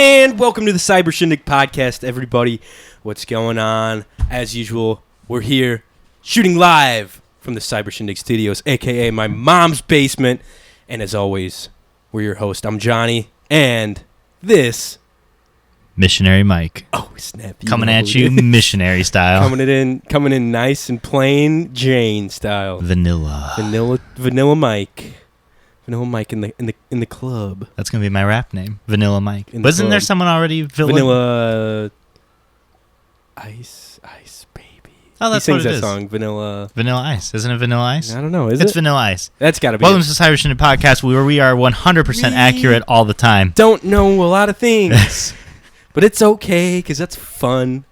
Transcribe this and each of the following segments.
And welcome to the Cyber Shindig Podcast, everybody. What's going on? As usual, we're here shooting live from the Cyber Shindig Studios, a.k.a. my mom's basement. And as always, we're your host. I'm Johnny, and this... Missionary Mike. Oh, snap. Coming at you missionary style. Coming in nice and plain Jane style. Vanilla Mike. Vanilla Mike in the club. That's gonna be my rap name. Vanilla Mike. Wasn't there someone already? Vanilla Ice Baby. Oh, that's he sings what it that is. song. Vanilla Ice. Isn't it Vanilla Ice? I don't know. It's Vanilla Ice. That's got to be. Welcome to the Cyber Shindig Podcast, where we are 100% accurate all the time. Don't know a lot of things, but it's okay because that's fun.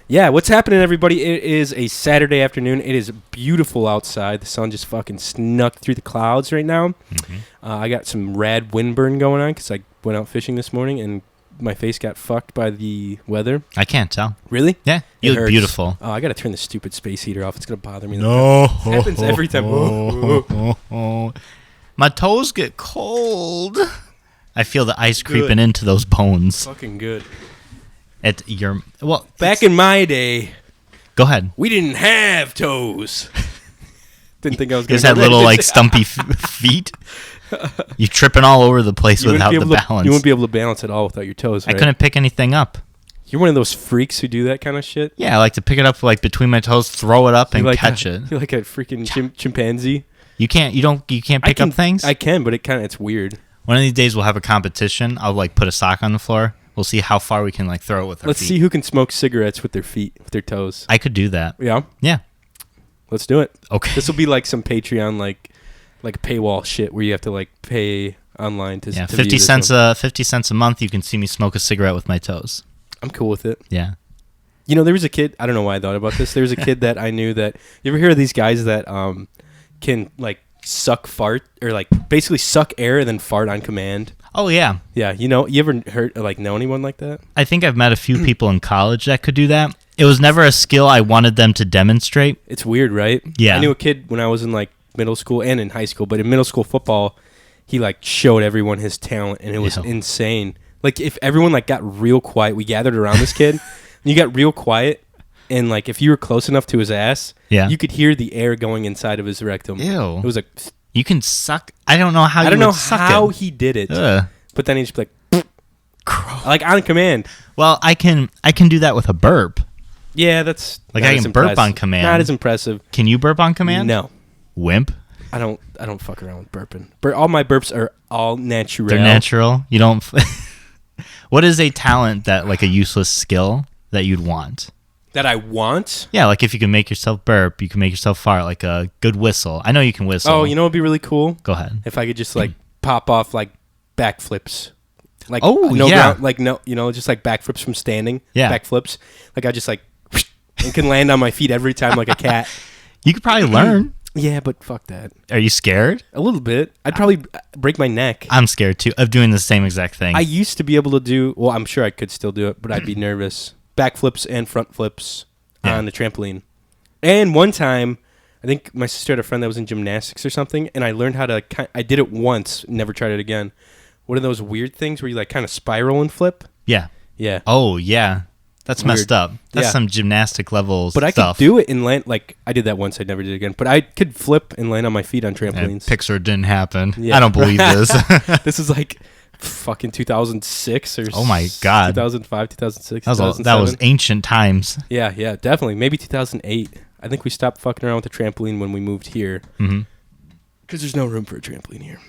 Yeah, what's happening, everybody? It is a Saturday afternoon. It is beautiful outside. The sun just fucking snuck through the clouds right now. Mm-hmm. I got some rad windburn going on because I went out fishing this morning and my face got fucked by the weather. I can't tell. Really? Yeah, you look beautiful. Oh, I got to turn the stupid space heater off. It's going to bother me. No. It happens every time. My toes get cold. I feel the ice creeping into those bones. Fucking good. Back in my day, go ahead. we didn't have toes. Didn't think I was going to. Just had little stumpy feet. You tripping all over the place without the balance. You wouldn't be able to balance at all without your toes, right? I couldn't pick anything up. You're one of those freaks who do that kind of shit? Yeah, I like to pick it up between my toes, throw it up, and catch it. You're like a freaking chimpanzee. You can't pick up things? I can, but it's weird. One of these days we'll have a competition. I'll put a sock on the floor. We'll see how far we can throw it with our feet. Let's see who can smoke cigarettes with their feet, with their toes. I could do that. Yeah? Yeah. Let's do it. Okay. This will be like some Patreon, like paywall shit where you have to pay online to. Yeah, to 50 cents a month. You can see me smoke a cigarette with my toes. I'm cool with it. Yeah. You know, there was a kid. I don't know why I thought about this. There was a kid that I knew that. You ever hear of these guys that can suck fart or basically suck air and then fart on command? Oh yeah. Yeah. You ever heard know anyone like that? I think I've met a few people in college that could do that. It was never a skill I wanted them to demonstrate. It's weird, right? Yeah. I knew a kid when I was in middle school and in high school, but in middle school football, he showed everyone his talent and it was insane. If everyone got real quiet, we gathered around this kid, and you got real quiet, and if you were close enough to his ass, you could hear the air going inside of his rectum. Ew. It was you can suck. I don't know how he did it. Ugh. But then he'd just be on command. Well, I can do that with a burp. Yeah, that's I can burp on command. Not as impressive. Can you burp on command? No. Wimp. I don't fuck around with burping. All my burps are all natural. They're natural. You don't. What is a talent that a useless skill that you'd want? That I want? Yeah, if you can make yourself burp, you can make yourself fart, like a good whistle. I know you can whistle. Oh, you know what'd be really cool? Go ahead. If I could just pop off backflips. Yeah. Ground, just backflips from standing. Yeah. Backflips. I just and can land on my feet every time like a cat. You could probably learn. Yeah, but fuck that. Are you scared? A little bit. I'd probably break my neck. I'm scared too of doing the same exact thing. I used to be able to do, well, I'm sure I could still do it, but I'd be nervous. Backflips and front flips on the trampoline. And one time, I think my sister had a friend that was in gymnastics or something, and I learned how to, I did it once, never tried it again. One of those weird things where you kind of spiral and flip. Yeah. Yeah. Oh, yeah. That's weird. Messed up. That's some gymnastic levels But stuff. I could do it and land, I did that once, I never did it again. But I could flip and land on my feet on trampolines. Pixar didn't happen. Yeah. I don't believe this. This is fucking 2006 or oh my God. 2005, 2006, that was ancient times. Yeah, definitely. Maybe 2008. I think we stopped fucking around with the trampoline when we moved here. Mm-hmm. Because there's no room for a trampoline here.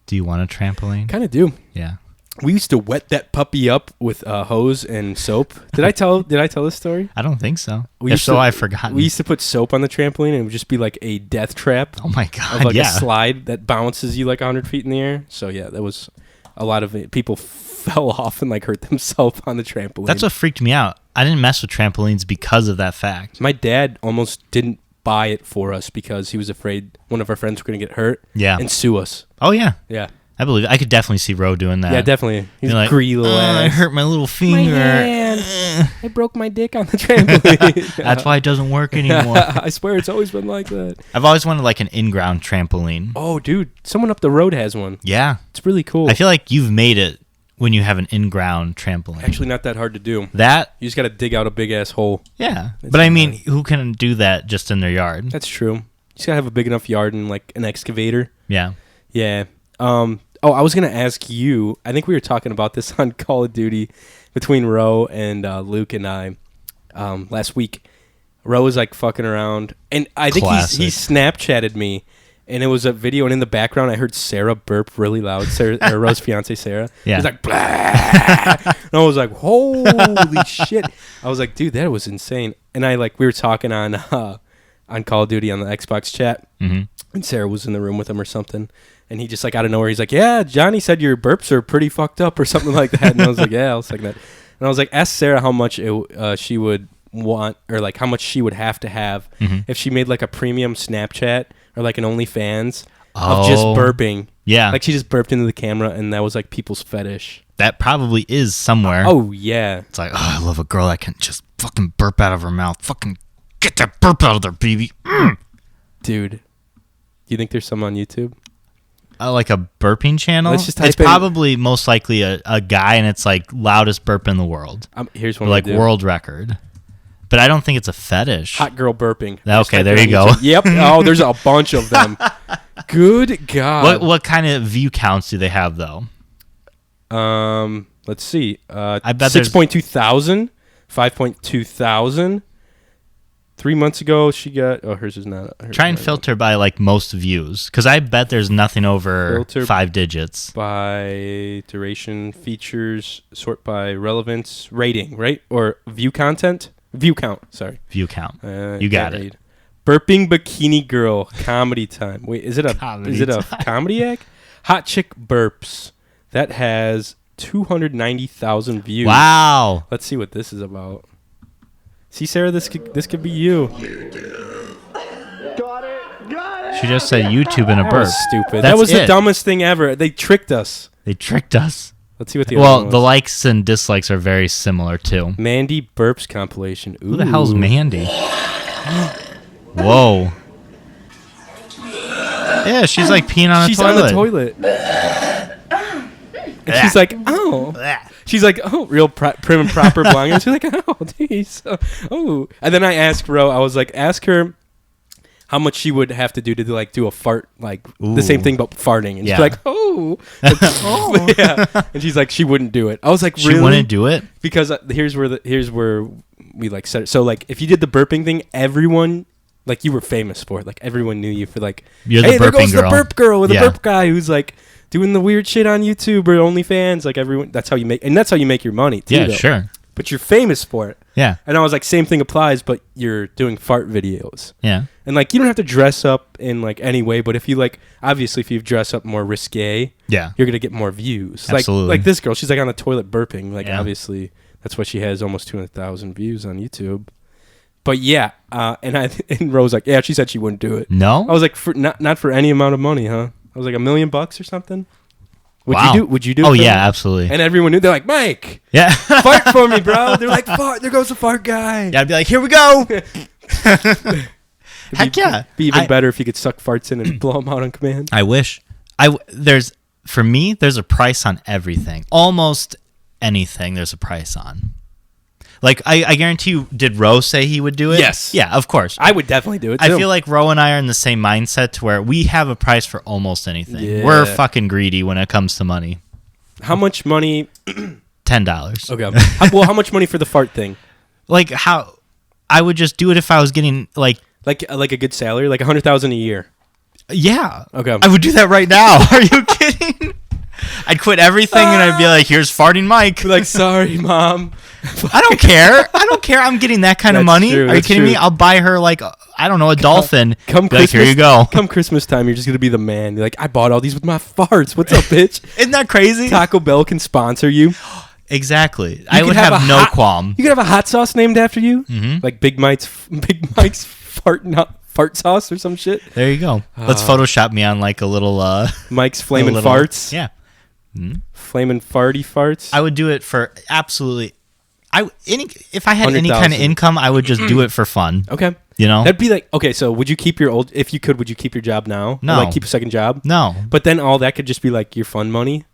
Do you want a trampoline? Kind of do. Yeah. We used to wet that puppy up with hose and soap. Did I tell this story? I don't think so. I've forgotten. We used to put soap on the trampoline and it would just be a death trap. Oh my God. Of a slide that bounces you 100 feet in the air. So yeah, that was a lot of it. People fell off and hurt themselves on the trampoline. That's what freaked me out. I didn't mess with trampolines because of that fact. My dad almost didn't buy it for us because he was afraid one of our friends were going to get hurt and sue us. Oh yeah. Yeah. I believe it. I could definitely see Ro doing that. Yeah, definitely. He's a greedy little ass. I hurt my little finger. My hand. I broke my dick on the trampoline. That's why it doesn't work anymore. I swear it's always been like that. I've always wanted an in-ground trampoline. Oh, dude. Someone up the road has one. Yeah. It's really cool. I feel like you've made it when you have an in-ground trampoline. Actually, not that hard to do. That You just got to dig out a big ass hole. yeah, It's but I mean, not- who can do that just in their yard? That's true. You just gotta have a big enough yard and like an excavator. Yeah. Yeah. Oh, I was gonna ask you. I think we were talking about this on Call of Duty between Ro and Luke and I last week. Ro was like fucking around, and I think he Snapchatted me, and it was a video, and in the background I heard Sarah burp really loud. Sarah, or Ro's fiance Sarah. Yeah. It was like, blah, and I was like, holy shit! I was like, dude, that was insane. And we were talking on Call of Duty on the Xbox chat, and Sarah was in the room with him or something, and he just like out of nowhere, he's like, yeah, Johnny said your burps are pretty fucked up or something like that, and I was like, yeah, I was like that, and I was like, ask Sarah how much she would want, or like how much she would have to have if she made like a premium Snapchat or like an OnlyFans of just burping. Yeah. Like she just burped into the camera, and that was like people's fetish. That probably is somewhere. Oh yeah. It's like, oh, I love a girl that can just fucking burp out of her mouth. Fucking get that burp out of there, baby. Dude, do you think there's some on YouTube? Like a burping channel? Let's just it's type in- probably most likely a guy, and it's like loudest burp in the world. Here's Or one. like world record. But I don't think it's a fetish. Hot girl burping. Okay, Just there type you it on go. YouTube. Yep. Oh, there's a bunch of them. Good God. What kind of view counts do they have though? Let's see. I bet 6.2 thousand, 5.2 thousand. 3 months ago, she got. Oh, hers is not. Try and filter by like most views, because I bet there's nothing over Filter 5 digits. By duration, features, sort by relevance, rating, right? Or view content? View count, sorry. View count. You got it. Burping bikini girl, comedy time. Wait, is it a comedy act? Hot chick burps. That has 290,000 views. Wow. Let's see what this is about. See, Sarah, this could be you. Got it. She just said YouTube in a That burp. was stupid. That's that was the it. dumbest thing ever. They tricked us. They tricked us. Let's see what the other Well, one the was. likes and dislikes are very similar too. Mandy burps compilation. Ooh. Who the hell's Mandy? Whoa. Yeah, she's like peeing on She's a toilet. on the toilet. And she's like, oh. She's like, oh, real prim and proper blonde. She's like, oh, geez. Oh. And then I asked Ro, I was like, ask her how much she would have to do to like do a fart, like the same thing but farting. And she's like, oh. Yeah. And she's like, she wouldn't do it. I was like, really? She wouldn't do it? Because here's where we like said it. So like if you did the burping thing, everyone, like you were famous for it. Like everyone knew you for like, You're the hey, there burping goes girl. the burp girl or the Yeah. burp guy who's like doing the weird shit on YouTube or OnlyFans. Like everyone, that's how you make your money too. Yeah, though. sure. But you're famous for it. Yeah. And I was like, same thing applies, but you're doing fart videos. Yeah. And like you don't have to dress up in like any way, but if you like, obviously if you dress up more risque, Yeah. you're gonna get more views. Absolutely. Like this girl, she's like on the toilet burping. Like Yeah. obviously that's why she has almost 200,000 views on YouTube. But yeah, and Rose like, yeah, she said she wouldn't do it. No? I was like, for not for any amount of money, huh? I was like $1 million or something. Wow. Would you do it? Oh, for yeah, me? absolutely. And everyone knew. They're like, Mike, Yeah. fart for me, bro. They're like, fart. There goes the fart guy. Yeah, I'd be like, here we go. Heck Be yeah. even better if you could suck farts in and blow them out on command. I wish. For me, there's a price on everything. Almost anything there's a price on. Like, I guarantee you, did Ro say he would do it? Yes. Yeah, of course. I would definitely do it, too. I feel like Ro and I are in the same mindset to where we have a price for almost anything. Yeah. We're fucking greedy when it comes to money. How much money? $10. Okay. How much money for the fart thing? Like, how... I would just do it if I was getting, like... Like a good salary? Like $100,000 a year? Yeah. Okay. I would do that right now. Are you kidding? I'd quit everything and I'd be like, here's farting Mike. Be like, sorry, Mom. I don't care. I don't care. I'm getting that kind of That's money. true, Are you that's kidding me? true. I'll buy her like I don't know, a dolphin. Come Be like, Christmas, here you go. Come Christmas time, you're just gonna be the man. You're like, I bought all these with my farts. What's up, bitch? Isn't that crazy? Taco Bell can sponsor you. Exactly. I could would have have a no hot- qualm. You could have a hot sauce named after you, like Big Mike's fart sauce or some shit. There you go. Let's Photoshop me on like a little Mike's flaming a little- farts. Yeah. Flaming farty farts. I would do it for absolutely if I had any kind of 100,000. income, I would just do it for fun. Okay. You know? That'd be like, okay, so would you keep your old, if you could, would you keep your job now? No. Or like keep a second job? No. But then all that could just be like your fun money.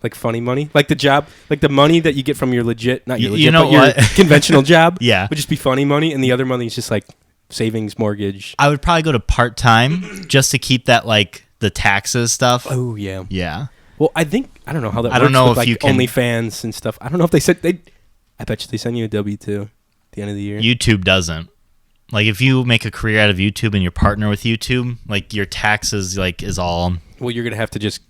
Like funny money? Like the job, like the money that you get from your legit, not your legit, you know but your what? conventional job Yeah. would just be funny money, and the other money is just like savings, mortgage. I would probably go to part-time just to keep that, like, the taxes stuff. Oh, yeah. Yeah. Well, I don't know how that works I don't know with if like you can- OnlyFans and stuff. I don't know if they said I bet you they send you a W-2 at the end of the year. YouTube doesn't. Like, if you make a career out of YouTube and you're partner with YouTube, like, your taxes, like, is all... Well, you're going to have to just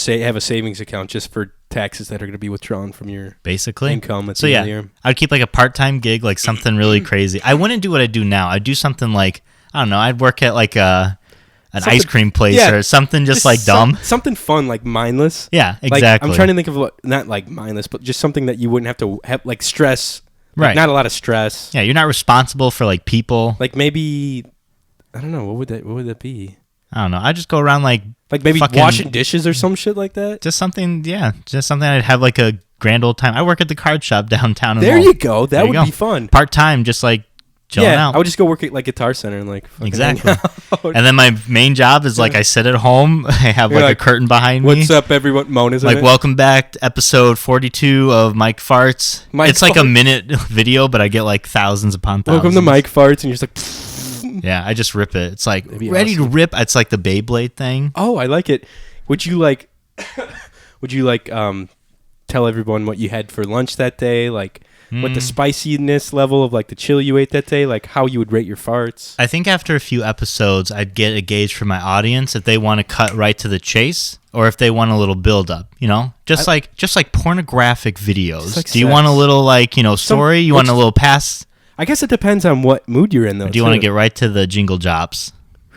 have a savings account just for taxes that are going to be withdrawn from your basically income at so the yeah end of the year. I'd keep like a part-time gig, like something really crazy. I wouldn't do what I do now. I'd do something like, I don't know, I'd work at like an ice cream place or something just like dumb, something fun, like mindless. Yeah, Like, exactly. I'm trying to think of what, not like mindless, but just something that you wouldn't have to have like stress. Like, right, not a lot of stress. Yeah, you're not responsible for like people. Like maybe, I don't know, what would that be? I don't know. I just go around like maybe fucking washing dishes or some shit like that. just something I'd have like a grand old time. I work at the card shop downtown in There Lowell. you go. That There you would go. be fun. Part-time, just like chilling out. I would just go work at like Guitar Center and like fucking Exactly. hang out. And then my main job is like I sit at home. I have You're like like, a curtain behind me. What's up, everyone? Mona's in Like, it. welcome back to episode 42 of Mike Farts. Mike it's like a Farts. minute video, but I get like thousands upon thousands. Welcome to Mike Farts, and you're just like, Yeah, I just rip it. It's like That'd be ready awesome. to rip. It's like the Beyblade thing. oh, I like it. Would you like, tell everyone what you had for lunch that day? Like, what the spiciness level of like the chili you ate that day? Like, how you would rate your farts? I think after a few episodes, I'd get a gauge from my audience if they want to cut right to the chase or if they want a little build up. You know, just like pornographic videos. Just like Do you want a sex. little like story? You want a little pass? I guess it depends on what mood you're in, though. Or do you want to get right to the jingle jobs?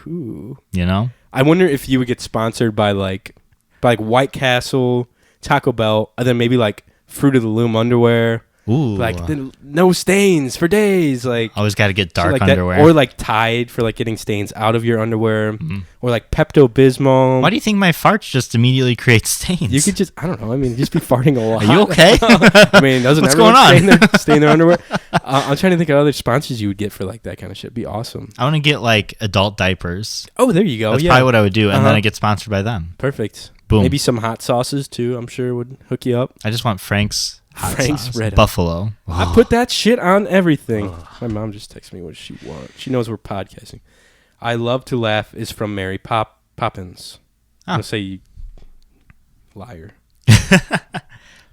Ooh. You know. I wonder if you would get sponsored by like White Castle, Taco Bell, and then maybe like Fruit of the Loom underwear. Ooh. Like no stains for days. Like Always got to get shit dark like that. underwear. Or like Tide for like getting stains out of your underwear. Or like Pepto Bismol. Why do you think my farts just immediately create stains? You could just, I don't know. I mean, just be farting a lot. Are you okay? I mean, doesn't What's everyone going on? stay in their underwear? I'm trying to think of other sponsors you would get for like that kind of shit. It'd be awesome. I want to get like adult diapers. Oh, there you go. That's yeah. probably what I would do, and then Uh-huh. I get sponsored by them. Perfect. Boom. Maybe some hot sauces too. I'm sure would hook you up. I just want Frank's hot Frank's sauce. Red Hot. Buffalo. I put that shit on everything. My mom just texted me what she wants. She knows we're podcasting. I love to laugh is from Mary Poppins. I'm gonna say you liar.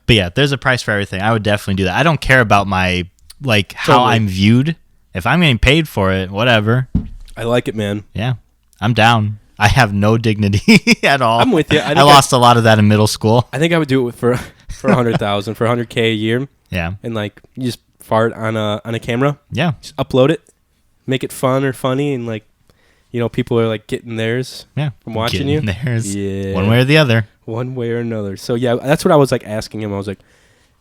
But yeah, there's a price for everything. I would definitely do that. I don't care about my like how Totally. I'm viewed. If I'm getting paid for it, whatever. I like it, man. Yeah, I'm down. I have no dignity at all. I'm with you. I lost a lot of that in middle school. I think I would do it for 100,000 for 100K a year, Yeah, and like you just fart on a camera, yeah, just upload it, make it fun or funny, and like people are like getting theirs yeah. from watching Getting you. theirs. Yeah, One way or the other. one way or another. So yeah, that's what I was like asking him. I was like,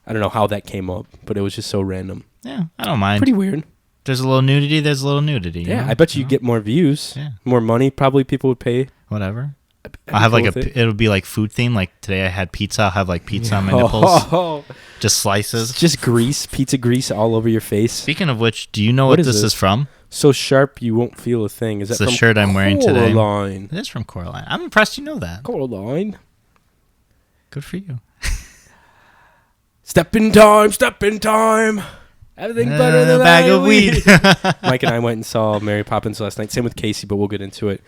I don't know how that came up, but it was just so random. Yeah, I don't mind. Pretty weird. There's a little nudity. There's a little nudity. Yeah, you know? I bet you get more views, Yeah. more money. Probably people would pay. Whatever. I'd be I'll have cool like with it. it'll be like food theme. Like today I had pizza. I'll have like pizza on my nipples. Oh, Just slices. just grease, pizza grease all over your face. Speaking of which, do you know What what is this this? is from? So sharp you won't feel a thing. Is It's that the from shirt I'm wearing today. Coraline? It is from Coraline. I'm impressed you know that. Coraline. Good for you. Step in time, step in time. Everything better than a bag of weed. Mike and I went and saw Mary Poppins last night. Same with Casey, but we'll get into it.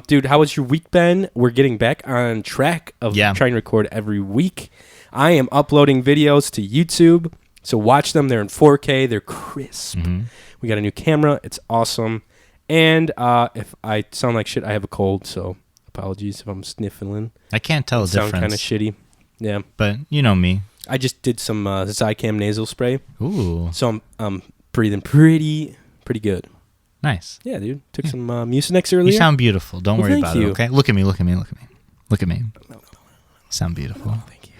Dude, how was your week, Ben? We're getting back on track of Yeah. trying to record every week. I am uploading videos to YouTube, so watch them. They're in 4K. They're crisp. Mhm. We got a new camera. It's awesome. And if I sound like shit, I have a cold, so apologies if I'm sniffling. I can't tell the Sound kind of difference. shitty. Yeah. But you know me. I just did some Zycam nasal spray, Ooh, so I'm breathing pretty good. nice. Yeah, dude. Took some Mucinex earlier. You sound beautiful. Don't Well, worry thank about you. it, okay? Look at me, look at me, look at me. Look at me. You sound beautiful. Thank you.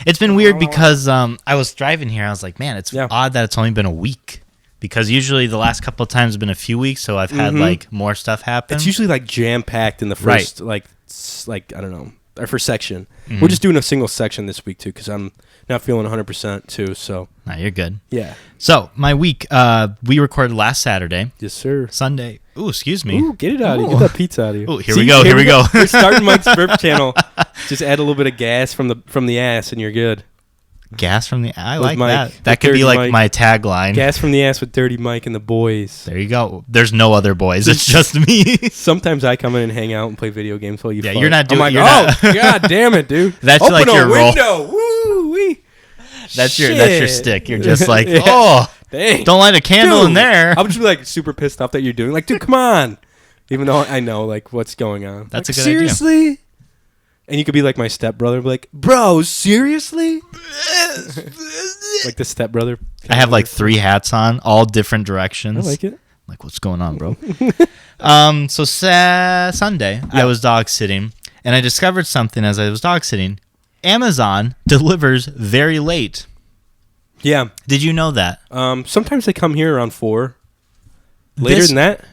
It's been weird because I was driving here. I was like, man, it's Yeah. odd that it's only been a week. Because usually the last couple of times have been a few weeks, so I've had like more stuff happen. It's usually like jam packed in the Right. first like I don't know, our first section. Mhm. We're just doing a single section this week too because I'm not feeling 100% too. So No, you're good. yeah, So my week, we recorded last Saturday, yes sir. Sunday. Ooh, excuse me. Ooh, get it out of you. Ooh. Get that pizza out of you. Ooh, here we go, here we go. We're starting Mike's burp channel. Just add a little bit of gas from the ass, and you're good. Gas from the... I With like Mike, that. That could be like Mike. my tagline. Gas from the ass with Dirty Mike and the boys. There you go. There's no other boys. It's just me. Sometimes I come in and hang out and play video games while you Yeah, fuck. you're not doing... I'm like, you're not, God damn it, dude. That's Open like a your role. window. Woo-wee. That's your stick. You're just like, Yeah. oh, Dang. don't light a candle Dude, in there. I would just be like super pissed off that you're doing. Like, dude, come on. Even though I know like what's going on. That's like, a good idea. seriously? And you could be like my stepbrother and be like, bro, seriously? Like the stepbrother. I have like 3 hats on, all different I directions. like it. Like, what's going on, bro? So Sunday, I was dog sitting, and I discovered something as I was dog sitting. Amazon delivers very late. Yeah. Did you know that? Sometimes they come here around 4. Later than that?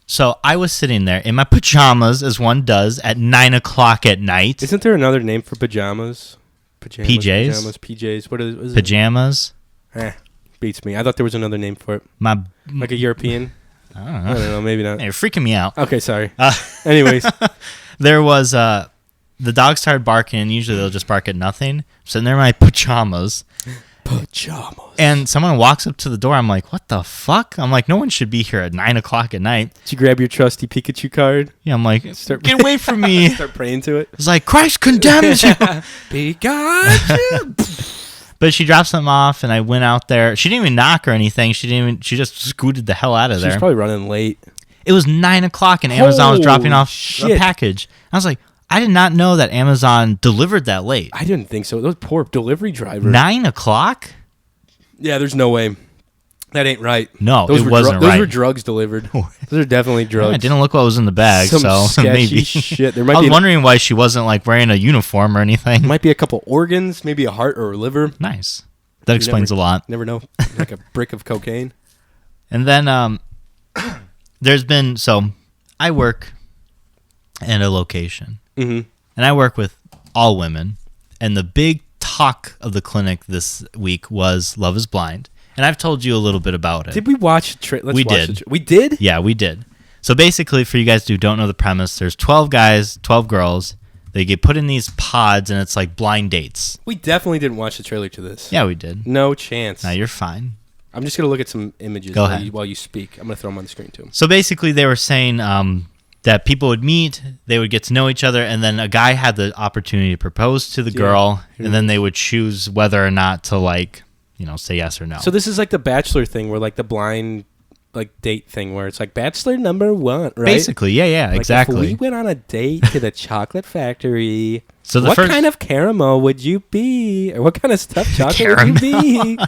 So I was sitting there in my pajamas, as one does, at 9 o'clock at night. Isn't there another name for pajamas? PJs? PJs. What is it? Pajamas? Beats me. I thought there was another name for it. Like a European? I I don't know. Maybe not. Hey, you're freaking me out. Okay, sorry. Anyways. There was, the dog started barking, and usually they'll just bark at nothing. I'm sitting there in my pajamas. Pajamas. And someone walks up to the door. I'm like, what the fuck? I'm like, no one should be here at 9 o'clock at night. Did you grab your trusty Pikachu card? Yeah, I'm like, get away from me. Start praying to it. It's like, Christ condemns you. Pikachu. But she dropped something off, and I went out there. She didn't even knock or anything. She just scooted the hell out of there. She's probably running late. It was 9 o'clock, and Amazon was dropping off shit. a package. I was like, I did not know that Amazon delivered that late. I didn't think so. Those poor delivery drivers. 9 o'clock? Yeah, there's no way. That ain't right. No, those it were wasn't Those right. were drugs delivered. Those are definitely drugs. I didn't look what was in the bag, Some so sketchy maybe. shit. There I might was be wondering why she wasn't like wearing a uniform or anything. might be a couple organs, maybe a heart or a liver. Nice. That explains a lot. Never know. Like a brick of cocaine. And then there's been, so I work in a location, Mm-hmm. and I work with all women, and the big talk of the clinic this week was Love is Blind. And I've told you a little bit about it. Did we watch? We did. We did? Yeah, we did. So basically, for you guys who don't know the premise, there's 12 guys, 12 girls. They get put in these pods, and it's like blind dates. We definitely didn't watch the trailer to this. Yeah, we did. No chance. Now you're fine. I'm just going to look at some images Go ahead. while you speak. I'm going to throw them on the screen too. So basically, they were saying that people would meet, they would get to know each other, and then a guy had the opportunity to propose to the girl, and then they would choose whether or not to, like, you know, say yes or no. So this is like the Bachelor thing, where like the blind like date thing, where it's like Bachelor number 1, right? Basically, yeah, Like, exactly. If we went on a date to the chocolate factory, So the what first, kind of caramel would you be? Or what kind of stuffed chocolate would you be?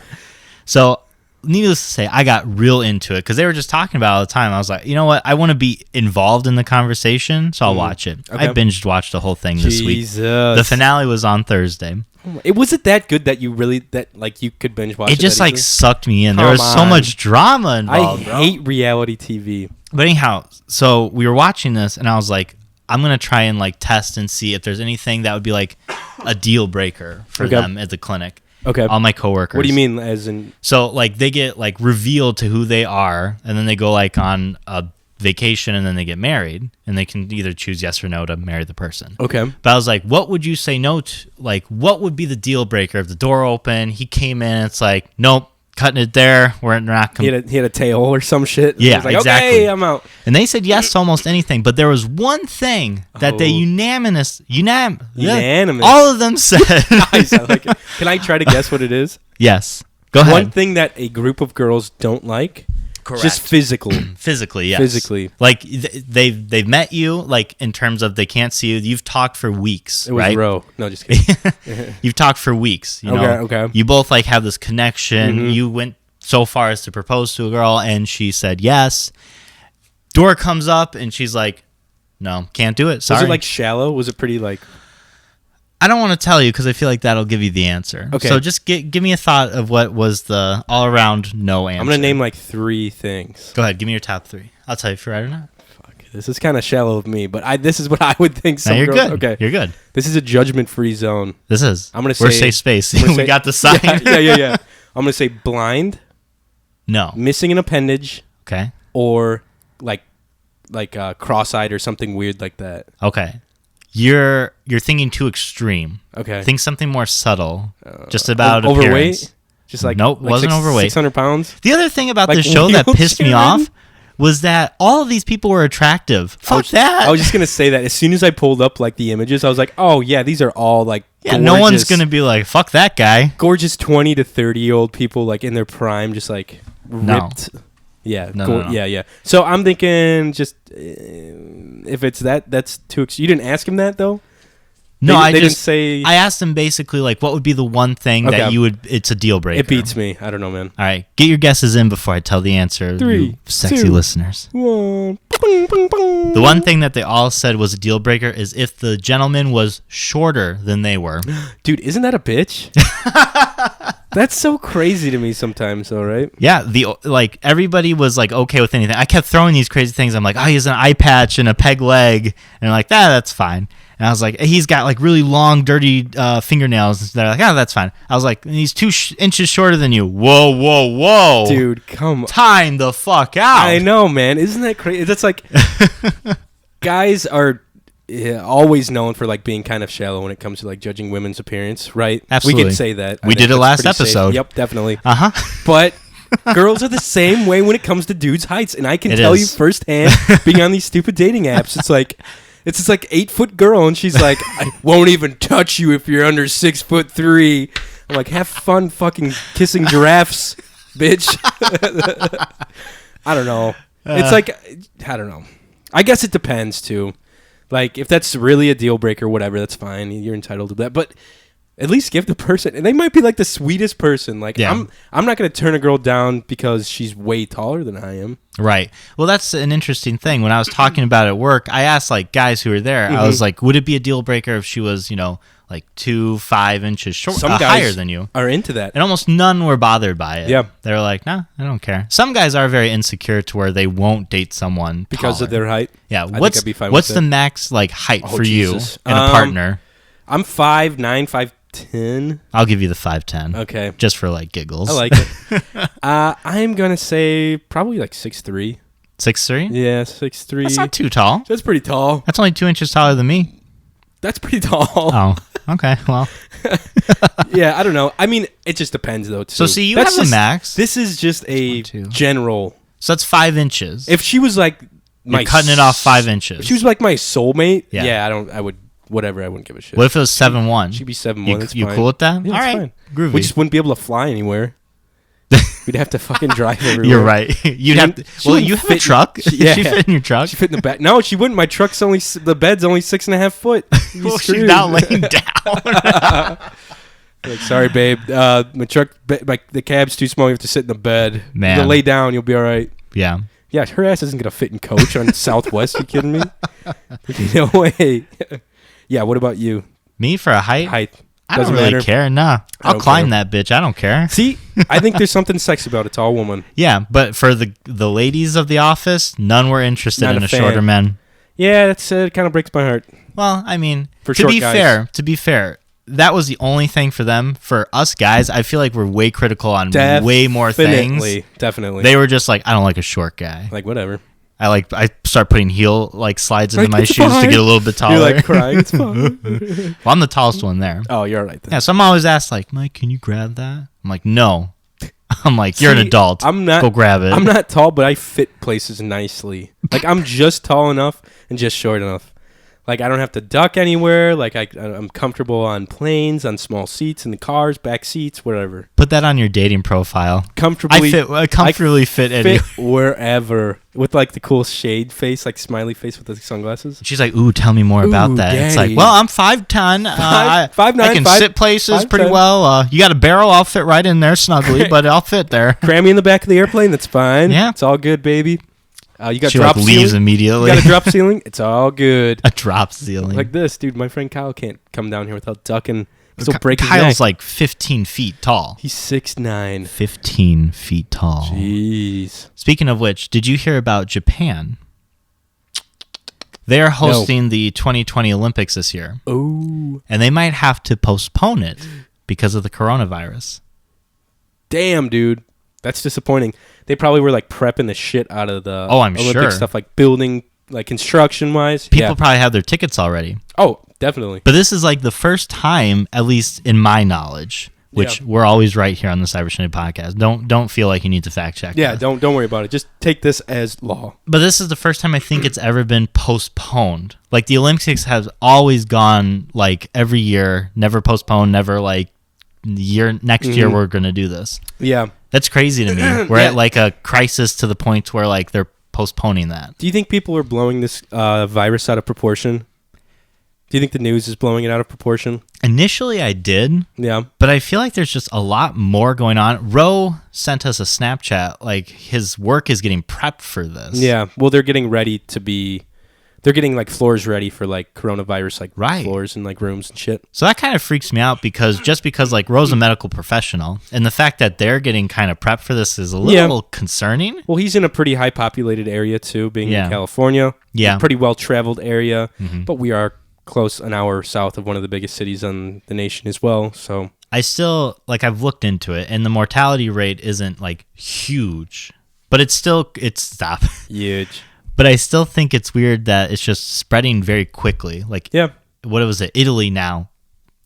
So, needless to say, I got real into it because they were just talking about it all the time. I was like, you know what? I want to be involved in the conversation, so I'll watch it. Okay. I binged watched the whole thing this week. Jesus. The finale was on Thursday. It wasn't that good that you really like you could binge watch it. It just that like easily? sucked me in. Come There was so on. much drama involved. I hate reality TV. But anyhow, so we were watching this, and I was like, I'm gonna try and like test and see if there's anything that would be like a deal breaker for Okay. them at the clinic. Okay. All my coworkers. What do you mean, as in? So like they get like revealed to who they are, and then they go like on a vacation, and then they get married, and they can either choose yes or no to marry the person. Okay. But I was like, what would you say no to? Like, what would be the deal breaker if the door opened, he came in, it's like, nope, cutting it there. We're not. He had a tail or some shit. Yeah, He was like, exactly. Okay, I'm out. And they said yes to almost anything, but there was one thing that they Unanimous. all of them said. Nice, I like it. Can I try to guess what it is? Yes. Go ahead. One thing that a group of girls don't like. Correct. Just physical. Physically, yes. Physically. Like they've met you, like in terms of they can't see you. You've talked for weeks, It was right? Roe. No, just kidding. You've talked for weeks. You know? Okay. You both like have this connection. Mhm. You went so far as to propose to a girl, and she said yes. Door comes up, and she's like, "No, can't do it. Sorry." Was it like shallow? Was it pretty like? I don't want to tell you because I feel like that'll give you the answer. Okay. So just give me a thought of what was the all-around no answer. I'm gonna name like 3 things. Go ahead. Give me your top 3. I'll tell you if you're right or not. Fuck, this is kind of shallow of me, but this is what I would think. No, Some you're girls, good. Okay. You're good. This is a judgment-free zone. This is. I'm gonna We're say- safe space. I'm gonna We say- got the sign. Yeah. I'm gonna say blind, No. missing an appendage, Okay. or like cross-eyed or something weird like that. Okay. You're thinking too extreme. Okay. Think something more subtle. Just about overweight. Appearance. Just like nope, wasn't overweight. 600 pounds. The other thing about Like this show that pissed me wheelchair off was that all of these people were attractive. Fuck that. I was just gonna say that as soon as I pulled up like the images, I was like, oh yeah, these are all like no one's gonna be like, fuck that guy. Gorgeous 20 to 30-year-old people like in their prime, just like ripped. Yeah, No. yeah. So I'm thinking just if it's that's too. You didn't ask him that though. No, they didn't say. I asked him basically like, what would be the one thing that you would? It's a deal breaker. It beats me. I don't know, man. All right, get your guesses in before I tell the answer. 3, you sexy 2, listeners. 1. The one thing that they all said was a deal breaker is if the gentleman was shorter than they were. Dude, isn't that a bitch? That's so crazy to me sometimes, though, right? Yeah, everybody was like okay with anything. I kept throwing these crazy things. I'm like, oh, he has an eye patch and a peg leg, and they're like, that's fine. And I was like, he's got like really long, dirty fingernails. They're like, that's fine. I was like, he's 2 inches shorter than you. Whoa, dude, come on. Time the fuck out. I know, man. Isn't that crazy? That's like guys are always known for like being kind of shallow when it comes to like judging women's appearance, right? Absolutely. We can say that. We did it last episode. Safe. Yep, definitely. Uh-huh. But girls are the same way when it comes to dudes' heights, and I can It tell is. you firsthand, being on these stupid dating apps, it's this like 8-foot girl, and she's like, I won't even touch you if you're under 6'3". I'm like, have fun fucking kissing giraffes, bitch. I don't know. It's like, I don't know. I guess it depends too. Like, if that's really a deal breaker, whatever, that's fine. You're entitled to that. But at least give the person, and they might be like the sweetest person. Like, I'm not going to turn a girl down because she's way taller than I am. Right. Well, that's an interesting thing. When I was talking about it at work, I asked like guys who were there, I was like, would it be a deal breaker if she was, like 5 inches short, higher than you? Are into that. And almost none were bothered by it. Yeah. They were like, no, I don't care. Some guys are very insecure to where they won't date someone Because taller. of their height? Yeah. I What's think I'd be fine what's with the it. max like height for Jesus. you and a partner? I'm 5'9", 5'10". I'll give you the 5'10". Okay. Just for like giggles. I like it. I'm going to say probably like 6'3". 6'3"? Yeah, 6'3". That's not too tall. That's pretty tall. That's only 2 inches taller than me. That's pretty tall. Oh, okay. Well, yeah, I don't know. I mean, it just depends, though, too. so see, you That's have a just- max. This is just a 1, 2. general. So that's 5 inches. If she was like You're cutting it off 5 inches. If she was like my soulmate, Yeah. I would, whatever, I wouldn't give a shit. What if it was 7'1"? She'd be 7'1". You, That's you fine. cool with that? Yeah, All that's right. fine. Groovy. We just wouldn't be able to fly anywhere. We'd have to fucking drive everywhere. You're right. You'd have to. She Well, wouldn't you have a fit- truck. Yeah. She fit in your truck. She fit in the back. No, she wouldn't. My truck's the bed's only 6.5 foot. Well, she's not laying down. Like, sorry, babe. My truck, the cab's too small. You have to sit in the bed. Man. You lay down. You'll be all right. Yeah. Yeah, her ass isn't gonna fit in coach on Southwest. You kidding me? No way. Yeah. What about you? Me for a height? I don't Doesn't really matter. care. Nah. I I'll don't climb care. that bitch. I don't care. See, I think there's something sexy about a tall woman. Yeah, but for the ladies of the office, none were interested Not in a a fan. shorter man. Yeah, that's it. Kind of breaks my heart. Well, I mean, For to short be guys. fair, that was the only thing for them. For us guys, I feel like we're way critical on way more things. Definitely. They were just like, I don't like a short guy. like whatever. I start putting heel slides into Like, my it's shoes to fine. get a little bit taller. You're like crying. It's fine. Well, I'm the tallest one there. Oh, you're all right then. Yeah, so I'm always asked like, Mike, can you grab that? I'm like, no. I'm like, you're an See, adult. I'm not. Go grab it. I'm not tall, but I fit places nicely. Like I'm just tall enough and just short enough. Like I don't have to duck anywhere. Like I'm comfortable on planes, on small seats, in the cars, back seats, whatever. Put that on your dating profile. Comfortably. I comfortably fit anywhere. Fit wherever with like the cool shade face, like smiley face with the sunglasses. She's like, ooh, tell me more about Ooh, that. It's daddy. like, well, I'm 5'10". I 5'9", can sit places pretty 5'10". well. You got a barrel, I'll fit right in there snugly, but I'll fit there. Cram me in the back of the airplane. That's fine. Yeah. It's all good, baby. You got She drop like leaves ceiling? immediately. You got a drop ceiling? It's all good. A drop ceiling. Like this, dude. My friend Kyle can't come down here without ducking. He'll break his Kyle's neck. like 15 feet tall. He's 6'9". 15 feet tall. Jeez. Speaking of which, did you hear about Japan? They're hosting the 2020 Olympics this year. Oh. And they might have to postpone it because of the coronavirus. Damn, dude. That's disappointing. They probably were like prepping the shit out of the Oh, I'm Olympic sure. stuff, like building like construction wise. People probably have their tickets already. Oh, definitely. But this is like the first time, at least in my knowledge, which we're always right here on the Cyber Shindig Podcast. Don't feel like you need to fact check. Yeah, this. don't worry about it. Just take this as law. But this is the first time I think it's ever been postponed. Like the Olympics has always gone like every year, never postponed, never like next year we're going to do this. Yeah. That's crazy to me. We're at like a crisis to the point where like they're postponing that. Do you think people are blowing this virus out of proportion? Do you think the news is blowing it out of proportion? Initially, I did. Yeah. But I feel like there's just a lot more going on. Ro sent us a Snapchat. Like, his work is getting prepped for this. Yeah. Well, they're getting ready to be... They're getting, like, floors ready for, like, coronavirus, like, floors and, like, rooms and shit. So that kind of freaks me out because, like, Ro's a medical professional, and the fact that they're getting kind of prepped for this is a little concerning. Well, he's in a pretty high-populated area, too, being in California. Yeah. A pretty well-traveled area. But we are... close an hour south of one of the biggest cities on the nation as well. So I still I've looked into it, and the mortality rate isn't like huge, but it's huge. But I still think it's weird that it's just spreading very quickly. Like, what was it? Italy now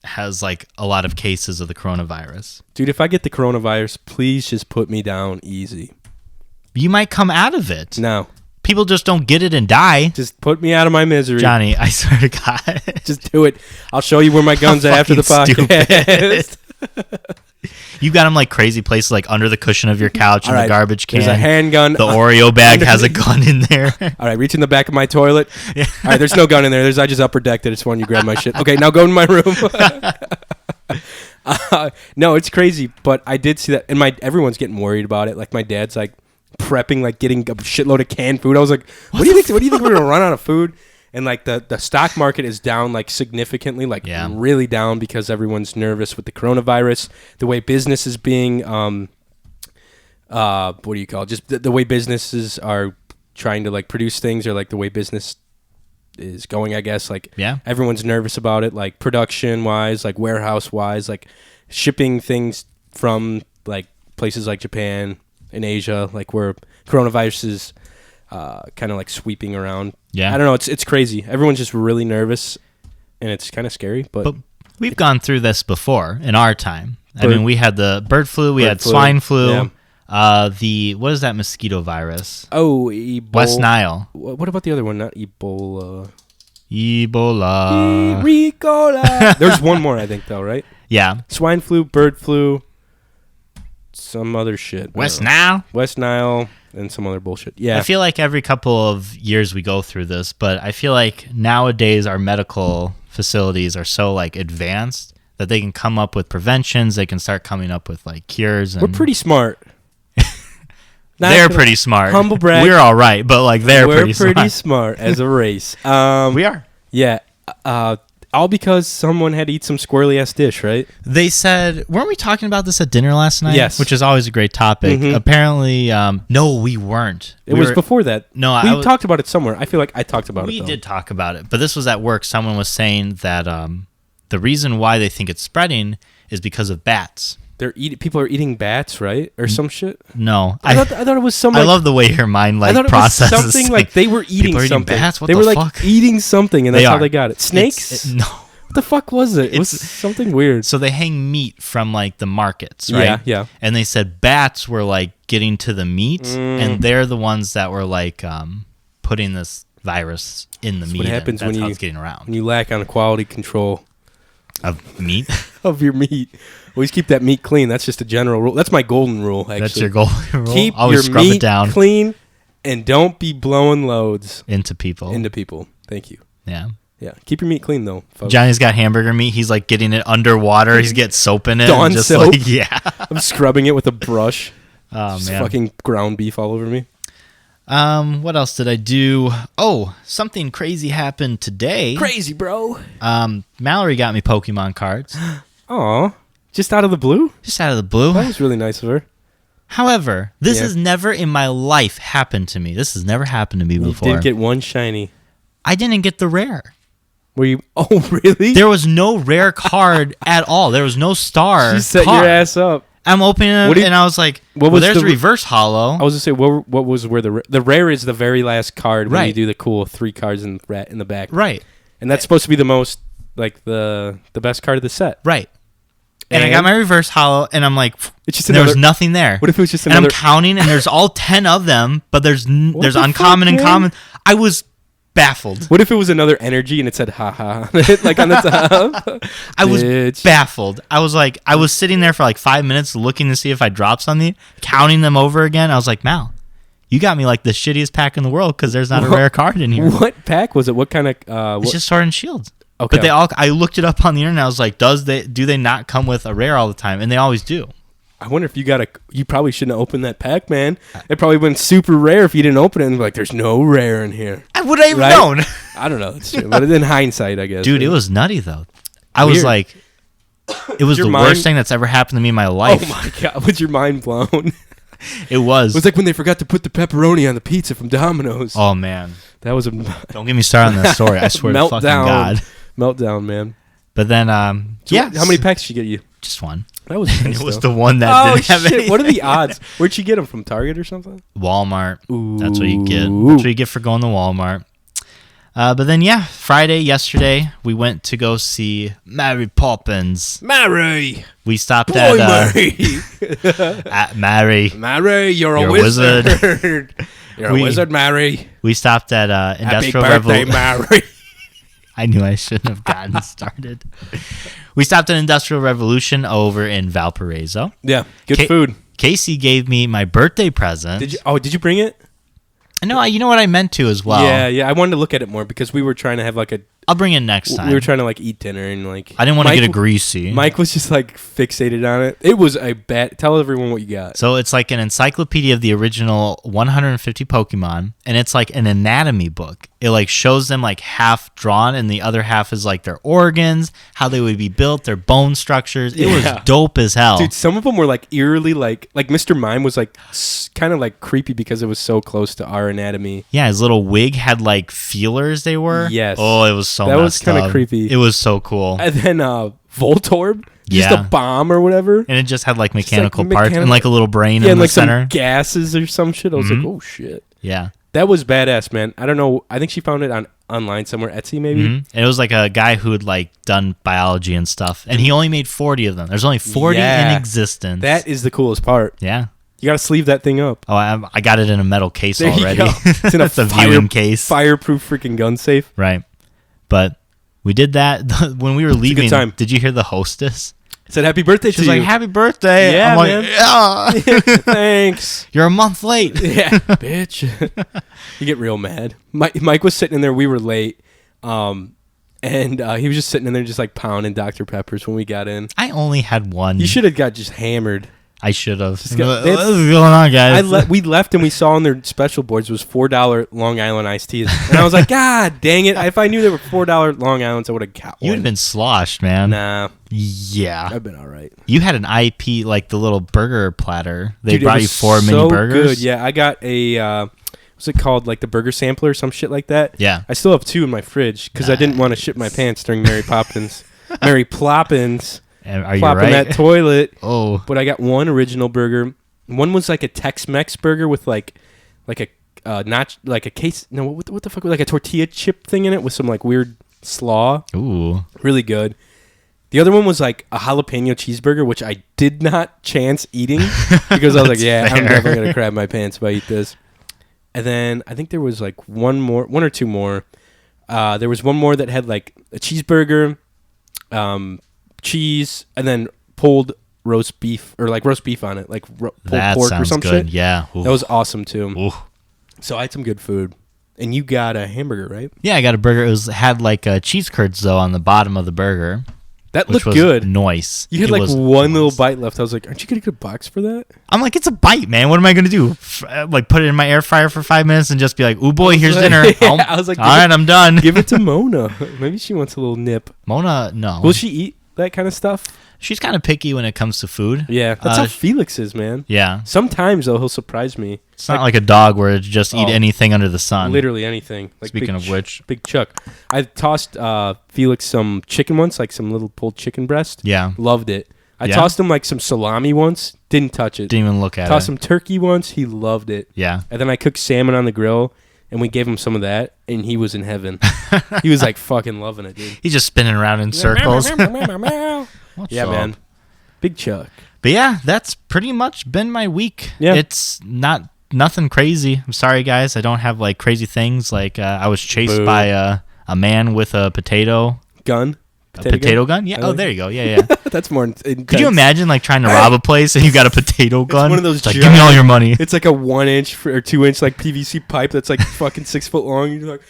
has like a lot of cases of the coronavirus. Dude, if I get the coronavirus, please just put me down easy. You might come out of it. No. People just don't get it and die. Just put me out of my misery. Johnny, I swear to God. Just do it. I'll show you where my gun's at after the podcast. You got them like crazy places, like under the cushion of your couch in the garbage can. There's a handgun. The Oreo bag has a gun in there. All right, reach in the back of my toilet. Yeah. All right, there's no gun in there. I just upper decked it. It's when you grab my shit. Okay, now go in my room. No, it's crazy, but I did see that, and everyone's getting worried about it. Like, my dad's like prepping, like getting a shitload of canned food. I was like, what do you think we're gonna run out of food? And like the stock market is down like significantly, like really down, because everyone's nervous with the coronavirus. The way business is being what do you call it? Just the way businesses are trying to like produce things, or like the way business is going, I guess. Like everyone's nervous about it, like production wise, like warehouse wise, like shipping things from like places like Japan in Asia, like where coronavirus is kind of like sweeping around. Yeah, I don't know. It's crazy. Everyone's just really nervous, and it's kind of scary. But we've gone through this before in our time. I mean, we had the bird flu, we had swine flu. Yeah. What is that mosquito virus? Oh, Ebola. West Nile. What about the other one? Not Ebola. Ebola. There's one more, I think, though, right? Yeah. Swine flu, bird flu. Some other shit. West Nile, and some other bullshit. Yeah. I feel like every couple of years we go through this, but I feel like nowadays our medical facilities are so like advanced that they can come up with preventions. They can start coming up with like cures. And we're pretty smart. They're pretty smart. Humble brag. We're all right, but like we're pretty smart as a race. We are. Yeah. All because someone had to eat some squirrely ass dish, right? They said, weren't we talking about this at dinner last night? Yes. Which is always a great topic. Mm-hmm. Apparently, no, we weren't. It was before that. No, we talked about it somewhere. I feel like I talked about it. We did talk about it, but this was at work. Someone was saying that the reason why they think it's spreading is because of bats. People are eating bats, right, or some shit. No, I thought it was some. I love the way your mind like processes. Something like they were eating something. Bats? What they the were fuck? Like eating something, and that's how they got it. Snakes? No. What the fuck was it? It was something weird. So they hang meat from like the markets, right? Yeah. And they said bats were like getting to the meat, and they're the ones that were like putting this virus in the meat. What happens when it's getting around? When you lack on quality control of meat? Of your meat. Always keep that meat clean. That's just a general rule. That's my golden rule, actually. That's your golden rule? Keep always your scrub meat it down. Clean, and don't be blowing loads. Into people. Thank you. Yeah. Yeah. Keep your meat clean, though, folks. Johnny's got hamburger meat. He's like getting it underwater. He's getting soap in it. Dawn just soap? Like, yeah. I'm scrubbing it with a brush. Oh, just man. Fucking ground beef all over me. What else did I do? Oh, something crazy happened today. Crazy, bro. Mallory got me Pokemon cards. Aw. Just out of the blue? Just out of the blue. That was really nice of her. However, this has never in my life happened to me. This has never happened to me before. You did get one shiny. I didn't get the rare. Were you? Oh, really? There was no rare card at all. There was no star. She set card. your ass up. I'm opening it, and I was like, there's a reverse hollow. I was going to say, what was where the rare is the very last card when you do the cool 3 cards in the back. Right. And that's supposed to be the most, like, the best card of the set. Right. And I got my reverse hollow, and I'm like, there's nothing there. What if it was just another? And I'm counting, and there's all 10 of them, but there's uncommon and common. I was baffled. What if it was another energy, and it said, ha, like on the top? I was baffled. I was like, I was sitting there for like 5 minutes looking to see if I dropped something, counting them over again. I was like, Mal, you got me like the shittiest pack in the world because there's not a rare card in here. What pack was it? What kind of... it's just Sword and Shield. Okay. But I looked it up on the internet. I was like, do they not come with a rare all the time? And they always do. I wonder if you probably shouldn't have opened that pack, man. It probably went super rare if you didn't open it and be like, there's no rare in here. Would I have known? I don't know. That's true. But in hindsight, I guess. Dude, it was nutty, though. I was like, it was the worst thing that's ever happened to me in my life. Oh, my God. Was your mind blown? It was. It was like when they forgot to put the pepperoni on the pizza from Domino's. Oh, man. That was a... Don't get me started on that story. I swear to fucking God. Meltdown, man. But then, yeah. How many packs did she get you? Just one. That was nice, it was the one that didn't have anything. What are the odds? Where'd you get them from? Target or something? Walmart. Ooh. That's what you get. That's what you get for going to Walmart. But then, yesterday, we went to go see Mary Poppins. Mary! We stopped Mary! at Mary. Mary, you're a wizard. You're a wizard, Mary. We stopped at Industrial Revolution. Happy birthday, Mary. I knew I shouldn't have gotten started. We stopped at Industrial Revolution over in Valparaiso. Yeah, good food. Casey gave me my birthday present. Did you bring it? No, you know what I meant to as well. Yeah. I wanted to look at it more because we were trying to have like a... I'll bring it next time. We were trying to like eat dinner and like... I didn't want to get it greasy. Mike was just like fixated on it. It was a bad... Tell everyone what you got. So it's like an encyclopedia of the original 150 Pokemon, and it's like an anatomy book. It like shows them like half drawn, and the other half is like their organs, how they would be built, their bone structures. It was dope as hell. Dude, some of them were like eerily like Mr. Mime was like kind of like creepy because it was so close to our anatomy. Yeah, his little wig had like feelers they were. Yes. Oh, it was so that was kind of creepy. It was so cool. And then Voltorb, just a bomb or whatever. And it just had like mechanical parts and like a little brain in the like center. Some gases or some shit. I was like, oh shit. Yeah. That was badass, man. I don't know. I think she found it online somewhere, Etsy maybe. And it was like a guy who had like done biology and stuff, and he only made 40 of them. There's only 40 in existence. That is the coolest part. Yeah. You got to sleeve that thing up. Oh, I got it in a metal case already. It's in a viewing case. Fireproof freaking gun safe. Right. But we did that. When we were leaving, a good time. Did you hear the hostess? It said happy birthday to you. She's like, happy birthday. Yeah, I'm man. Like, yeah. Thanks. You're a month late. Yeah, bitch. You get real mad. Mike was sitting in there. We were late. And he was just sitting in there just like pounding Dr. Peppers when we got in. I only had one. You should have got just hammered. I should have. What's going on, guys? We left and we saw on their special boards was $4 Long Island iced teas. And I was like, God dang it. If I knew they were $4 Long Islands, I would have got one. You would have been sloshed, man. Nah. Yeah. I've been all right. You had an IP, like the little burger platter. They brought you 4 mini burgers. Good. Yeah, I got a... what's it called? Like the burger sampler or some shit like that? Yeah. I still have 2 in my fridge because I didn't want to shit my pants during Mary Poppins. Mary Ploppins. Are you plop right? in that toilet. Oh. But I got one original burger. One was like a Tex-Mex burger with like a not like a case. No, what the fuck? Like a tortilla chip thing in it with some like weird slaw. Ooh. Really good. The other one was like a jalapeno cheeseburger, which I did not chance eating because I was like, yeah, I'm never going to crap my pants if I eat this. And then I think there was like one or two more. There was one more that had like a cheeseburger, cheese, and then pulled roast beef or like roast beef on it, like pulled pork or some good. shit. Yeah. Oof. That was awesome too. Oof. So I had some good food. And you got a hamburger, right? Yeah, I got a burger. It had like cheese curds though on the bottom of the burger. That looked good. Nice. You had like one little bite left. I was like, aren't you going to get a box for that? I'm like, it's a bite, man. What am I going to do? Like put it in my air fryer for 5 minutes and just be like, ooh, boy, here's dinner. Yeah, I was like, all right, I'm done. Give it to Mona. Maybe she wants a little nip. Mona, no. Will she eat that kind of stuff? She's kind of picky when it comes to food. Yeah, that's how Felix is, man. Yeah. Sometimes, though, he'll surprise me. It's not like a dog where it just eat anything under the sun. Literally anything. Like Speaking of which. Big Chuck. I tossed Felix some chicken once, like some little pulled chicken breast. Yeah. Loved it. I tossed him like some salami once. Didn't touch it. Didn't even look at it. Tossed him turkey once. He loved it. Yeah. And then I cooked salmon on the grill, and we gave him some of that, and he was in heaven. He was like fucking loving it, dude. He's just spinning around in circles. Yeah, man. Big Chuck. But yeah, that's pretty much been my week. Yeah. It's nothing crazy. I'm sorry, guys. I don't have like crazy things. Like I was chased by a man with a potato gun. A potato gun? Yeah. Oh, there you go. Yeah. That's more intense. Could you imagine like trying to rob a place and you got a potato gun? It's one of those it's like, give me all your money. It's like a 1 inch or 2 inch like PVC pipe that's like fucking 6 foot long. You're like,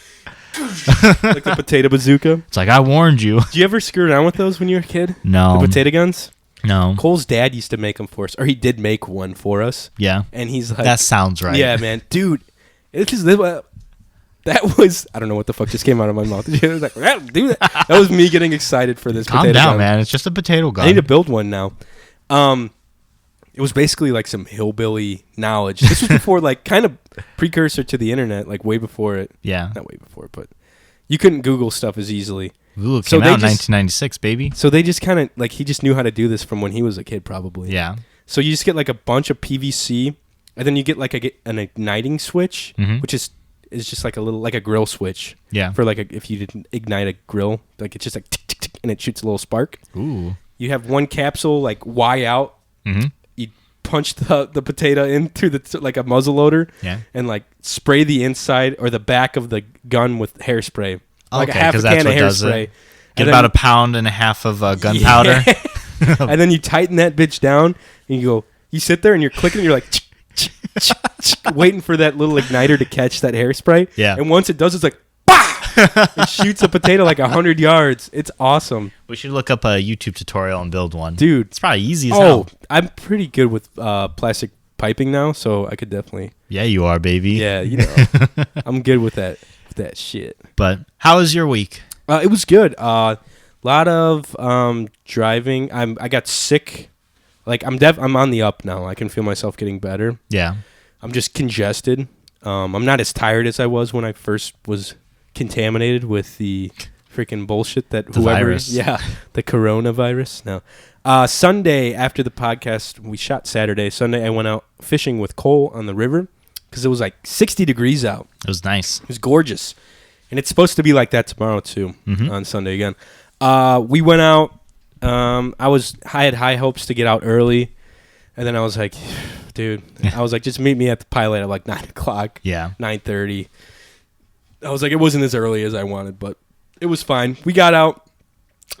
like the potato bazooka. It's like, I warned you. Did you ever screw around with those when you were a kid? No. The potato guns? No. Cole's dad used to make them for us, or he did make one for us. Yeah. And he's like, that sounds right. Yeah, man, dude. That was, I don't know what the fuck just came out of my mouth. It was like, do that. That was me getting excited for this. Calm potato down, gun. man. It's just a potato gun. I need to build one now. It was basically like some hillbilly knowledge. This was before, like, kind of precursor to the internet, like way before it. Yeah. Not way before it, but you couldn't Google stuff as easily. Google came out in 1996, baby. So they just kind of, like, he just knew how to do this from when he was a kid, probably. Yeah. So you just get, like, a bunch of PVC, and then you get, like, an igniting switch, which is just like a little, like a grill switch. Yeah. For, like, if you didn't ignite a grill, like, it's just like, tick, tick, tick, and it shoots a little spark. Ooh. You have one capsule, like, Y out. You punch the potato in through like a muzzle loader. Yeah. And, like, spray the inside or the back of the gun with hairspray. Like okay, a half a can of hairspray. Get about 1.5 pounds of gunpowder. Yeah. And then you tighten that bitch down, and you sit there and you're clicking, and you're like, waiting for that little igniter to catch that hairspray. Yeah. And once it does, it's like, bah! It shoots a potato like 100 yards. It's awesome. We should look up a YouTube tutorial and build one. Dude. It's probably easy as hell. I'm pretty good with plastic piping now, so I could definitely. Yeah, you are, baby. Yeah, you know. I'm good with that shit. But how was your week? It was good. Lot of driving. I got sick. Like I'm on the up now. I can feel myself getting better. Yeah. I'm just congested. I'm not as tired as I was when I first was contaminated with the freaking bullshit that the virus. Yeah, the coronavirus. No. Sunday after the podcast, we shot Saturday. Sunday I went out fishing with Cole on the river because it was like 60 degrees out. It was nice. It was gorgeous. And it's supposed to be like that tomorrow too, on Sunday again. We went out. I had high hopes to get out early, and then I was like, dude, I was like, just meet me at the pilot at like 9:00. Yeah. 9:30. I was like, it wasn't as early as I wanted, but it was fine. We got out.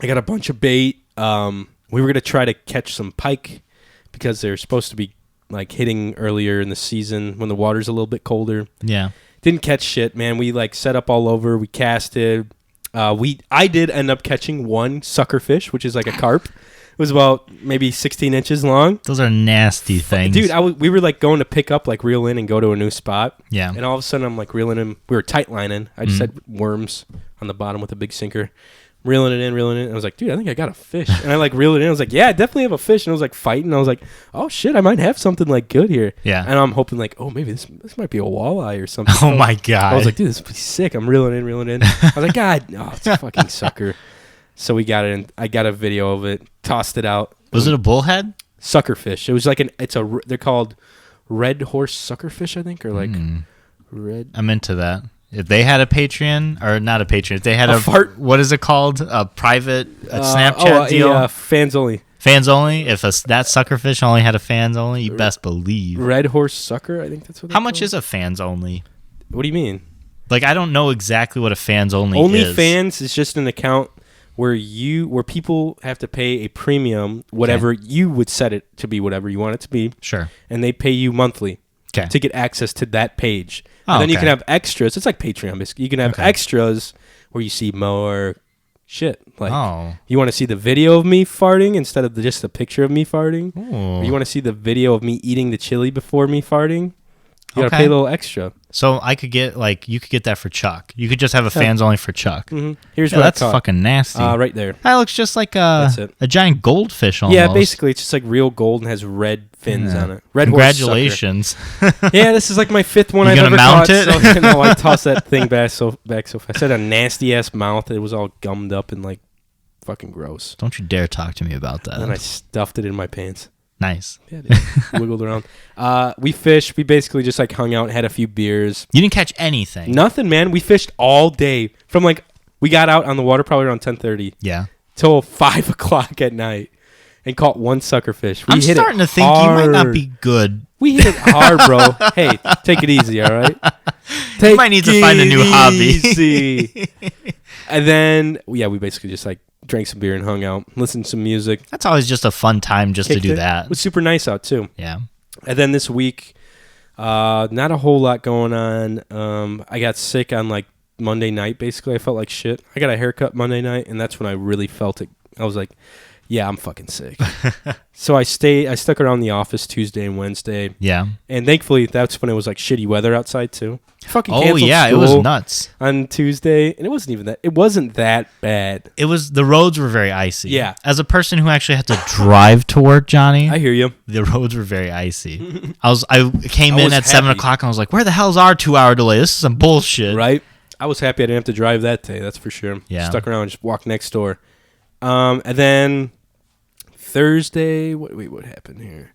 I got a bunch of bait. We were gonna try to catch some pike because they're supposed to be like hitting earlier in the season when the water's a little bit colder. Yeah. Didn't catch shit, man. We like set up all over. We casted. I did end up catching one sucker fish, which is like a carp. It was about maybe 16 inches long. Those are nasty things. Dude, we were like going to pick up, like reel in and go to a new spot. Yeah. And all of a sudden I'm like reeling in. We were tight lining. I just had worms on the bottom with a big sinker. Reeling it in. I was like, dude, I think I got a fish. And I like reeled it in. I was like, yeah, I definitely have a fish. And I was like fighting. I was like, oh shit, I might have something like good here. Yeah. And I'm hoping like, oh, maybe this might be a walleye or something. Oh my God. I was like, dude, this would be sick. I'm reeling in. I was like, God, no, it's a fucking sucker. So we got it, and I got a video of it, tossed it out. Was it a bullhead? Suckerfish. It was like they're called red horse suckerfish, I think, or like red. I'm into that. If they had a Patreon, or not a Patreon, if they had a fart. What is it called? A private Snapchat deal? Yeah, fans only. Fans only? If that suckerfish only had a fans only, you best believe. Red horse sucker, I think that's what. How much is a fans only? What do you mean? Like, I don't know exactly what a fans only is. OnlyFans is just an account where people have to pay a premium, whatever you would set it to be, whatever you want it to be. Sure. And they pay you monthly to get access to that page. And then you can have extras. It's like Patreon, basically. You can have extras where you see more shit. Like, you want to see the video of me farting instead of just a picture of me farting? Or you want to see the video of me eating the chili before me farting? You got to pay a little extra. So I could get, you could get that for Chuck. You could just have a fans only for Chuck. Mm-hmm. Here's what that's fucking nasty. Right there. That looks just like a giant goldfish almost. Yeah, basically. It's just like real gold and has red fins on it. Red Congratulations. Yeah, this is like my 5th one I've ever mount caught. It? So, no, I tossed that thing back so fast. I had a nasty ass mouth. It was all gummed up and like fucking gross. Don't you dare talk to me about that. And then I stuffed it in my pants. Nice. Yeah, wiggled around. We fished. We basically just like hung out, had a few beers. You didn't catch anything. Nothing, man. We fished all day from like we got out on the water probably around 10:30. Yeah. Till 5 o'clock at night, and caught one sucker fish. I'm starting to think you might not be good. We hit it hard, bro. Hey, take it easy, all right? You might need to find a new hobby. And then, yeah, we basically just like drank some beer and hung out, listened to some music. That's always just a fun time just to do that. It was super nice out too. Yeah. And then this week, not a whole lot going on. I got sick on like Monday night. Basically, I felt like shit. I got a haircut Monday night, and that's when I really felt it. I was like, yeah, I'm fucking sick. So I stuck around the office Tuesday and Wednesday. Yeah. And thankfully, that's when it was like shitty weather outside too. Fucking canceled yeah, it was nuts on Tuesday, and it wasn't that bad. The roads were very icy. Yeah. As a person who actually had to drive to work, Johnny, I hear you. the roads were very icy. I came in at 7 happy. o'clock and I was like, where the hell's our 2-hour delay? This is some bullshit. Right? I was happy I didn't have to drive that day. That's for sure. Yeah. Stuck around and just walked next door. And then Thursday, what happened here?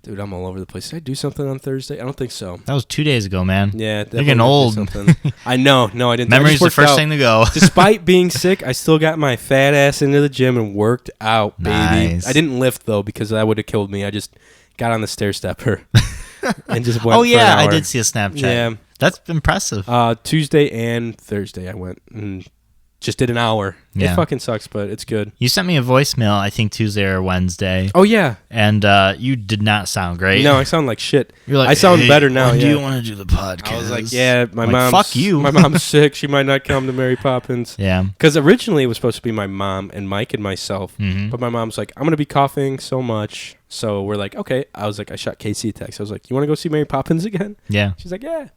Dude, I'm all over the place. Did I do something on Thursday? I don't think so. That was 2 days ago, man. Yeah, you're getting old. I know. No, I didn't. Memory's the first thing to go. Despite being sick, I still got my fat ass into the gym and worked out, baby. Nice. I didn't lift, though, because that would have killed me. I just got on the stair stepper and just went Oh, for yeah, an hour. I did see a Snapchat. Yeah. That's impressive. Tuesday and Thursday I went and just did an hour. Yeah. It fucking sucks, but it's good. You sent me a voicemail, I think Tuesday or Wednesday. Oh, yeah. And you did not sound great. No, I sound like shit. You're like, I sound better now. When yeah. do you want to do the podcast? I was like, yeah, my like, mom's fuck you. My mom's sick. She might not come to Mary Poppins. Yeah. Because originally it was supposed to be my mom and Mike and myself. Mm-hmm. But my mom's like, I'm going to be coughing so much. So we're like, okay. I was like, I shot Casey a text. I was like, you want to go see Mary Poppins again? Yeah. She's like, yeah.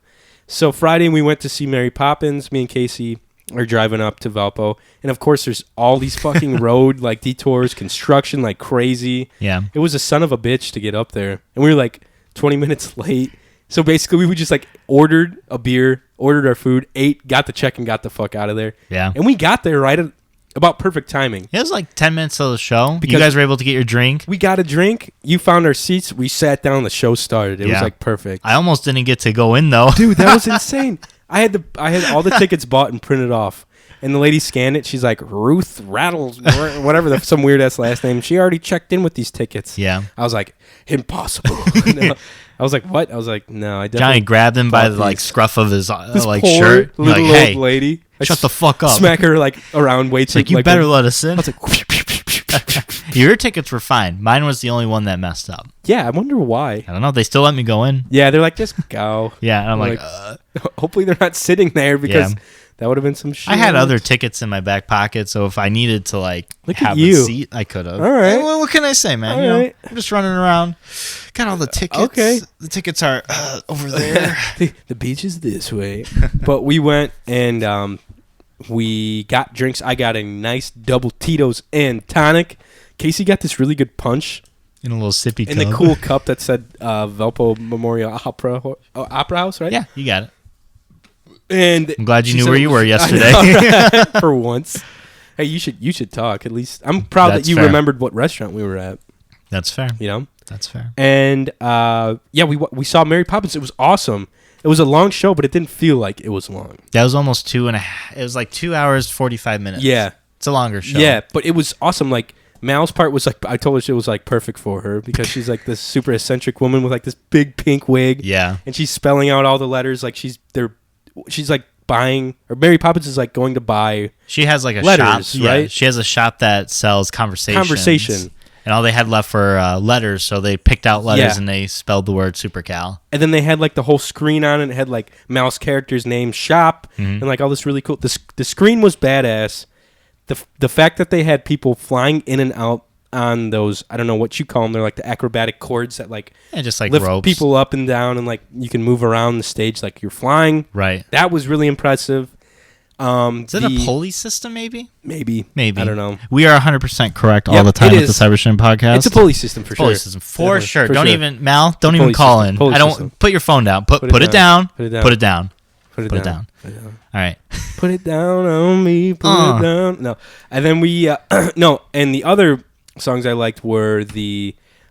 So Friday we went to see Mary Poppins. Me and Casey are driving up to Valpo. And of course there's all these fucking road like detours, construction like crazy. Yeah. It was a son of a bitch to get up there. And we were like 20 minutes late. So basically we just like ordered a beer, ordered our food, ate, got the check and got the fuck out of there. Yeah. And we got there right at about perfect timing. It was like 10 minutes of the show. Because you guys were able to get your drink. We got a drink. You found our seats. We sat down. The show started. It was like perfect. I almost didn't get to go in though. Dude, that was insane. I had all the tickets bought and printed off. And the lady scanned it. She's like, Ruth Rattles, whatever, some weird ass last name. She already checked in with these tickets. Yeah. I was like, impossible. No. I was like, what? I was like, no, I definitely. Johnny grabbed him by the like scruff of his like shirt. Little like, hey, old lady. shut the fuck up. Smack her like around way too. Like, you better let us in. I was like, your tickets were fine. Mine was the only one that messed up. yeah, I wonder why. I don't know. They still let me go in. Yeah, they're like, just go. Yeah, and I'm like hopefully they're not sitting there because that would have been some shit. I had other tickets in my back pocket, so if I needed to like Look have at a you. seat, I could have. All right. Well, what can I say, man? All You know, right. I'm just running around. Got all the tickets. Okay. The tickets are over there. the beach is this way. But we went and we got drinks. I got a nice double Tito's and tonic. Casey got this really good punch In a little sippy in cup. the cool cup that said Valpo Memorial Opera House, right? Yeah, you got it. And I'm glad you she knew said where it you was- were yesterday. I know, right? For once. Hey, you should talk at least. I'm proud That's that you fair. remembered what restaurant we were at. That's fair. You know. That's fair. And we saw Mary Poppins. It was awesome. It was a long show, but it didn't feel like it was long. That was almost 2.5. It was like 2 hours 45 minutes. Yeah, it's a longer show. yeah, but it was awesome. Like Mal's part was like, I told her it was like perfect for her because she's like this super eccentric woman with like this big pink wig. Yeah. And she's spelling out all the letters like she's like buying, or Mary Poppins is like going to buy. She has like a letters, shop, right? Yeah, she has a shop that sells conversation. And all they had left were letters, so they picked out letters and they spelled the word Supercal. And then they had like the whole screen on it. It had like Mal's character's name, shop, and like all this really cool. The screen was badass. The fact that they had people flying in and out on those, I don't know what you call them. They're like the acrobatic cords that like just like lift ropes. people up and down, and like you can move around the stage like you're flying. Right. That was really impressive. Is it a pulley system? Maybe. Maybe. I don't know. We are 100% correct all Yep, the time it with the is. Cyber Shindig Podcast. It's a pulley system for Pulley sure. system for sure. For Don't sure. even Mal. Don't Pulley even call system. in. Pulley I don't system. put your phone down. Put it down. Put it down. Put it down. Put it down. All right. Put it down on me. Put it down. No. And then we, no. And the other songs I liked were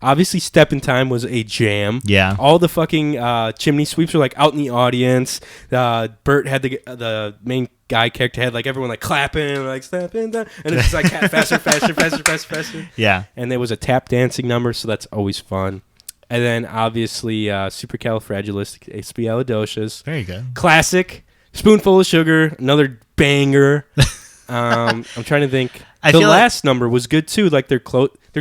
obviously Step in Time was a jam. Yeah. All the fucking chimney sweeps were like out in the audience. Bert had the main guy character had like everyone like clapping, like Step in Time. And it's just like faster. Yeah. And there was a tap dancing number, so that's always fun. And then obviously Supercalifragilisticexpialidocious. Very good. Classic. Spoonful of Sugar. Another banger. I'm trying to think. The last number was good too. Like their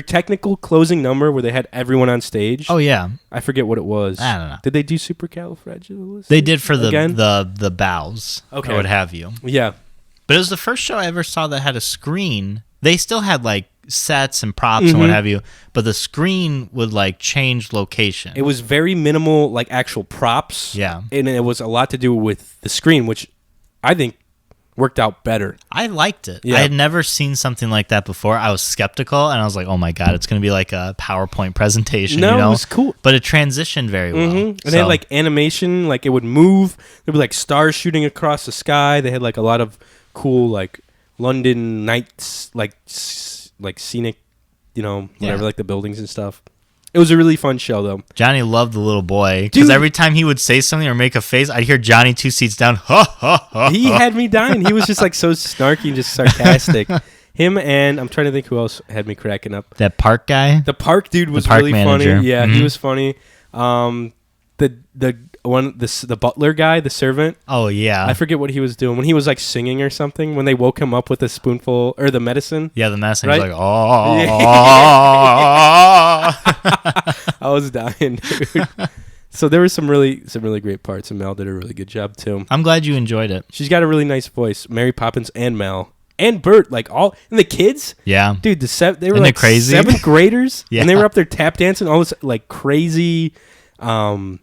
technical closing number where they had everyone on stage. Oh yeah. I forget what it was. I don't know. Did they do Supercalifragilistic? They did for the bows. Okay. Or what have you. Yeah. But it was the first show I ever saw that had a screen. They still had like sets and props and what have you, but the screen would like change location. It was very minimal, like actual props. Yeah. And it was a lot to do with the screen, which I think worked out better. I liked it. Yeah. I had never seen something like that before. I was skeptical, and I was like, "Oh my god, it's going to be like a PowerPoint presentation." No, you know? it was cool. But it transitioned very well. And they had like animation, like it would move. There'd be like stars shooting across the sky. They had like a lot of cool like London nights, like scenic, whatever, like the buildings and stuff. It was a really fun show, though. Johnny loved the little boy because every time he would say something or make a face, I'd hear Johnny 2 seats down. Ha ha ha! He had me dying. He was just like so snarky and just sarcastic. Him and I'm trying to think who else had me cracking up. That park guy. The park dude was park really manager. funny. Yeah, he was funny. The butler guy, the servant. Oh yeah. I forget what he was doing when he was like singing or something. When they woke him up with a spoonful or the medicine. Yeah, the medicine. Right? He was like, oh. I was dying, dude. So there were some really great parts, and Mel did a really good job too. I'm glad you enjoyed it. She's got a really nice voice. Mary Poppins and Mel and Bert, like all, and the kids. Yeah, dude, they were and like crazy 7th graders, yeah. And they were up there tap dancing, all this like crazy like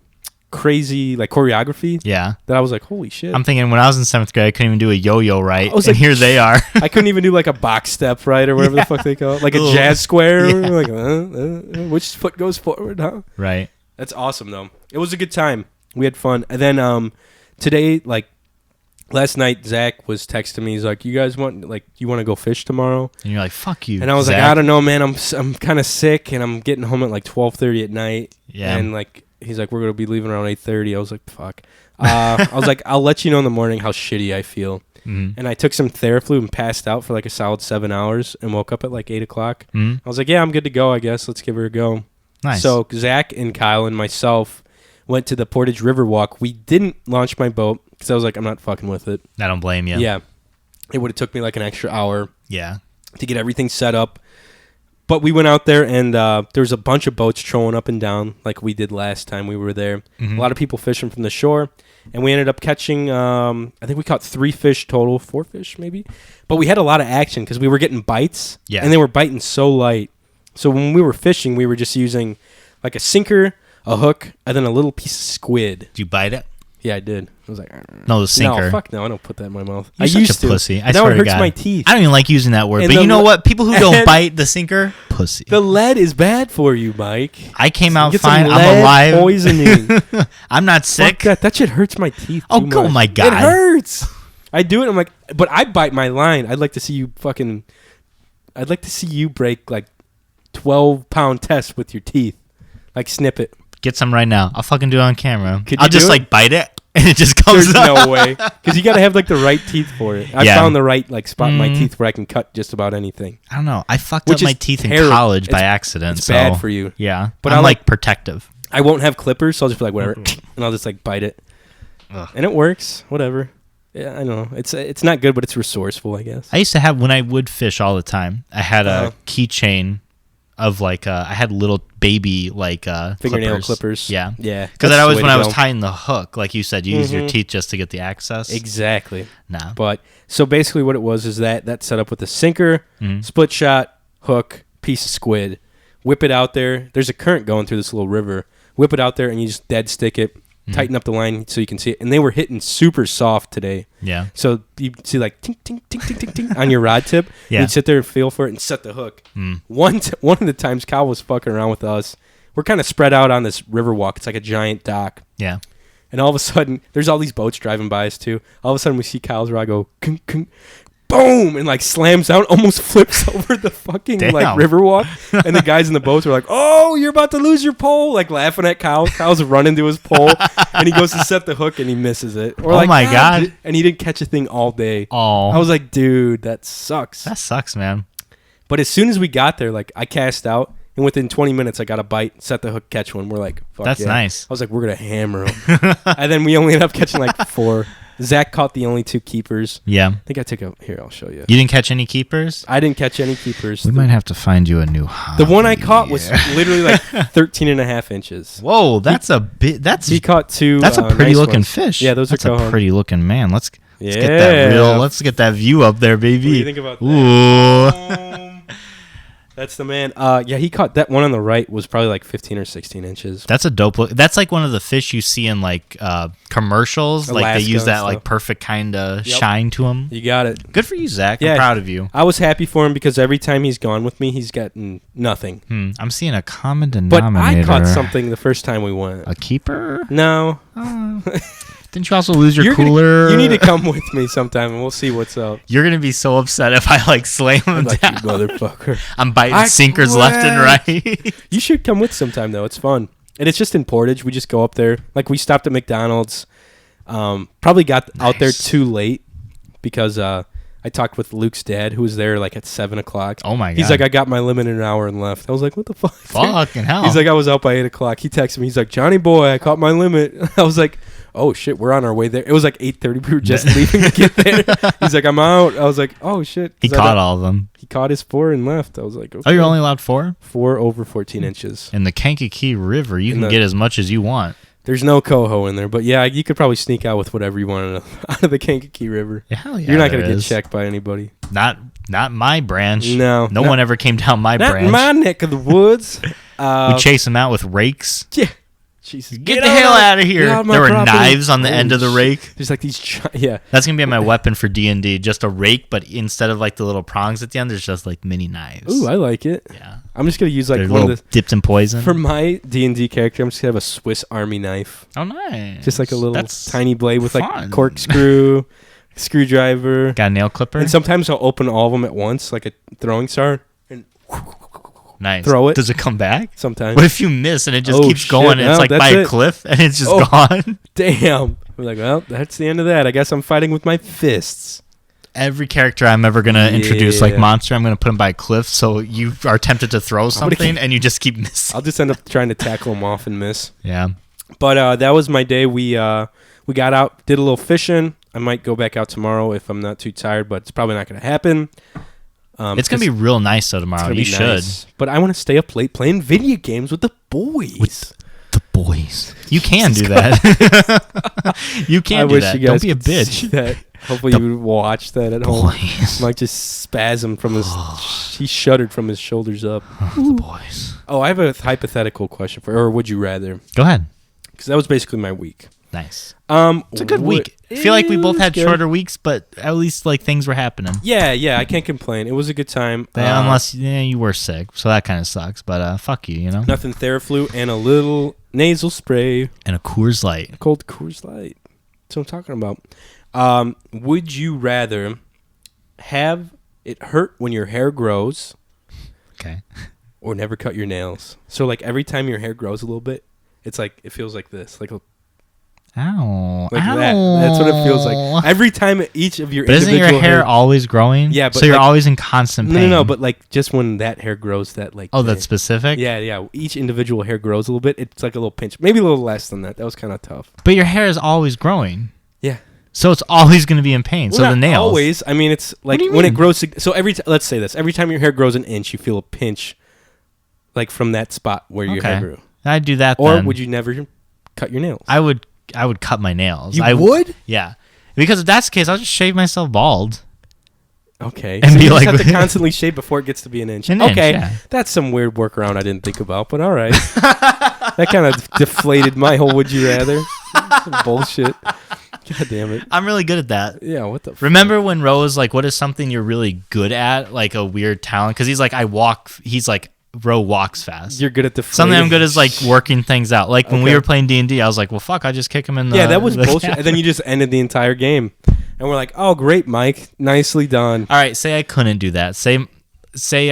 choreography. Yeah, that I was like, holy shit. I'm thinking when I was in 7th grade, I couldn't even do a yo-yo right. I was like, here they are. I couldn't even do like a box step right or whatever the fuck they call it, like a jazz square. Yeah. Like which foot goes forward, huh? Right. That's awesome though. It was a good time. We had fun. And then today, like last night, Zach was texting me. He's like, "You guys want to go fish tomorrow?" And you're like, "Fuck you." And I was Zach. like, "I don't know, man. I'm kind of sick, and I'm getting home at like 12:30 at night." Yeah. And like he's like, "We're gonna be leaving around 8:30." I was like, "Fuck." I was like, "I'll let you know in the morning how shitty I feel." Mm-hmm. And I took some Theraflu and passed out for like a solid 7 hours and woke up at like 8 o'clock. Mm-hmm. I was like, "Yeah, I'm good to go. I guess let's give her a go." Nice. So Zach and Kyle and myself went to the Portage River walk. We didn't launch my boat because I was like, I'm not fucking with it. I don't blame you. Yeah. It would have took me like an extra hour. Yeah. To get everything set up. But we went out there and there was a bunch of boats trolling up and down like we did last time we were there. Mm-hmm. A lot of people fishing from the shore. And we ended up catching, I think we caught 3 fish total, 4 fish maybe. But we had a lot of action because we were getting bites. Yeah. And they were biting so light. So when we were fishing, we were just using like a sinker, a hook, and then a little piece of squid. Did you bite it? Yeah, I did. I was like, no, the sinker. No, fuck no, I don't put that in my mouth. You're such a pussy. I now swear it hurts to God. my teeth. I don't even like using that word, but you know what? People who don't bite the sinker, pussy. The lead is bad for you, Mike. I came out get fine. Some I'm lead alive. Poisoning. I'm not sick. Fuck that shit hurts my teeth. Oh, oh my God. It hurts. I do it. I'm like, but I bite my line. I'd like to see you break like 12-pound test with your teeth. Like snip it. Get some right now. I'll fucking do it on camera. Could I'll you just do like bite it and it just comes There's up. no way. Because you got to have like the right teeth for it. I found the right like spot in my teeth where I can cut just about anything. I don't know. I fucked up my teeth in college by accident. It's bad for you. Yeah. But I'm like protective. I won't have clippers, so I'll just be like, whatever. And I'll just like bite it. Ugh. And it works. Whatever. Yeah, I know. It's not good, but it's resourceful, I guess. I used to have, when I would fish all the time, I had a keychain of like, I had little baby like fingernail clippers. Yeah. Yeah. Because that always, when I was tying the hook, like you said, you use your teeth just to get the access. Exactly. Nah. But so basically what it was is that set up with a sinker, split shot, hook, piece of squid. Whip it out there. There's a current going through this little river. Whip it out there and you just dead stick it. Tighten up the line so you can see it. And they were hitting super soft today. Yeah. So you see like ting, ting, ting, ting, ting, ting on your rod tip. Yeah. You'd sit there and feel for it and set the hook. One of the times Kyle was fucking around with us, we're kind of spread out on this river walk. It's like a giant dock. Yeah. And all of a sudden, there's all these boats driving by us too. All of a sudden, we see Kyle's rod go, kunk, kunk, boom, and like slams out, almost flips over the fucking like riverwalk. And the guys in the boats are like, "Oh, you're about to lose your pole!" Like laughing at Kyle. Kyle's running to his pole, and he goes to set the hook, and he misses it. Or oh my god! And he didn't catch a thing all day. Oh, I was like, dude, that sucks. That sucks, man. But as soon as we got there, like I cast out. And within 20 minutes, I got a bite, set the hook, catch one. We're like, fuck that's yeah. nice. I was like, we're going to hammer them. And then we only ended up catching like 4. Zach caught the only 2 keepers. Yeah. I think I took here, I'll show you. You didn't catch any keepers? I didn't catch any keepers. We might have to find you a new hobby. The one I caught was literally like 13 and a half inches. Whoa, that's a bit. He caught 2. That's a pretty nice looking ones. fish. Yeah, those that's are a pretty looking man. Let's yeah. get that real. Let's get that view up there, baby. What do you think about that? Ooh. That's the man. Yeah, he caught that one on the right was probably like 15 or 16 inches. That's a dope look. That's like one of the fish you see in like commercials. Alaska like they use that stuff. like perfect kind of shine to them. You got it. Good for you, Zach. Yeah, I'm proud of you. I was happy for him because every time he's gone with me, he's gotten nothing. I'm seeing a common But denominator. I caught something the first time we went. A keeper? No. Didn't you also lose your cooler? You need to come with me sometime, and we'll see what's up. You're gonna be so upset if I like slam him Like, down. you motherfucker. I'm biting sinkers left and right. You should come with sometime though. It's fun, and it's just in Portage. We just go up there. Like we stopped at McDonald's. Probably got out there too late because I talked with Luke's dad, who was there like at 7:00. Oh my god! He's like, I got my limit in an hour and left. I was like, what the fuck? Fucking hell! He's like, I was out by 8:00. He texted me. He's like, Johnny boy, I caught my limit. I was like, oh shit, we're on our way there. It was like 8:30. We were just leaving to get there. He's like, I'm out. I was like, oh shit. He caught all of them. He caught his 4 and left. I was like, okay. Oh, you're only allowed 4? 4 over 14 inches. In the Kankakee River, you can get as much as you want. There's no coho in there, but yeah, you could probably sneak out with whatever you want out of the Kankakee River. Yeah, hell yeah, you're not gonna get checked by anybody. Not my branch. No one ever came down my branch. Not my neck of the woods. We chase them out with rakes. Yeah. Jesus, get the hell out of here! There were knives on the end of the rake. There's like these, yeah. That's gonna be my weapon for D&D. Just a rake, but instead of like the little prongs at the end, there's just like mini knives. Ooh, I like it. Yeah, I'm just gonna use like they're one of the dipped in poison. For my D&D character, I'm just gonna have a Swiss Army knife. Oh, nice! Just like a little tiny blade with fun. like corkscrew, screwdriver. Got a nail clipper. And sometimes I'll open all of them at once, like a throwing star, and nice. Throw it. Does it come back? Sometimes. What if you miss and it just keeps going? And it's like by a cliff and it's just gone. Damn. I'm like, well, that's the end of that. I guess I'm fighting with my fists. Every character I'm ever gonna introduce, like monster, I'm gonna put him by a cliff. So you are tempted to throw something and you just keep missing. I'll just end up trying to tackle him off and miss. Yeah. But that was my day. We got out, did a little fishing. I might go back out tomorrow if I'm not too tired, but it's probably not gonna happen. It's going to be real nice, though, tomorrow. You should. Nice. But I want to stay up late playing video games with the boys. With the boys. You can do that. You can do that. Don't be a bitch. That. Hopefully you would watch that at home. Mike just spasm from his... He shuddered from his shoulders up. The boys. Oh, I have a hypothetical question for... Or would you rather? Go ahead. Because that was basically my week. Nice. It's a good week. I feel like we both had shorter weeks, but at least like things were happening. Yeah, I can't complain. It was a good time. Unless you were sick, so that kind of sucks. But fuck you, you know. Nothing Theraflu and a little nasal spray and a Coors Light. A cold Coors Light. That's what I'm talking about. Would you rather have it hurt when your hair grows? Okay. Or never cut your nails? So like every time your hair grows a little bit, it's like it feels like this, like a. Ow. Like Ow. That's what it feels like. Every time each of your but isn't your hair always growing? Yeah, but so you're always in constant pain. No, but like just when that hair grows that like that's specific? Yeah. Each individual hair grows a little bit. It's like a little pinch. Maybe a little less than that. That was kind of tough. But your hair is always growing. Yeah. So it's always going to be in pain. Well, so the nails. Always. I mean, it's like when it grows. So let's say this. Every time your hair grows an inch, you feel a pinch like from that spot where your hair grew. I'd do that Or then. would you never cut your nails? I would cut my nails. You would? Yeah. Because if that's the case, I'll just shave myself bald. Okay. And so be you like, just have to constantly shave before it gets to be an inch. Okay. Yeah. That's some weird workaround I didn't think about, but all right. That kind of deflated my whole would you rather. Bullshit. God damn it. I'm really good at that. Yeah, what the Remember fuck? when Ro was like, what is something you're really good at? Like a weird talent? Because he's like, Bro walks fast. You're good at the something I'm good is like working things out. Like when we were playing D&D, I was like, well, fuck, I just kick him in the... Yeah, that was bullshit. And then you just ended the entire game. And we're like, oh, great, Mike. Nicely done. All right, say I couldn't do that. Say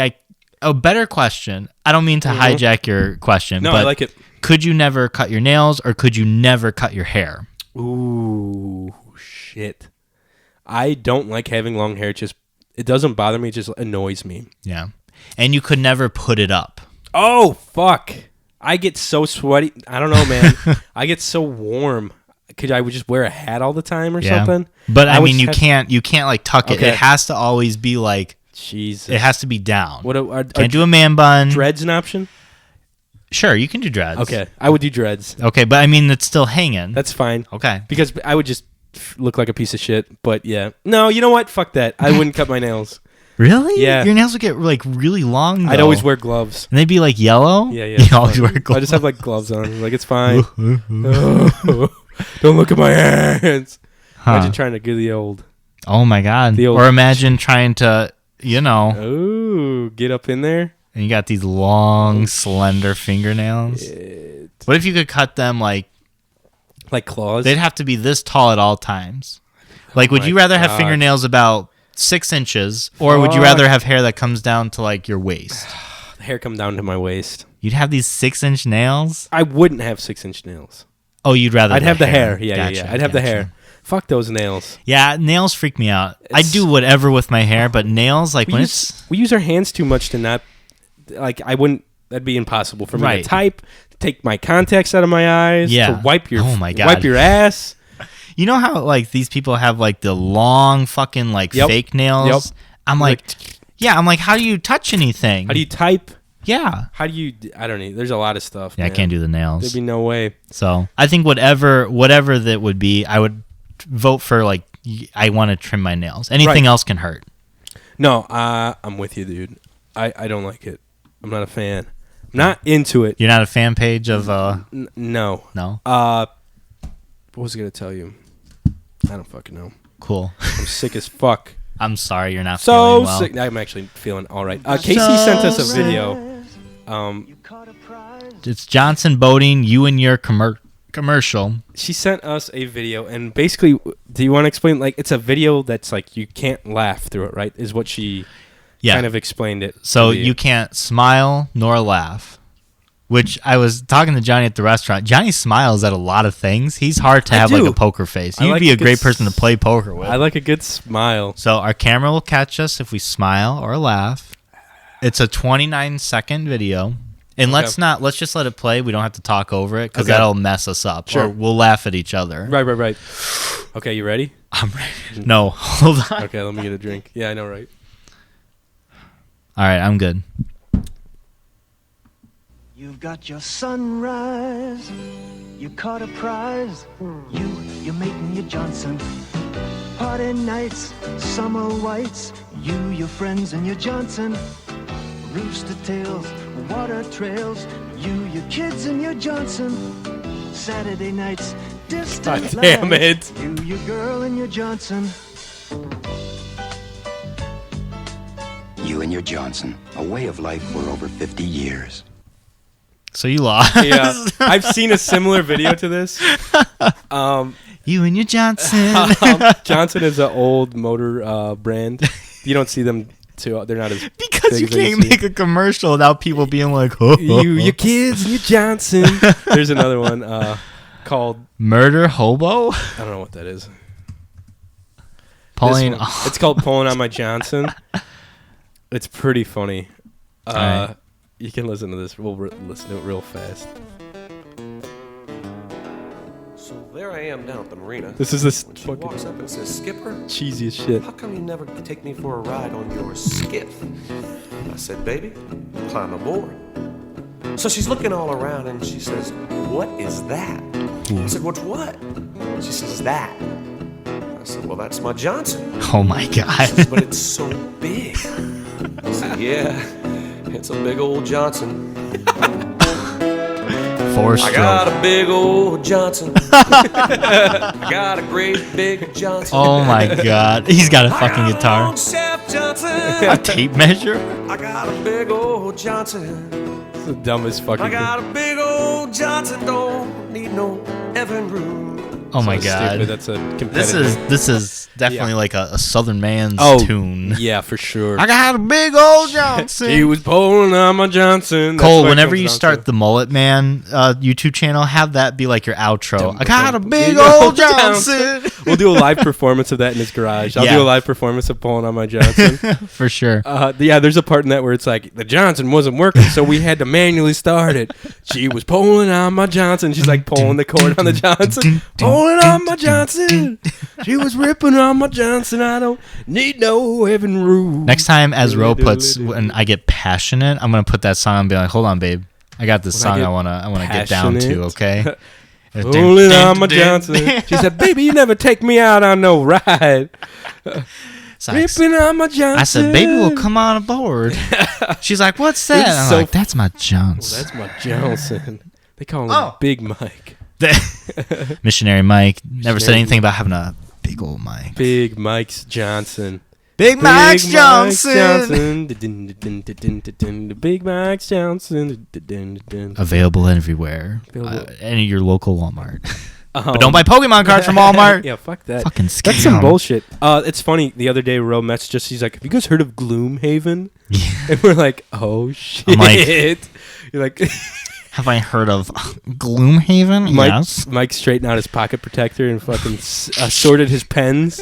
I... A better question. I don't mean to hijack your question. No, but I like it. Could you never cut your nails or could you never cut your hair? Ooh, shit. I don't like having long hair. It doesn't bother me. It just annoys me. Yeah. And you could never put it up. Oh, fuck. I get so sweaty. I don't know, man. I get so warm. Could I would just wear a hat all the time or something? But I mean, you can't like tuck it. Okay. It has to always be like... Jesus. It has to be down. Can't do a man bun. Dreads an option? Sure, you can do dreads. Okay, I would do dreads. Okay, but I mean, it's still hanging. That's fine. Okay. Because I would just look like a piece of shit. But yeah. No, you know what? Fuck that. I wouldn't cut my nails. Really? Yeah. Your nails would get like really long, though. I'd always wear gloves. And they'd be like yellow? Yeah. You always wear gloves. I just have like gloves on. Like, it's fine. Oh, don't look at my hands. Imagine trying to do the old. Oh my God. Or imagine trying to, Oh, get up in there. And you got these long, slender fingernails. Shit. What if you could cut them like claws? They'd have to be this tall at all times. Like, would you rather have fingernails about 6 inches, or would you rather have hair that comes down to like your waist? The hair come down to my waist. You'd have these 6-inch nails? I wouldn't have 6-inch nails. Oh, you'd rather I'd have the hair. Yeah, gotcha, yeah. I'd have the hair. Fuck those nails. Yeah, nails freak me out. I do whatever with my hair, but nails, like we use our hands too much to not, like, I wouldn't, that'd be impossible for me to type, to take my contacts out of my eyes, to wipe your, wipe your ass. You know how, like, these people have, like, the long fucking, like, fake nails? Yep. I'm like, I'm like, how do you touch anything? How do you type? Yeah. How do you, I don't know. There's a lot of stuff. Yeah, man. I can't do the nails. There'd be no way. So, I think whatever that would be, I would vote for, like, I want to trim my nails. Anything else can hurt. No, I'm with you, dude. I don't like it. I'm not a fan. I'm not into it. You're not a fan page of... No. No? What was I going to tell you? I don't fucking know. Cool. I'm sick as fuck. I'm sorry you're not feeling well. Sick. I'm actually feeling all right. Casey sent us a video. It's Johnson Boating, you and your commercial. She sent us a video, and basically, do you want to explain? Like, it's a video that's like you can't laugh through it, right? Is what she kind of explained it. So you can't smile nor laugh. Which I was talking to Johnny at the restaurant. Johnny smiles at a lot of things. He's hard to have like a poker face. You'd be a great person to play poker with. I like a good smile. So our camera will catch us if we smile or laugh. It's a 29-second video. And let's just let it play. We don't have to talk over it because that'll mess us up. Sure. Or we'll laugh at each other. Right. Okay, you ready? I'm ready. No, hold on. Okay, let me get a drink. Yeah, I know, right? All right, I'm good. You've got your sunrise, you caught a prize, your mate and your Johnson. Party nights, summer whites, you, your friends and your Johnson. Rooster tails, water trails, you, your kids and your Johnson. Saturday nights, distant damn it. You, your girl and your Johnson. You and your Johnson, a way of life for over 50 years. So you lost. Yeah, I've seen a similar video to this. You and your Johnson. Johnson is an old motor brand. You don't see them too. They're not as because you can't make a commercial without people being like, you, your kids, and your Johnson. There's another one called Murder Hobo. I don't know what that is. It's called Pulling on My Johnson. It's pretty funny. Right. You can listen to this. We'll listen to it real fast. So there I am down at the marina. This is this when she fucking walks up and says, "Skipper, cheesiest shit. how come you never take me for a ride on your skiff?" I said, "Baby, climb aboard." So she's looking all around and she says, "What is that?" I said, "What's what?" She says, "That." I said, "Well, that's my Johnson." Oh my God. She says, "But it's so big." I said, "Yeah, it's a big old Johnson. I got a big old Johnson. I got a great big Johnson. Oh my God. He's got a fucking guitar. Johnson. A tape measure? I got a big old Johnson. It's the dumbest fucking I got a big old Johnson. Don't need no Evan room. Oh my So god. stupid. That's a competitive. This is definitely like a Southern man's Oh, tune. yeah, for sure. I got a big old Johnson. He was pulling on my Johnson. That's Cole, what it whenever comes you down start to. the Mullet Man YouTube channel, have that be like your outro. I got a big Big old old Johnson. We'll do a live performance of that in his garage. I'll Yeah. do a live performance of pulling on my Johnson. For sure. Yeah, there's a part in that where it's like the Johnson wasn't working, so we had to manually start it. She was pulling on my Johnson. She's like pulling the cord on the Johnson. Pulling on my Johnson. She was ripping on my Johnson. I don't need no heaven rule. Next time, as Ro puts, when I get passionate, I'm gonna put that song and be like, "Hold on, babe, I got this When I song get I wanna get down to." passionate. Okay. Pulling on my Johnson. She said, "Baby, you never take me out on no ride." So I Ripping on my Johnson. said, "Baby, we'll come on aboard." She's like, "What's that?" It's I'm so like, "That's my Johnson." That's my Johnson. They call him Oh. Big Mike. Missionary Mike never said Missionary anything about having a big old mic. Big Mike's Johnson. Big Mike's Big Johnson. Big Mike's Johnson. Available everywhere. Available. Any of your local Walmart. But don't buy Pokemon cards from Walmart. Yeah, fuck that. Fucking scam. That's some bullshit. It's funny. The other day, Ro messaged us. He's like, "Have you guys heard of Gloomhaven?" Yeah. And we're like, "Oh shit!" I'm like- You're like, Have I heard of Gloomhaven? Yes. Mike straightened out his pocket protector and fucking sorted his pens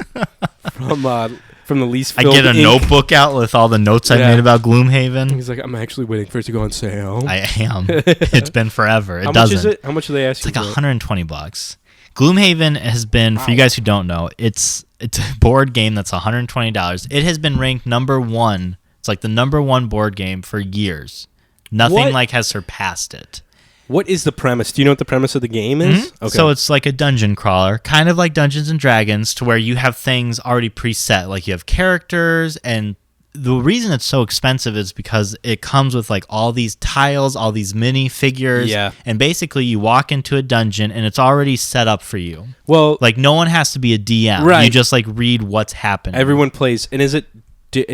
from the least I filled get a ink. notebook out with all the notes I Yeah. made about Gloomhaven. He's like, "I'm actually waiting for it to go on sale." I am. It's been forever. It How doesn't. much is it? How much do they ask It's you? like for it? $120. Gloomhaven has been, for you guys who don't know, it's a board game that's $120. It has been ranked number one. It's like the number one board game for years. Nothing What? like has surpassed it. What is the premise? Do you know what the premise of the game is? Okay. So it's like a dungeon crawler, kind of like Dungeons and Dragons, to where you have things already preset. Like you have characters, and the reason it's so expensive is because it comes with like all these tiles, all these mini figures. Yeah. And basically you walk into a dungeon and it's already set up for you. well, Like no one has to be a DM. Right. You just like read what's happening. everyone plays, and is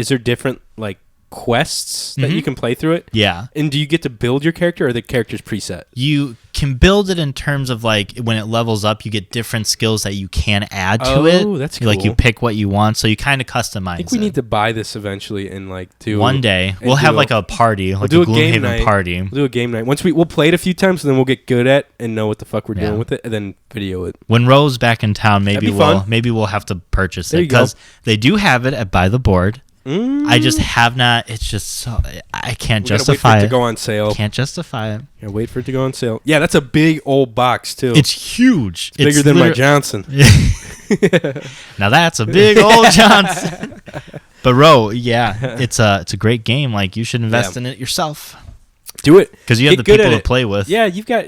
there different like quests that you can play through it? Yeah. And do you get to build your character, or are the characters preset? You can build it in terms of like when it levels up, you get different skills that you can add to Oh, it. that's Like you cool. pick what you want, so you kind of customize I think we it. need to buy this eventually and like do One day and we'll do have like a party, like do a a game Gloomhaven night. party. We'll do a game night. We'll play it a few times, and then we'll get good at and know what the fuck we're Yeah. doing with it, and then video it. When Ro's back in town, That'd maybe be fun. we'll have to purchase There it you go. because they do have it at Buy the Board. Mm. I just have not. It's just so I can't We gotta wait for justify it to it. go on sale. Can't justify it. Gotta wait for it to go on sale. Yeah, that's a big old box too. It's huge. bigger It's than my liter- Johnson. Now that's a big old Johnson. But Ro, yeah, it's a great game. Like you should invest in it yourself Do it because you have Get the good people at to it. play with. Yeah, you've got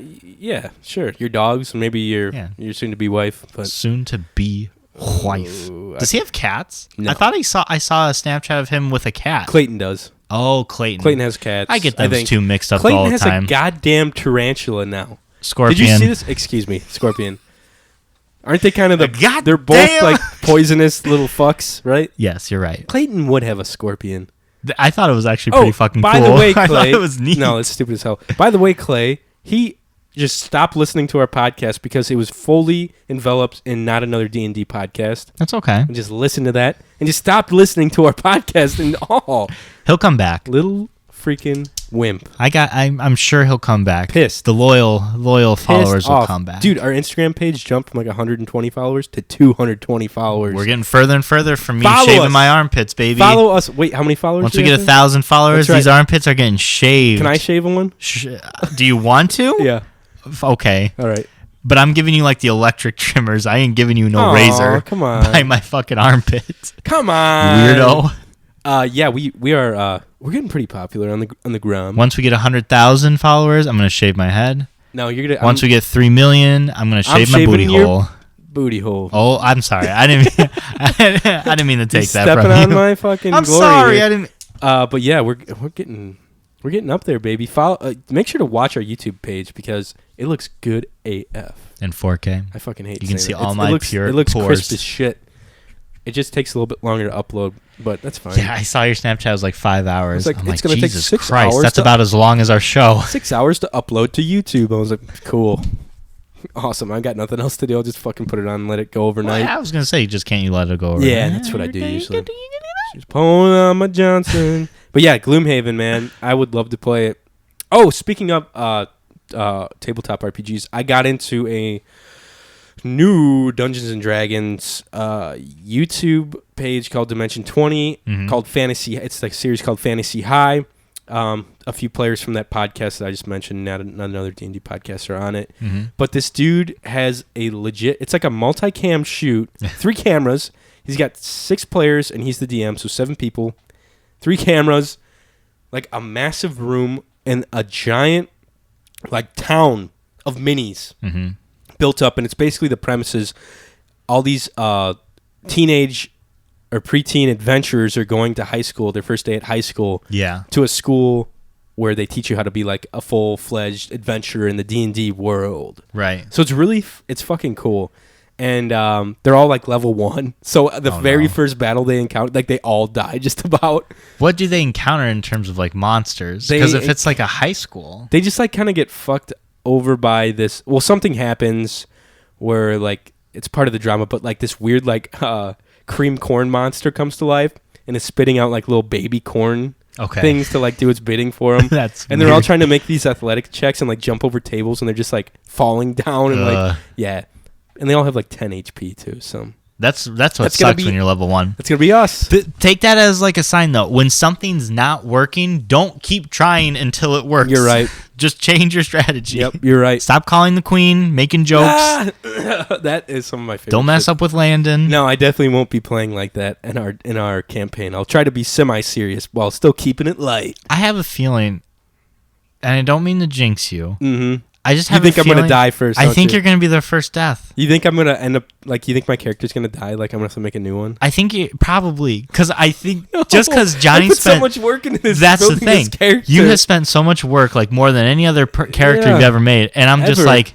sure your dogs, maybe your soon to be wife. But Soon to be wife. Ooh, Does he have cats? No. I thought I saw a Snapchat of him with a cat. Clayton does. Oh, Clayton. Clayton has cats. I get I those think. two mixed up Clayton all the has time. a goddamn tarantula now. Scorpion. Did you see this? Excuse me, scorpion. Aren't they kind of the? God they're both damn. like poisonous little fucks, right? Yes, you're right. Clayton would have a scorpion. I thought it was actually pretty fucking by cool. the way, I thought Clay. it was neat. No, it's stupid as hell. By the way, Clay, he just stopped listening to our podcast because it was fully enveloped in not another D&D podcast. That's okay. And just listened to that and just stopped listening to our podcast and all. He'll come back. Little freaking wimp. I'm sure he'll come back. Pissed. The loyal followers Pissed will off. come back. Dude, our Instagram page jumped from like 120 followers to 220 followers. We're getting further and further from me Follow shaving us. my armpits, baby. Follow us. Wait, how many followers? Once do we you get have 1,000 followers, That's these right. armpits are getting shaved. Can I shave one? Do you want to? Yeah. Okay. All right. But I'm giving you like the electric trimmers. I ain't giving you no Aw, razor. come on. By my fucking armpits. Come on. Weirdo. Yeah, we are we're getting pretty popular on the gram. Once we get 100,000 followers, I'm gonna shave my head. No, you're gonna. Once we get 3 million, I'm gonna shave my shaving booty your hole. booty hole. Oh, I'm sorry. I didn't. I didn't mean to take that stepping from on you. my fucking. I'm glory sorry. here. I didn't. But yeah, we're getting up there, baby. Follow. Make sure to watch our YouTube page because it looks good AF. In 4K. I fucking hate. You can saying see that. all It my looks, pure It looks pores. crisp as shit. It just takes a little bit longer to upload, but that's fine. Yeah, I saw your Snapchat was like 5 hours. It's like, I'm it's gonna take Jesus 6 Christ, hours that's to- about as long as our show. 6 hours to upload to YouTube. I was like, cool. Awesome. I got nothing else to do. I'll just fucking put it on and let it go overnight. Well, I was gonna say, just can't you let it go overnight? Yeah, that's what I do usually. Just pulling on my Johnson. But yeah, Gloomhaven, man. I would love to play it. Oh, speaking of tabletop RPGs, I got into a new Dungeons and Dragons YouTube page called Dimension 20, called Fantasy. It's like a series called Fantasy High. A few players from that podcast that I just mentioned, not another D&D podcast, are on it. But this dude has a legit, it's like a multi-cam shoot, 3 cameras. He's got 6 players, and he's the DM, so 7 people. 3 cameras, like a massive room, and a giant, like, town of minis built up. And it's basically the premises. All these teenage or preteen adventurers are going to high school, their first day at high school, to a school where they teach you how to be like a full-fledged adventurer in the D&D world. Right. So it's really, it's fucking cool. And they're all like level 1. So the very first battle they encounter, like they all die just about. What do they encounter in terms of like monsters? Because if it's like a high school, they just like kind of get fucked over by this. Well, something happens where like it's part of the drama, but like this weird like cream corn monster comes to life and is spitting out like little baby corn things to like do its bidding for them. And they're all trying to make these athletic checks and like jump over tables, and they're just like falling down and like and they all have like 10 HP too. So that's what sucks when you're level 1. That's gonna be us. Take that as like a sign though. When something's not working, don't keep trying until it works. You're right. Just change your strategy. Yep, you're right. Stop calling the queen, making jokes. That is some of my favorite. Don't mess up with Landon. No, I definitely won't be playing like that in our campaign. I'll try to be semi-serious while still keeping it light. I have a feeling, and I don't mean to jinx you. I just have You think I'm going to die first? I think you're going to be their first death. You think I'm going to end up, like, you think my character's going to die? Like, I'm going to have to make a new one? I think you probably, because I think, just because Johnny put spent so much work into this. That's the thing. You have spent so much work, like, more than any other character you've ever made. And I'm just like,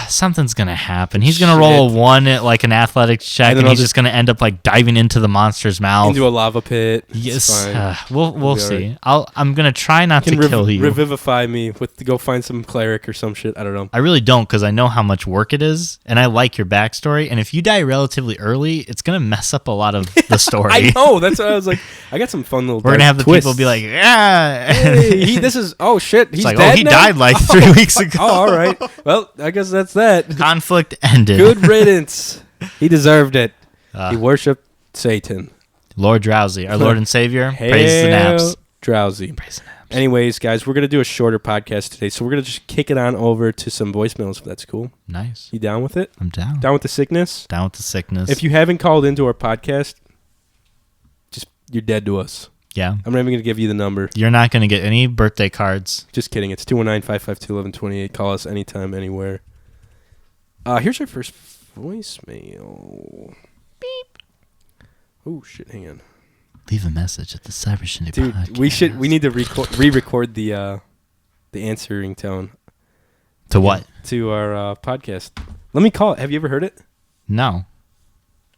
something's going to happen. He's going to roll a 1 at, like, an athletic check, and he's just going to end up, like, diving into the monster's mouth. Into a lava pit. Yes. We'll see. Right. I'm going to try not to kill you. Revivify me to go find some cleric or some shit. I don't know. I really don't, because I know how much work it is, and I like your backstory. And if you die relatively early, it's going to mess up a lot of the story. I know. That's what I was like. I got some fun little We're going to have the people be like, yeah. Hey, this is, oh, shit. He's like, dead he now? died like 3 weeks ago. Oh, all right. Well, I guess that's that. Conflict ended. Good riddance. He deserved it. He worshipped Satan. Lord Drowsy, our Lord and Savior. Praise the naps. Drowsy. Praise the naps. Anyways, guys, we're going to do a shorter podcast today, so we're going to just kick it on over to some voicemails, if that's cool. Nice. You down with it? I'm down. Down with the sickness? Down with the sickness. If you haven't called into our podcast, just you're dead to us. Yeah. I'm not even going to give you the number. You're not going to get any birthday cards. Just kidding. It's 219-552-1128. Call us anytime, anywhere. Here's our first voicemail. Beep. Oh, shit. Hang on. Leave a message at the Cyber Shindig Podcast. Dude, we need to re-record the answering tone. To what? To our podcast. Let me call it. Have you ever heard it? No.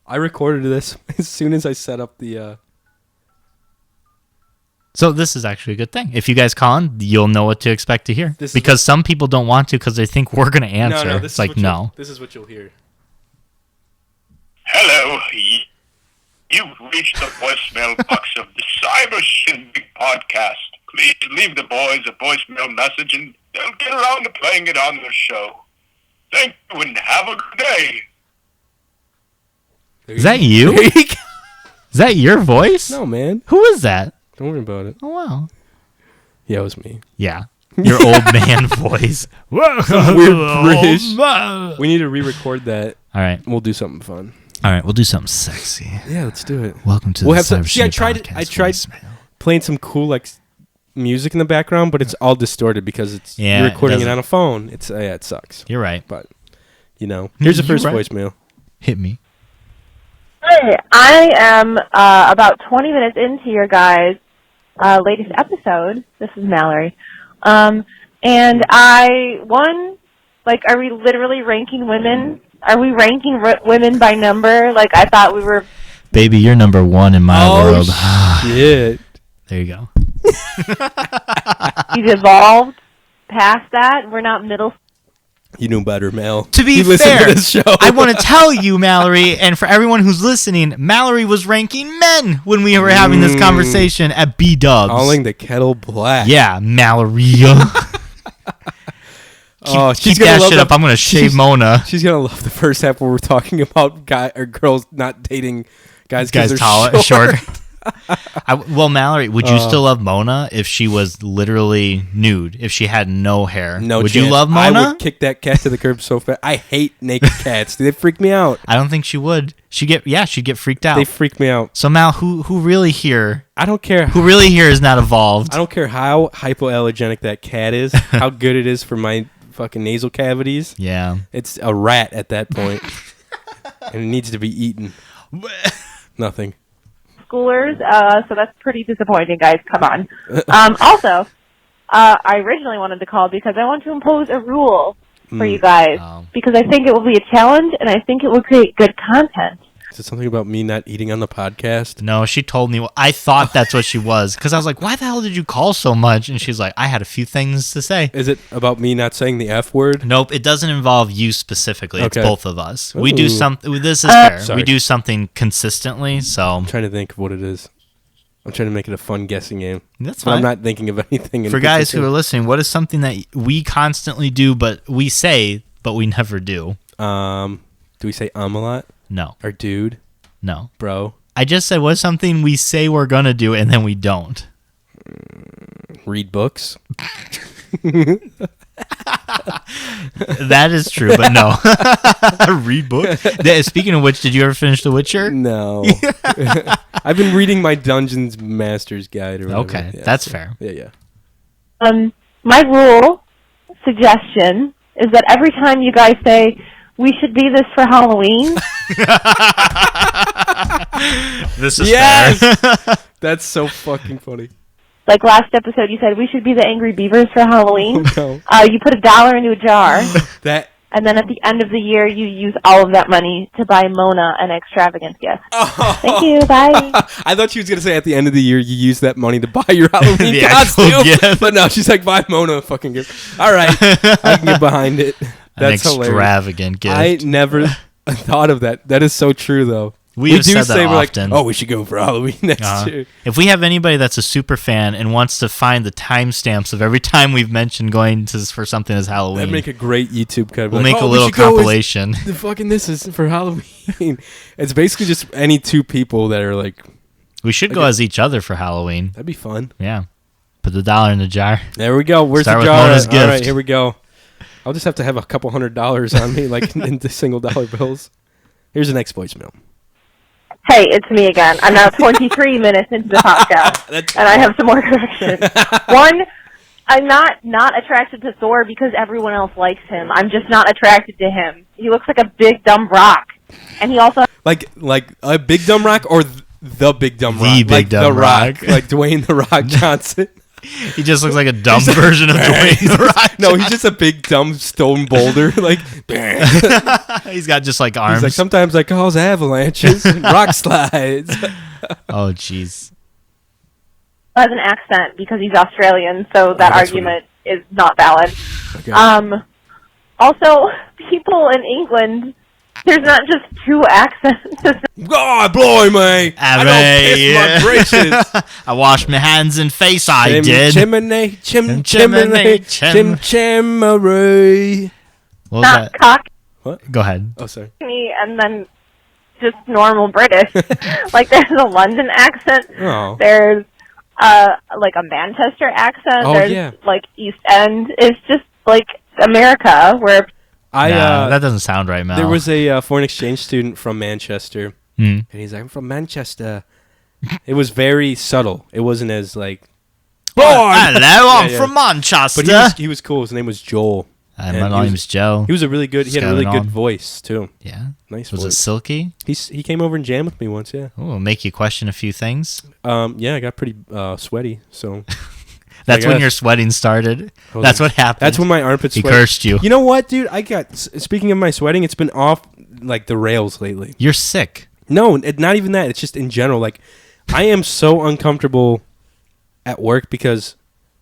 I recorded this as soon as I set up the... So this is actually a good thing. If you guys call in, you'll know what to expect to hear. Because some people don't want to because they think we're going to answer. No, it's like, no. This is what you'll hear. Hello. You've reached the voicemail box of the Cyber Shindig Podcast. Please leave the boys a voicemail message and they'll get around to playing it on their show. Thank you and have a good day. Is that you? Is that your voice? No, man. Who is that? Don't worry about it. Oh, wow. Yeah, it was me. Yeah. Your old man voice. Some weird British. We need to re-record that. All right. We'll do something fun. All right. We'll do something sexy. Yeah, let's do it. Welcome to the Cyber Shindig Podcast. I tried playing some cool like music in the background, but it's all distorted because you're recording it on a phone. It sucks. You're right. But, here's the first voicemail. Hit me. Hey, I am about 20 minutes into your guys' latest episode. This is Mallory. And are we literally ranking women? Are we ranking women by number? Like, I thought we were Baby, you're number one in my world. Shit. There you go. He's evolved past that. We're not middle. You knew better, Mal. To be You listened fair, to this show. I want to tell you, Mallory, and for everyone who's listening, Mallory was ranking men when we were having this conversation at B-Dubs. Calling the kettle black. Yeah, Mallory. Keep that shit up. I'm going to shave Mona. She's going to love the first half where we're talking about girls not dating guys because they're tall, short. Well, Mallory, would you still love Mona if she was literally nude, if she had no hair? No would chance. you love Mona? I would kick that cat to the curb so fast. I hate naked cats. They freak me out. I don't think she would. She'd get freaked out. They freak me out. So Mal, who really here? I don't care. Who really here is not evolved? I don't care how hypoallergenic that cat is, how good it is for my fucking nasal cavities. Yeah. It's a rat at that point. And it needs to be eaten. Nothing. Schoolers, so that's pretty disappointing, guys. Come on. Also, I originally wanted to call because I want to impose a rule for you guys because I think it will be a challenge and I think it will create good content. Is it something about me not eating on the podcast? No, she told me. Well, I thought that's what she was because I was like, why the hell did you call so much? And she's like, I had a few things to say. Is it about me not saying the F word? Nope, it doesn't involve you specifically. It's Okay. both of us. We do Ooh. something. This is fair. Sorry. We do something consistently, so I'm trying to think of what it is. I'm trying to make it a fun guessing game. that's But fine. I'm not thinking of anything. For guys who are listening, what is something that we constantly do, but we say, but we never do? do we say a lot? No, Or dude, no. bro, I just said what's something we say we're gonna do and then we don't. read books? That is true, but no. Read book. Speaking of which, did you ever finish The Witcher? No. I've been reading my Dungeons Master's Guide. Or whatever. Okay, Yeah, that's so- fair. Yeah. My rule suggestion is that every time you guys say we should be this for Halloween, This is Yes! fair. That's so fucking funny. like last episode you said we should be the Angry Beavers for Halloween. No. You put $1 into a jar, That. and then at the end of the year you use all of that money to buy Mona an extravagant gift. Thank you. Bye. I thought she was gonna say at the end of the year you use that money to buy your Halloween The actual costume, gift. but no, she's like buy Mona a fucking gift. All right, I can get behind it. That's An hilarious. extravagant gift. I never thought of that. That is so true, though. We have said that we're like, often. oh, we should go for Halloween next year. If we have anybody that's a super fan and wants to find the timestamps of every time we've mentioned going for something as Halloween, That'd make a great YouTube cut. we'll Like, make a we little should go as compilation. The fucking this is for Halloween. It's basically just any two people that are like, We should go as each other for Halloween. that'd be fun. Yeah. Put the $1 in the jar. There we go. Where's Start the with jar? Mona's All right, gift. here we go. I'll just have to have a couple $100 on me, like in the single dollar bills. Here's the next voicemail. Hey, it's me again. I'm now 23 minutes into the podcast, and I have some more corrections. One, I'm not attracted to Thor because everyone else likes him. I'm just not attracted to him. He looks like a big dumb rock, and he also Like a big dumb rock or the big dumb rock? The Big like Dumb the Rock. Like Dwayne the Rock Johnson. He just looks like a dumb version of Dwayne The Rock. No, he's just a big dumb stone boulder. Like He's got just like arms. he's like sometimes I cause avalanches, and rock slides. Oh, jeez. has an accent because he's Australian, so that that's argument is not valid. Okay. Also, people in England, there's not just two accents. God, blimey! I don't piss my britches. I washed my hands and face. I Chim- did. Chimney, chim Chimney, chimney, chimmery. What was Not that? What? Go ahead. Oh, sorry. Cockney and then just normal British. Like there's a London accent. Oh. There's like a Manchester accent. Oh, There's yeah. like East End. It's just like America where Nah, that doesn't sound right, Mel. there was a foreign exchange student from Manchester, Hmm. and he's like, I'm from Manchester. It was very subtle. It wasn't as like, Hello, I'm Yeah, yeah. from Manchester. but he was cool. His name was Joel. My and he was- name's Joe. He was a really good. He had a What's really going good on? voice too. Yeah. Nice Was it voice. silky? He came over and jammed with me once. Yeah. Oh, it'll make you question a few things. Yeah, I got pretty sweaty. So That's I when guess. your sweating started. I was That's like- what happened. that's when my armpits. He sweat. cursed you. You know what, dude? I got. Speaking of my sweating, it's been off like the rails lately. You're sick. No, not even that. It's just in general. Like, I am so uncomfortable at work because,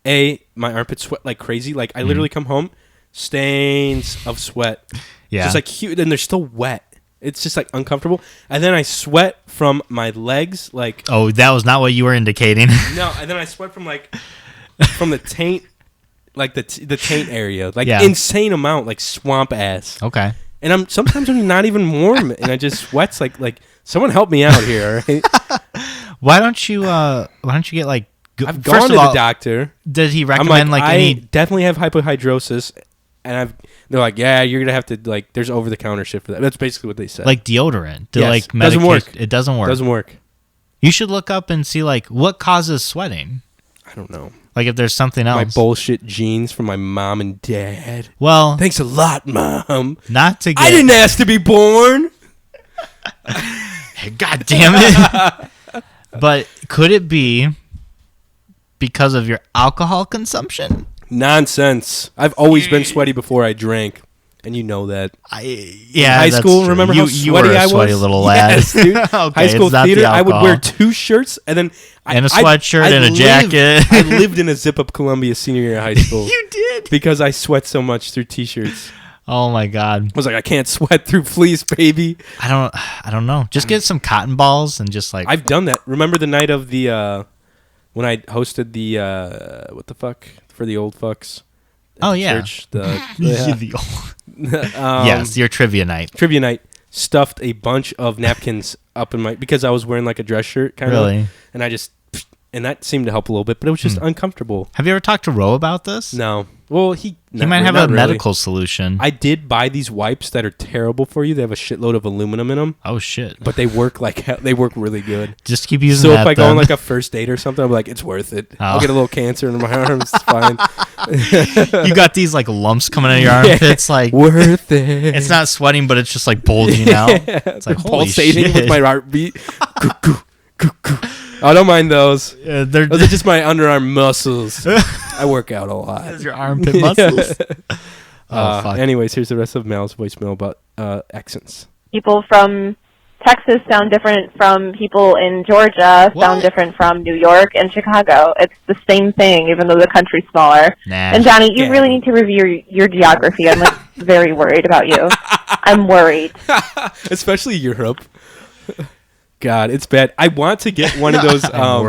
A, my armpits sweat like crazy. Like, I literally come home, stains of sweat. Yeah. Just like huge, and they're still wet. It's just like uncomfortable. And then I sweat from my legs. Like, oh, that was not what you were indicating. No, and then I sweat from from the taint, like the taint area. Like, insane amount, like swamp ass. Okay. And sometimes I'm not even warm, and I just sweats like someone help me out here. All right? Why don't you get like? I've gone to the doctor. Does he recommend I definitely have hypohidrosis, and they're like, yeah, you're gonna have to like. There's over the counter shit for that. That's basically what they said. Like deodorant. Yes. Doesn't work. It doesn't work. Doesn't work. You should look up and see like what causes sweating. I don't know. Like if there's something else. My bullshit genes from my mom and dad. Well, thanks a lot, Mom. Not to get. I didn't ask to be born. God damn it. But could it be because of your alcohol consumption? Nonsense. I've always been sweaty before I drank, and you know that. In high school, true. Remember how you were sweaty a I was? sweaty little lad. Yes, dude. Okay, high school it's not theater, the I would wear alcohol. 2 shirts, and then and a sweatshirt and a jacket. I lived in a zip-up Columbia senior year of high school. You did? Because I sweat so much through T-shirts. Oh my God. I was like, I can't sweat through fleece, baby. I don't know. Just get some cotton balls and just like. I've done that. Remember the night of the when I hosted the what the fuck for the old fucks? Oh yeah. Church, yes, your trivia night. Trivia night. Stuffed a bunch of napkins up in because I was wearing like a dress shirt kind of. Really? And that seemed to help a little bit, but it was just uncomfortable. Have you ever talked to Ro about this? No. Well, he might have a medical solution. I did buy these wipes that are terrible for you. They have a shitload of aluminum in them. Oh shit! But they work they work really good. Just keep using that. So if I go on like a first date or something, I'm like, it's worth it. I'll get a little cancer in my arms. It's fine. You got these like lumps coming out of your armpits, like worth it. It's not sweating, but it's just like bulging out. It's like pulsating shit. with my heartbeat. I don't mind those. Those are just my underarm muscles. I work out a lot. Those are your armpit muscles. Fuck. Anyways, here's the rest of Mal's voicemail about accents. People from Texas sound different from people in Georgia, sound different from New York and Chicago. It's the same thing, even though the country's smaller. Nah. And Johnny, you really need to review your geography. I'm like very worried about you. I'm worried. Especially Europe. God, it's bad. I want to get one of those. I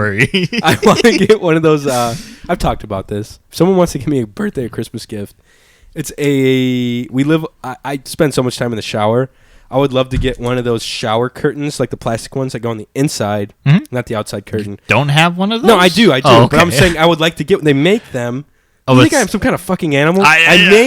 want to get one of those. I've talked about this. If someone wants to give me a birthday or Christmas gift, it's I spend so much time in the shower. I would love to get one of those shower curtains, like the plastic ones that go on the inside, not the outside curtain. Don't have one of those? No, I do. Oh, okay. But I'm saying I would like to get. They make them. Oh, I think I'm some kind of fucking animal. They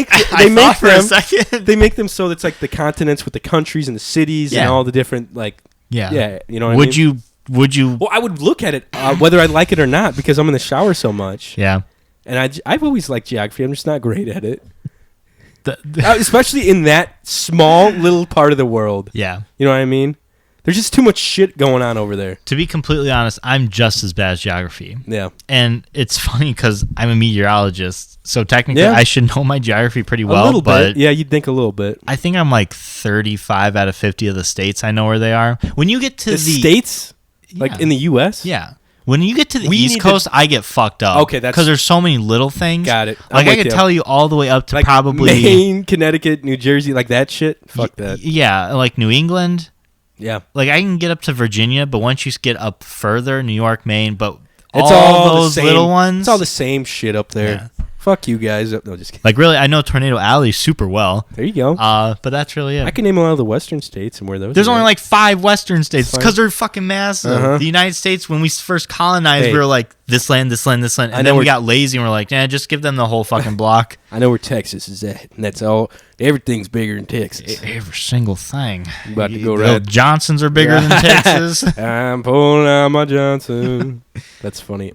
make them so it's like the continents with the countries and the cities and all the different like. Yeah, you know what I mean? Would you? Well, I would look at it, whether I like it or not, because I'm in the shower so much. Yeah. And I've always liked geography. I'm just not great at it. Especially in that small little part of the world. Yeah. You know what I mean? There's just too much shit going on over there. To be completely honest, I'm just as bad at geography. Yeah. And it's funny because I'm a meteorologist, so technically I should know my geography pretty well. A little but bit. Yeah, you'd think a little bit. I think I'm like 35 out of 50 of the states I know where they are. When you get to the states? Like in the U.S.? Yeah. When you get to the East Coast, I get fucked up. Okay, that's... Because there's so many little things. Got it. Like, I could tell you all the way up to like probably... Maine, Connecticut, New Jersey, like that shit? Fuck that. Yeah, like New England. Yeah. Like, I can get up to Virginia, but once you get up further, New York, Maine, but it's all those little ones... It's all the same shit up there. Yeah. Fuck you guys. No, just kidding. Like, really, I know Tornado Alley super well. There you go. But that's really it. I can name a lot of the western states and where those There's are. only like 5 western states because they're fucking massive. The United States, when we first colonized, we were like, this land, this land, this land. And then we got lazy and we're like, nah, just give them the whole fucking block. I know where Texas is at. And that's all. Everything's bigger than Texas. Every single thing. I'm about to go right. Johnsons are bigger than Texas. I'm pulling out my Johnson. That's funny.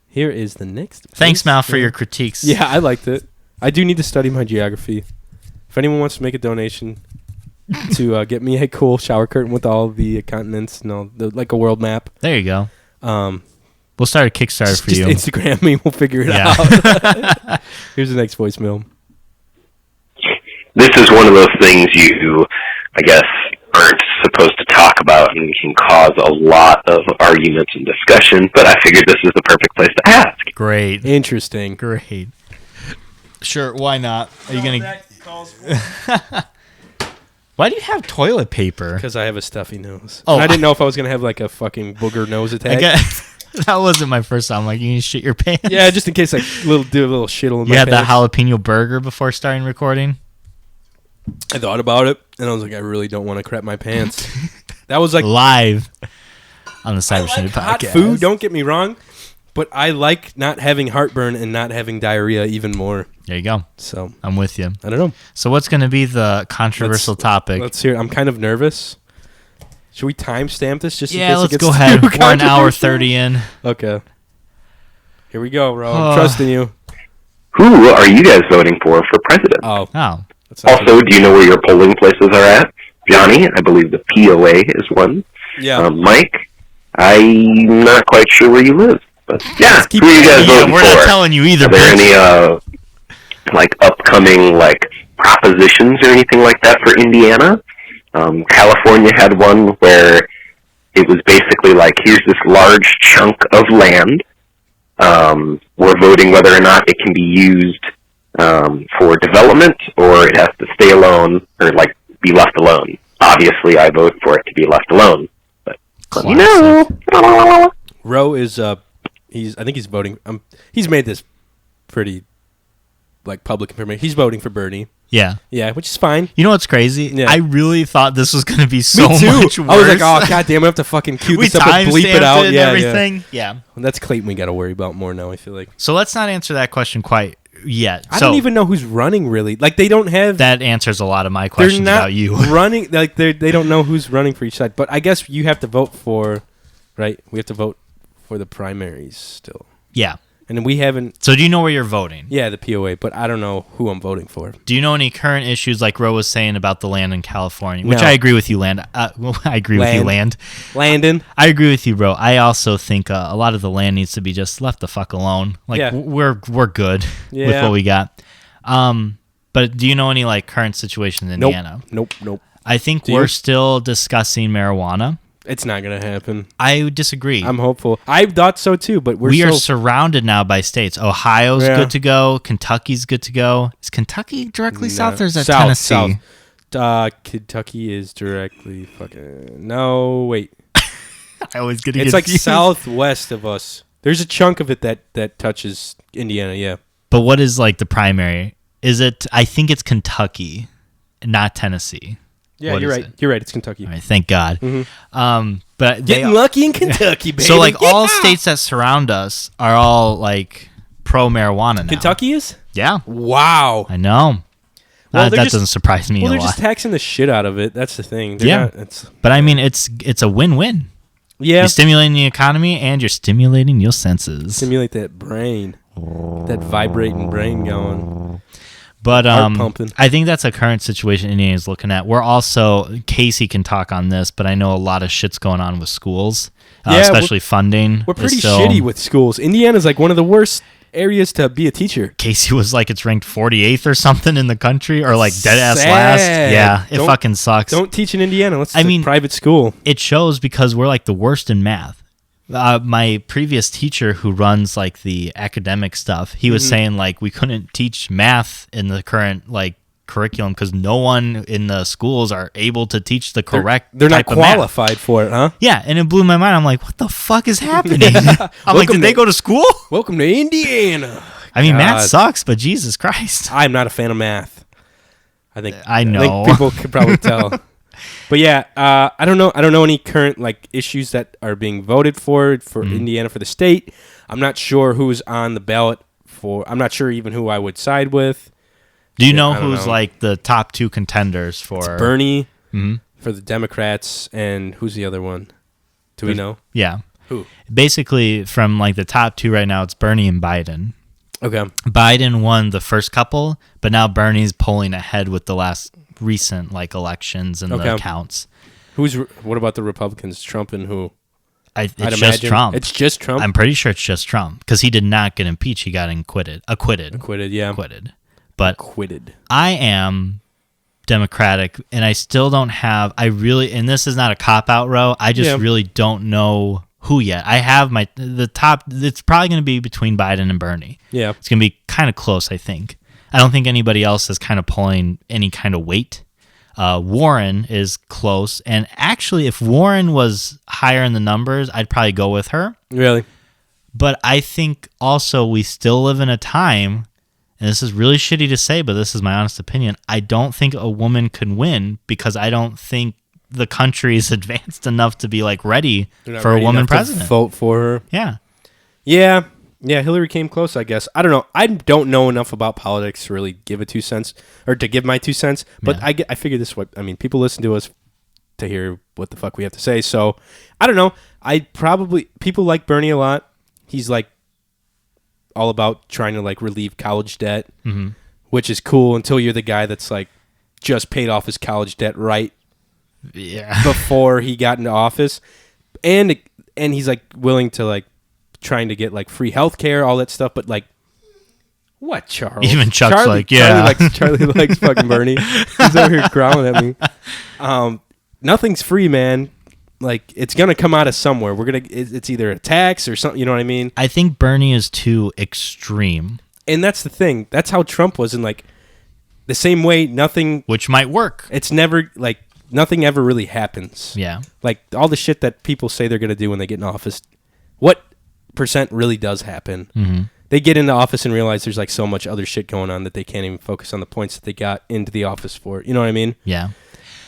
Here is the next. Thanks, Mal, for your critiques. Yeah, I liked it. I do need to study my geography. If anyone wants to make a donation to get me a cool shower curtain with all the continents and all like a world map. There you go. We'll start a Kickstarter for you. Just Instagram me. We'll figure it out. Here's the next voicemail. This is one of those things you, I guess, aren't supposed to talk about button can cause a lot of arguments and discussion, but I figured this is the perfect place to ask. Great. Interesting. Great. Sure, why not? Are you going to... Why do you have toilet paper? Because I have a stuffy nose. Oh, and I didn't know if I was going to have like a fucking booger nose attack. That wasn't my first time. Like, you can shit your pants. Yeah, just in case I do a little shittle in my You had pants. the jalapeno burger before starting recording? I thought about it, and I was like, I really don't want to crap my pants. That was like... Live on the Cyber Shindig hot Podcast. food, don't get me wrong, but I like not having heartburn and not having diarrhea even more. There you go. So I'm with you. I don't know. So what's going to be the controversial topic? Let's hear it. I'm kind of nervous. Should we timestamp this just in case Let's it gets go ahead. too We're an hour controversial? 30 in. Okay. Here we go, bro. I'm trusting you. Who are you guys voting for president? Oh. Oh. Also, do you know where your polling places are at? Johnny, I believe the POA is one. Yeah. Mike, I'm not quite sure where you live. But yeah, who are you guys voting for? We're not telling you either. Are there any like upcoming like propositions or anything like that for Indiana? California had one where it was basically like, here's this large chunk of land. We're voting whether or not it can be used for development or it has to stay alone or like be left alone. Obviously, I vote for it to be left alone. But you know, Roe is I think he's voting. He's made this pretty like public information. He's voting for Bernie. Yeah. Yeah, which is fine. You know what's crazy? Yeah. I really thought this was going to be so Me too. much worse. I was like, oh, goddamn, we have to fucking cue we this up and bleep it out. and Yeah, everything. Yeah. Well, that's Clayton we got to worry about more now, I feel like. So let's not answer that question quite yet. I don't even know who's running, really. Like, they don't have... That answers a lot of my questions they're not about you. running, like, they don't know who's running for each side. But I guess you have to vote for... Right? We have to vote for the primaries still. Yeah. And then we haven't... So do you know where you're voting? Yeah, the POA, but I don't know who I'm voting for. Do you know any current issues like Ro was saying about the land in California? Which No. I agree with you, Land. Well, I agree with you, Land. Landon. I agree with you, bro. I also think a lot of the land needs to be just left the fuck alone. Like, Yeah. we're good with Yeah. what we got. But do you know any, like, current situations in Indiana? Nope. I think Do we're you? still discussing marijuana. It's not going to happen. I disagree. I'm hopeful. I thought so, too, but we are surrounded now by states. Ohio's Yeah. good to go. Kentucky's good to go. Is Kentucky directly south or is that South, Tennessee? South. Kentucky is directly fucking... No, wait. I always get It's like southwest of us. There's a chunk of it that touches Indiana, yeah. But what is like the primary? Is it? I think it's Kentucky, not Tennessee. Yeah, What you're is right. it? You're right. It's Kentucky. All right, thank God. But Getting lucky in Kentucky, baby. so like Yeah! all states that surround us are all like pro marijuana now. Kentucky is? Yeah, Wow. I know. Well, that they're just- doesn't surprise me Well, a they're lot. just taxing the shit out of it. That's the thing. They're Yeah. not- it's But I mean, it's a win-win. yeah. You're stimulating the economy and you're stimulating your senses. Simulate that brain, that vibrating brain going. But Heart pumping. I think that's a current situation Indiana's looking at. We're also, Casey can talk on this, but I know a lot of shit's going on with schools, Yeah, especially funding. We're pretty is still- shitty with schools. Indiana's like one of the worst areas to be a teacher. Casey was like, it's ranked 48th or something in the country, or like dead ass Sad. last. Yeah, it Don't- fucking sucks. Don't teach in Indiana. Let's I mean- private school. It shows because we're like the worst in math. My previous teacher who runs like the academic stuff, he Mm-hmm. was saying like we couldn't teach math in the current like curriculum because no one in the schools are able to teach the correct. They're not type of math. qualified for it, huh? Yeah, and it blew my mind. I'm like, what the fuck is happening? I'm like, Welcome did they to- go to school? Welcome to Indiana. I mean, math God. sucks, but Jesus Christ. I'm not a fan of math. I think know. people could probably tell. But yeah, I don't know. I don't know any current like issues that are being voted for Indiana for the state. I'm not sure who's on the ballot for. I'm not sure even who I would side with. Do you know I don't who's know. like the top two contenders for It's Bernie Mhm. for the Democrats, and who's the other one? Do we know? Yeah. Who? Basically, from like the top two right now, it's Bernie and Biden. Okay. Biden won the first couple, but now Bernie's pulling ahead with the last recent like elections and the Okay. counts. What about the Republicans? Trump and who? It's I'd just imagine Trump. It's just Trump. I'm pretty sure it's just Trump because he did not get impeached. He got acquitted. Acquitted. Yeah. Acquitted. But Acquitted. I am Democratic, and I still don't have. And this is not a cop out, row. I just really don't know who yet. I have the top. It's probably going to be between Biden and Bernie. Yeah, it's going to be kind of close. I think. I don't think anybody else is kind of pulling any kind of weight. Warren is close, and actually, if Warren was higher in the numbers, I'd probably go with her. Really, but I think also we still live in a time. And this is really shitty to say, but this is my honest opinion. I don't think a woman can win because I don't think the country is advanced enough to be like ready for a woman president. Vote for her. Yeah. Yeah. Yeah. Hillary came close, I guess. I don't know. I don't know enough about politics to really give a 2 cents or to give my 2 cents. But I figure this way. I mean, people listen to us to hear what the fuck we have to say. So I don't know. People like Bernie a lot. He's like, all about trying to like relieve college debt, which is cool until you're the guy that's like just paid off his college debt before he got into office, and he's like willing to like trying to get like free healthcare, all that stuff. But like, what, Charles? Even Chuck's Charlie likes fucking Bernie. He's over here growling at me. Nothing's free, man. Like, it's going to come out of somewhere. It's either a tax or something, you know what I mean? I think Bernie is too extreme. And that's the thing. That's how Trump was in, like, the same way nothing... Which might work. It's never, like, nothing ever really happens. Yeah. Like, all the shit that people say they're going to do when they get in office, what % really does happen? Mm-hmm. They get into office and realize there's, like, so much other shit going on that they can't even focus on the points that they got into the office for. You know what I mean? Yeah.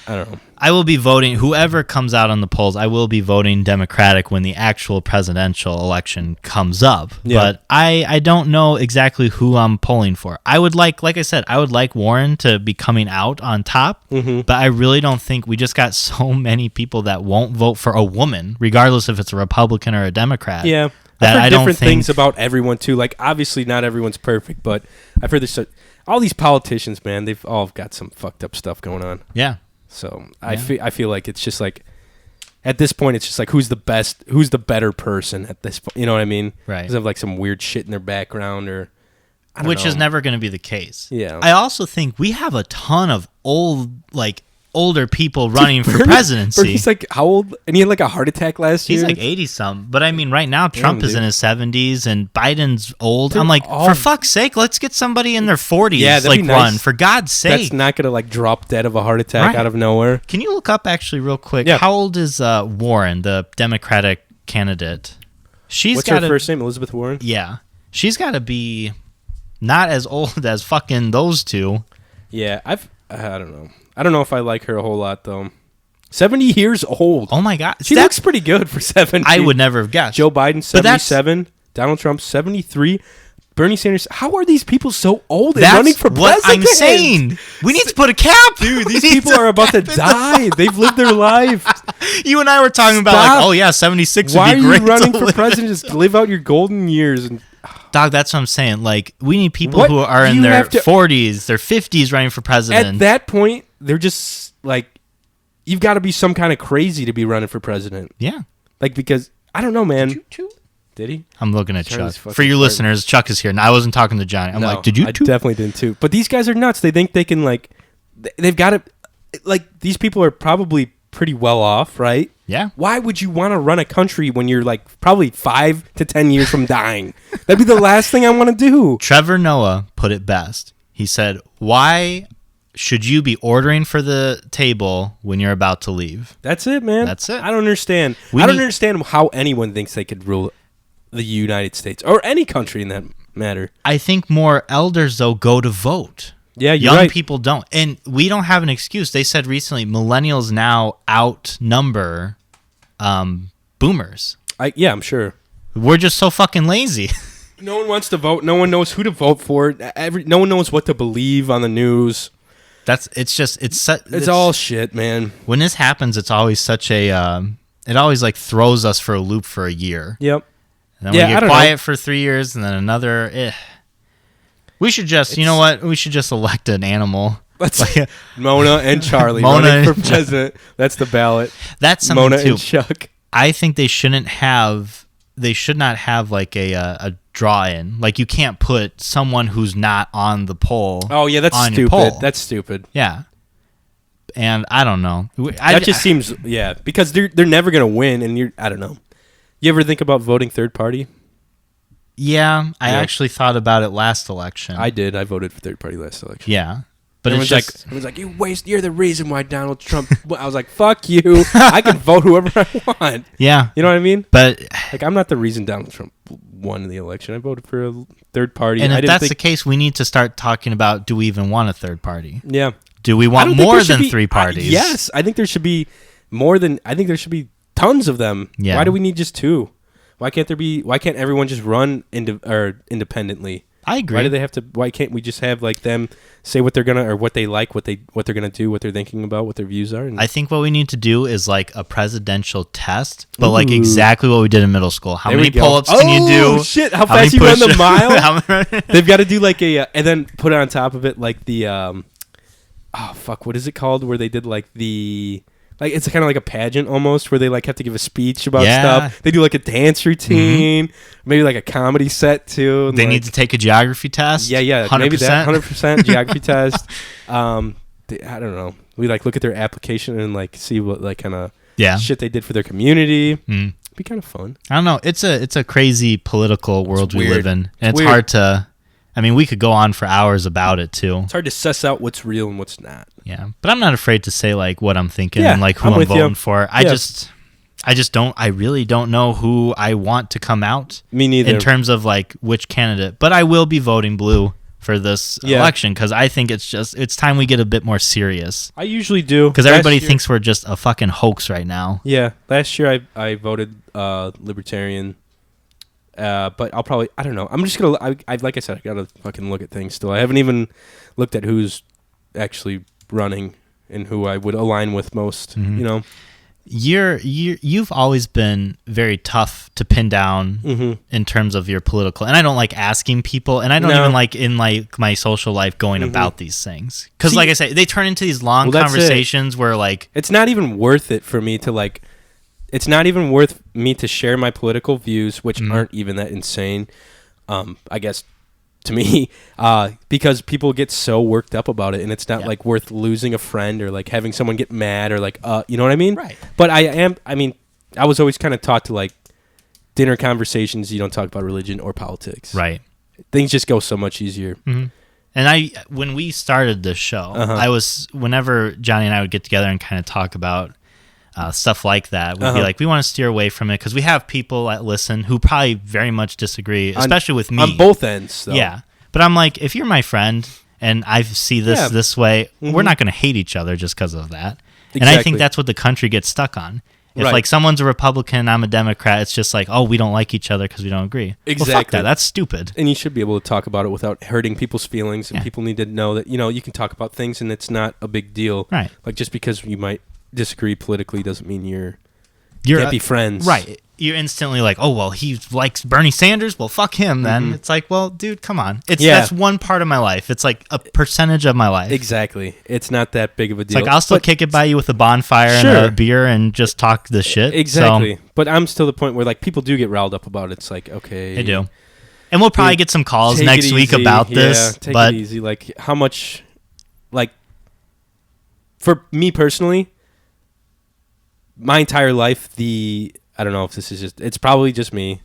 I don't know. I will be voting, whoever comes out on the polls, I will be voting Democratic when the actual presidential election comes up. Yeah. But I don't know exactly who I'm polling for. I would like I said, I would like Warren to be coming out on top, but I really don't think we just got so many people that won't vote for a woman, regardless if it's a Republican or a Democrat. Yeah. That I've heard I don't different think things about everyone too. Like, obviously not everyone's perfect, but I've heard this. All these politicians, man, they've all got some fucked up stuff going on. Yeah. So I feel like it's just like at this point it's just like who's the better person at this point, you know what I mean? Right. Because they have like some weird shit in their background or I don't which know. is never going to be the case. Yeah. I also think we have a ton of older people running for presidency. Bernie's like how old? And he had like a heart attack last year. He's like 80-something. But I mean, right now, Trump is in his 70s and Biden's old. They're I'm like, all... for fuck's sake, let's get somebody in their 40s like nice. Run. For God's sake. That's not going to like drop dead of a heart attack out of nowhere. Can you look up actually real quick? Yeah. How old is Warren, the Democratic candidate? What's her first name? Elizabeth Warren? Yeah. She's got to be not as old as fucking those two. Yeah, I don't know. I don't know if I like her a whole lot, though. 70 years old. Oh, my God. She looks pretty good for 70. I would never have guessed. Joe Biden, 77. Donald Trump, 73. Bernie Sanders. How are these people so old and running for president? That's what I'm saying. We need to put a cap. Dude, these people are about to die. They've lived their life. You and I were talking about, like, oh, yeah, 76 would be great. Why are you running for president? Just live out your golden years. And Dog, that's what I'm saying. Like, we need people who are in their 40s, their 50s running for president. At that point, they're just like, you've got to be some kind of crazy to be running for president. Yeah. Like, because, I don't know, man. Did he? I'm looking at Chuck. For your listeners, Chuck is here. And I wasn't talking to Johnny. I'm like, did you too? I definitely didn't too. But these guys are nuts. They think they can, like, they've got to, like, these people are probably pretty well off, right? Yeah. Why would you want to run a country when you're like probably 5 to 10 years from dying? That'd be the last thing I want to do. Trevor Noah put it best. He said, why should you be ordering for the table when you're about to leave? That's it, man. That's it. I don't understand. I don't understand how anyone thinks they could rule the United States or any country in that matter. I think more elders, though, go to vote. Yeah, you're Young right. people don't. And we don't have an excuse. They said recently millennials now outnumber boomers. Yeah, I'm sure. We're just so fucking lazy. No one wants to vote. No one knows who to vote for. No one knows what to believe on the news. It's all shit, man. When this happens, it's always such a it always like throws us for a loop for a year. Yep. And then we get quiet for 3 years and then another We should just, you know what? We should just elect an animal. Mona and Charlie Mona running for president. That's the ballot. That's something Mona too. and Chuck. I think they should not have like a draw-in. Like you can't put someone who's not on the poll. Oh yeah, that's on stupid. your poll. That's stupid. Yeah. and I don't know. That just seems because they're never gonna win, and I don't know. You ever think about voting third party? Yeah, I actually thought about it last election. I did. I voted for third party last election. Yeah. But everyone's like, you're the reason why Donald Trump. I was like, fuck you. I can vote whoever I want. Yeah. You know what I mean? But like, I'm not the reason Donald Trump won the election. I voted for a third party. And if that's the case, we need to start talking about, do we even want a third party? Yeah. Do we want more than 3 parties? Yes. I think there should be more than, I think there should be tons of them. Yeah. Why do we need just 2? Why can't everyone just run independently? I agree. Why do they have to? Why can't we just have like them say what they're gonna or what they like, what they're gonna do, what they're thinking about, what their views are? I think what we need to do is like a presidential test, but like exactly what we did in middle school. How many pull-ups can you do? Oh shit! How fast you run the mile? They've got to do like and then put on top of it like the what is it called? Where they did like it's kind of like a pageant almost, where they like have to give a speech about stuff. They do like a dance routine, maybe like a comedy set too. They need to take a geography test. Yeah, 100%. Maybe that 100% geography test. I don't know. We like look at their application and like see what like kind of shit they did for their community. It'd be kind of fun. I don't know. It's a crazy political world we live in, and it's hard to. I mean, we could go on for hours about it too. It's hard to suss out what's real and what's not. Yeah, but I'm not afraid to say like what I'm thinking and like who I'm voting for. I really don't know who I want to come out. Me neither. In terms of like which candidate, but I will be voting blue for this election because I think it's time we get a bit more serious. I usually do because everybody thinks we're just a fucking hoax right now. Yeah, last year I voted Libertarian. But I'll probably, I don't know. I'm just going to, like I said, I got to fucking look at things still. I haven't even looked at who's actually running and who I would align with most, you know? You've always been very tough to pin down in terms of your political, and I don't like asking people, and I don't even like in like my social life going about these things. Because like I say, they turn into these long conversations where like... It's not even worth it for me to like... It's not even worth me to share my political views, which aren't even that insane, I guess, to me, because people get so worked up about it, and it's not like worth losing a friend or like having someone get mad or like, you know what I mean? Right. But I was always kind of taught to like dinner conversations, you don't talk about religion or politics. Right. Things just go so much easier. Mm-hmm. And when we started this show, whenever Johnny and I would get together and kind of talk about stuff like that, we'd be like, we want to steer away from it because we have people that listen who probably very much disagree, especially with me. On both ends, though. Yeah. But I'm like, if you're my friend and I see this way, we're not going to hate each other just because of that. Exactly. And I think that's what the country gets stuck on. If like someone's a Republican, I'm a Democrat, it's just like, oh, we don't like each other because we don't agree. Exactly. Well, fuck that. That's stupid. And you should be able to talk about it without hurting people's feelings. And people need to know that, you know, you can talk about things and it's not a big deal. Right. Like just because you might disagree politically doesn't mean you can't be friends. Right. You're instantly like, oh, well, he likes Bernie Sanders. Well, fuck him then. It's like, well, dude, come on. That's one part of my life. It's like a percentage of my life. Exactly. It's not that big of a deal. It's like I'll still kick it by you with a bonfire and a beer and just talk the shit. Exactly. So, but I'm still the point where like people do get riled up about it. It's like, okay. They do. And we'll probably get some calls next week about this. Take it easy. Like how much, like for me personally, my entire life, I don't know if this is it's probably just me.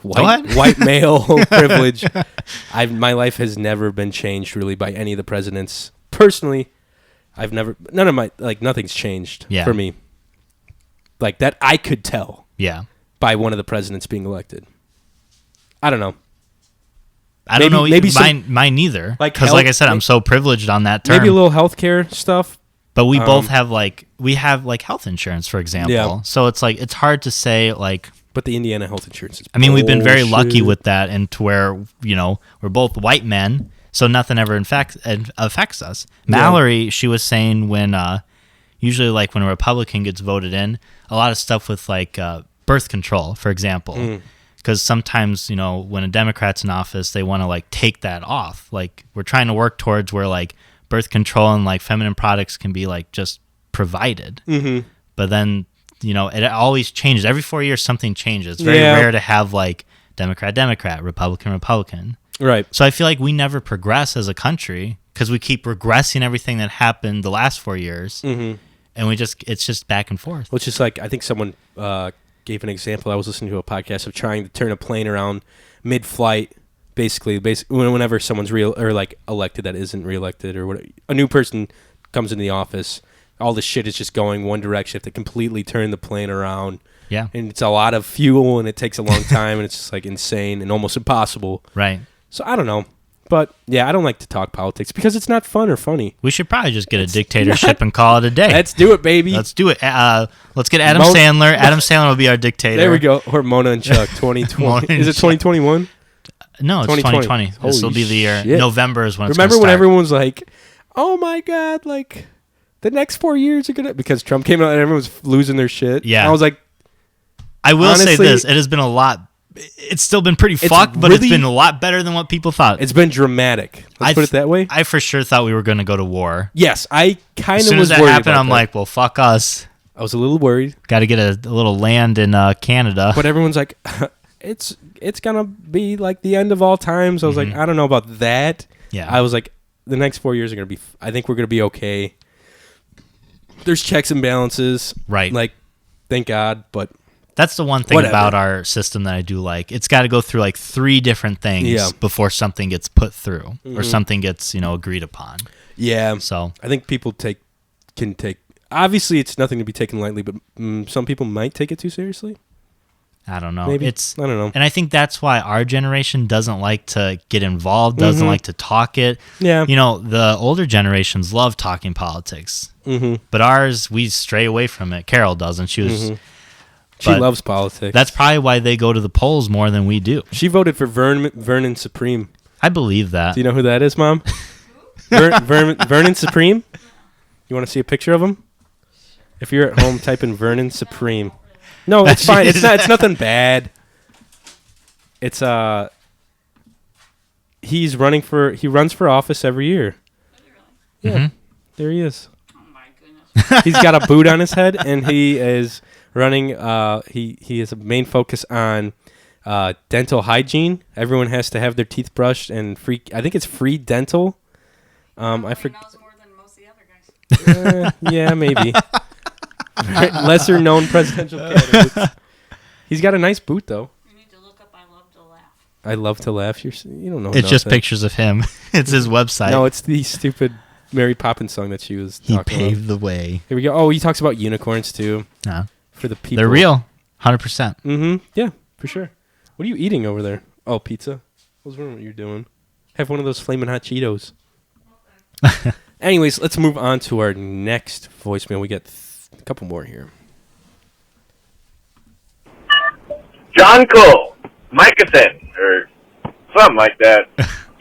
White male privilege. My life has never been changed really by any of the presidents. Personally, nothing's changed for me. Like that I could tell. Yeah. By one of the presidents being elected. I don't know. I don't know. Maybe mine neither. Because like I said, I'm so privileged on that term. Maybe a little healthcare stuff. But we both have health insurance, for example. Yeah. So it's like it's hard to say like. But the Indiana health insurance is. I mean, we've been very lucky with that, and to where we're both white men, so nothing ever affects us. Mallory, she was saying when usually like when a Republican gets voted in, a lot of stuff with like birth control, for example. Because sometimes when a Democrat's in office, they want to like take that off. Like we're trying to work towards where like. Birth control and like feminine products can be like just provided, but then it always changes. Every 4 years something changes. It's very rare to have like Democrat, Republican. Right. So I feel like we never progress as a country because we keep regressing everything that happened the last 4 years, and it's just back and forth. Well, it's just like I think someone gave an example. I was listening to a podcast of trying to turn a plane around mid-flight. Basically, whenever someone's elected that isn't reelected, or what, a new person comes into the office, all the shit is just going one direction. If they completely turn the plane around, and it's a lot of fuel, and it takes a long time, and it's just like insane and almost impossible. Right. So I don't know, but yeah, I don't like to talk politics because it's not fun or funny. We should probably just get a dictatorship and call it a day. Let's do it, baby. Let's do it. Let's get Adam Sandler. Adam Sandler will be our dictator. There we go. Or Mona and Chuck. 2020. Is it 2021? No, it's 2020. This will be the year. Shit. November is when it's Remember gonna when start. everyone was like, oh my God, like the next 4 years are going to, because Trump came out and everyone was losing their shit. Yeah. And I was like, I will honestly, say this. It has been a lot. It's still been pretty fucked, but it's been a lot better than what people thought. It's been dramatic. Let's put it that way. I for sure thought we were going to go to war. Yes, I kind of was worried. As soon as that happened, I'm like, well, fuck us. I was a little worried. Got to get a little land in Canada. But everyone's like, it's gonna be like the end of all times. I was like, I don't know about that. Yeah. I was like, the next 4 years are gonna be. I think we're gonna be okay. There's checks and balances, right? Like, thank God. But that's the one thing about our system that I do like. It's got to go through like 3 different things before something gets put through or something gets agreed upon. Yeah. So I think people can take. Obviously, it's nothing to be taken lightly, but some people might take it too seriously. I don't know. Maybe. I don't know. And I think that's why our generation doesn't like to get involved, doesn't like to talk it. Yeah. The older generations love talking politics. But ours, we stray away from it. Carol doesn't. She was... She loves politics. That's probably why they go to the polls more than we do. She voted for Vernon Supreme. I believe that. Do you know who that is, Mom? Vernon Supreme? You want to see a picture of him? If you're at home, type in Vernon Supreme. No, it's fine. It's nothing bad. It's he runs for office every year. Yeah. There he is. Oh my goodness. He's got a boot on his head, and he is running he has a main focus on dental hygiene. Everyone has to have their teeth brushed and free. I think it's free dental. I forget. Knows more than most of the other guys. Yeah, maybe. Lesser known presidential candidates. He's got a nice boot though. You need to look up I Love to Laugh. I Love to Laugh. You don't know. It's just pictures of him. It's his website. No, it's the stupid Mary Poppins song that she was talking about. He paved the way. Here we go. Oh, he talks about unicorns too. For the people. They're real. 100%. Yeah, for sure. What are you eating over there? Oh, pizza. What was wrong with what you're doing? Have one of those flaming hot Cheetos. Okay. Anyways, let's move on to our next voicemail. We got a couple more here. John Cole, Micahson, or something like that.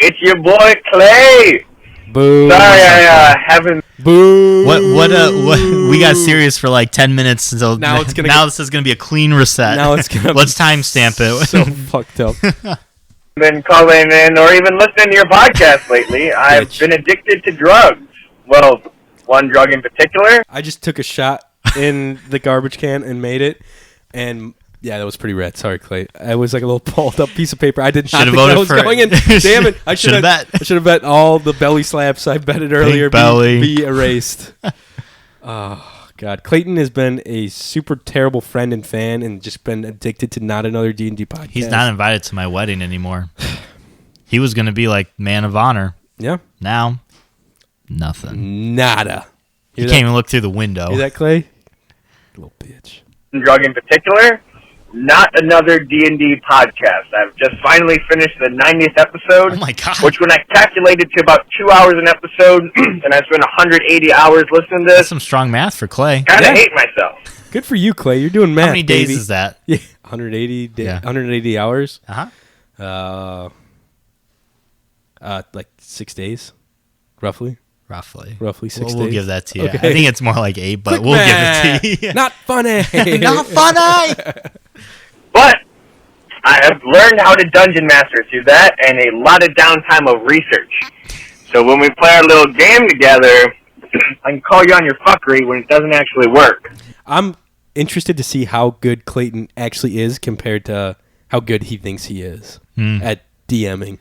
It's your boy Clay. Boo. Sorry, I haven't. Boo. What? We got serious for like 10 minutes. So now it's gonna. Now this is gonna be a clean reset. Now it's gonna. Let's timestamp it. So fucked up. Been calling in or even listening to your podcast lately. I've been addicted to drugs. Well, one drug in particular. I just took a shot in the garbage can and made it, and yeah, that was pretty rad. Sorry, Clay. I was like a little pulled up piece of paper. I did not think I was going in. Damn it! I should have bet. I should have bet all the belly slaps I betted earlier be erased. Oh God, Clayton has been a super terrible friend and fan, and just been addicted to not another D&D podcast. He's not invited to my wedding anymore. He was going to be like man of honor. Yeah. Now, nothing. Nada. He can't even look through the window. Hear that, Clay? Little bitch. Drug in particular. Not another D&D podcast. I've just finally finished the 90th episode. Oh my God. Which when I calculated to about 2 hours an episode, and I spent 180 hours listening to this. That's some strong math for Clay. Kind of hate myself. Good for you, Clay. You're doing math. How many days baby. is that? Yeah, 180 hours. Uh-huh. Like 6 days, roughly. Roughly 6 days. We'll give that to you. Okay. I think it's more like 8, but Quick we'll math. give it to you. Not funny. Not funny. But I have learned how to dungeon master through that and a lot of downtime of research. So when we play our little game together, I can call you on your fuckery when it doesn't actually work. I'm interested to see how good Clayton actually is compared to how good he thinks he is at DMing.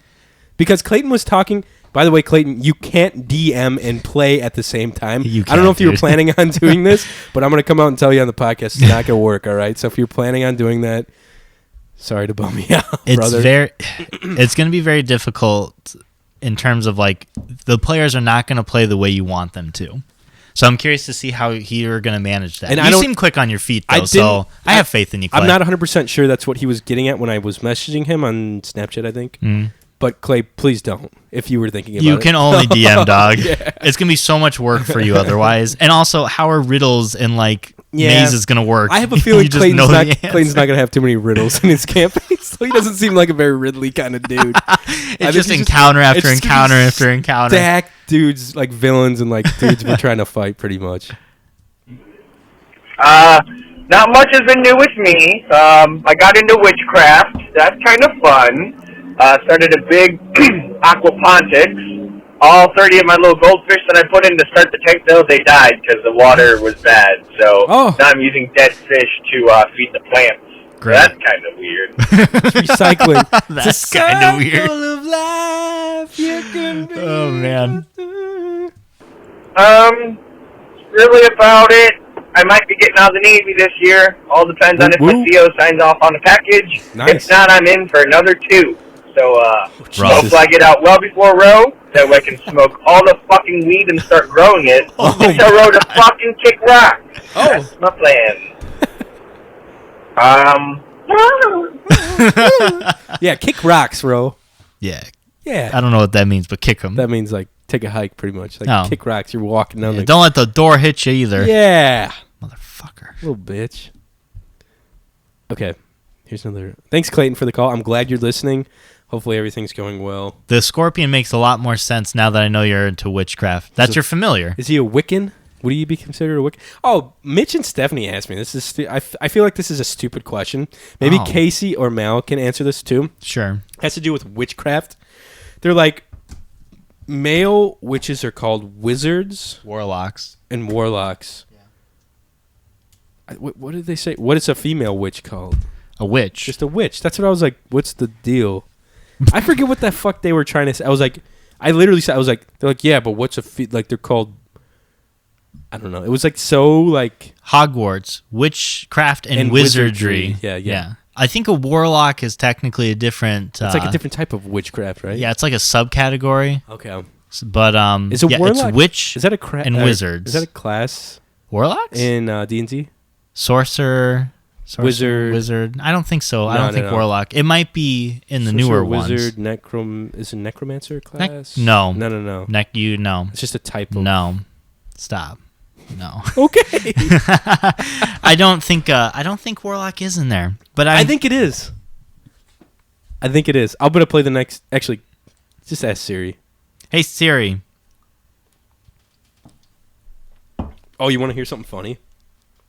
Because Clayton was talking, By the way, Clayton, you can't DM and play at the same time. You I don't know if you were dude. planning on doing this, but I'm going to come out and tell you on the podcast it's not going to work, all right? So if you're planning on doing that, sorry to bum me out, brother. It's going to be very difficult in terms of, like, the players are not going to play the way you want them to. So I'm curious to see how you're going to manage that. And you seem quick on your feet, though, so I have faith in you, Clay. I'm not 100% sure that's what he was getting at when I was messaging him on Snapchat, I think. But, Clay, please don't, if you were thinking about it. You can only DM, dog. Yeah. It's going to be so much work for you otherwise. And also, how are riddles and, like, mazes going to work? I have a feeling Clayton's not going to have too many riddles in his campaign, so he doesn't seem like a very Ridley kind of dude. It's just encounter after encounter after encounter. Stacked dudes, like villains and, like, dudes we're trying to fight, pretty much. Not much has been new with me. I got into witchcraft. That's kind of fun. Started a big aquapontics. All 30 of my little goldfish that I put in to start the tank, though, they died because the water was bad. So now I'm using dead fish to feed the plants. Great. That's kind of weird. Recycling. That's kind of weird. Of life you can be. Oh, man. Really about it. I might be getting out of the Navy this year. All depends on if my CO signs off on the package. Nice. If not, I'm in for another 2. So, hopefully I get out well before Roe. That way I can smoke all the fucking weed and start growing it. Tell Roe to fucking kick rock. That's my plan. Yeah, kick rocks, Ro. Yeah. Yeah. I don't know what that means, but kick them. That means, like, take a hike, pretty much. Like, kick rocks. You're walking down the... Don't let the door hit you either. Yeah. Motherfucker. Little bitch. Okay. Here's another... Thanks, Clayton, for the call. I'm glad you're listening. Hopefully everything's going well. The scorpion makes a lot more sense now that I know you're into witchcraft. That's your familiar. Is he a Wiccan? Would he be considered a Wiccan? Oh, Mitch and Stephanie asked me. This is I feel like this is a stupid question. Maybe Casey or Mal can answer this too. Sure. It has to do with witchcraft. They're like, male witches are called wizards. Warlocks. And warlocks. Yeah. What did they say? What is a female witch called? A witch. Just a witch. That's what I was like, what's the deal? I forget what the fuck they were trying to say. I was like, I literally said, I was like, they're like, yeah, but what's like they're called, I don't know. It was like so like. Hogwarts, witchcraft and wizardry. Yeah. I think a warlock is technically a different. It's like a different type of witchcraft, right? Yeah, it's like a subcategory. Okay. But is a warlock? It's witch is that a and wizards. Is that a class? Warlocks in D&D? Sorcerer, wizard. I don't think so. I don't think warlock. It might be in the newer ones. Wizard, is a necromancer class? No. No. No. It's just a type of. No. Stop. No. Okay. I don't think warlock is in there, but I think it is. I'm gonna play the next. Actually, just ask Siri. Hey Siri. Oh, you want to hear something funny?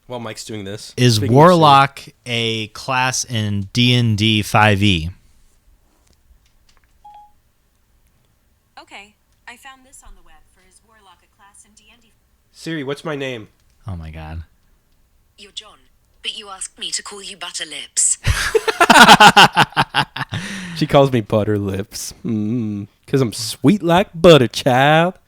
While Mike's doing this, is warlock a class in D&D 5e? Okay, I found this on the web for his warlock a class in D&D. Siri, what's my name? Oh my god. You're John, but you asked me to call you Butterlips. She calls me Butterlips. Because I'm sweet like butter, child.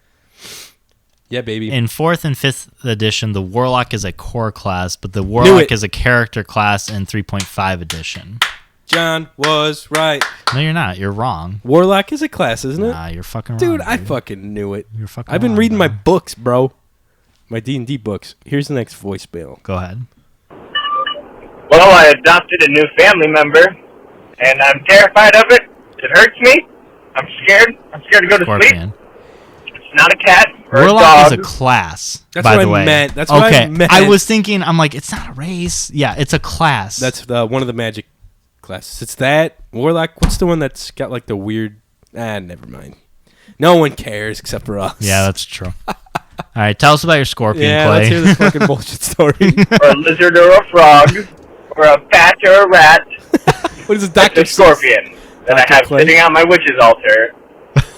Yeah, baby. In 4th and 5th edition, the Warlock is a core class, but the Warlock is a character class in 3.5 edition. John was right. No, you're not. You're wrong. Warlock is a class, isn't it? Nah, you're fucking wrong. Dude, I fucking knew it. You're fucking I've been wrong, reading bro. my books, bro. My D&D books. Here's the next voicemail. Go ahead. Well, I adopted a new family member, and I'm terrified of it. It hurts me. I'm scared. I'm scared to go to sleep. It's not a cat or Warlock a dog. is a class. That's by what the way. I meant. That's what I meant. I was thinking, I'm like, it's not a race. Yeah, it's a class. That's one of the magic classes. It's that. Warlock, what's the one that's got like the weird... never mind. No one cares except for us. Yeah, that's true. All right, tell us about your scorpion, Clay. Let's hear this fucking bullshit story. Or a lizard or a frog. Or a bat or a rat. What is it, Dr. It's a scorpion that I have Clay? sitting on my witch's altar.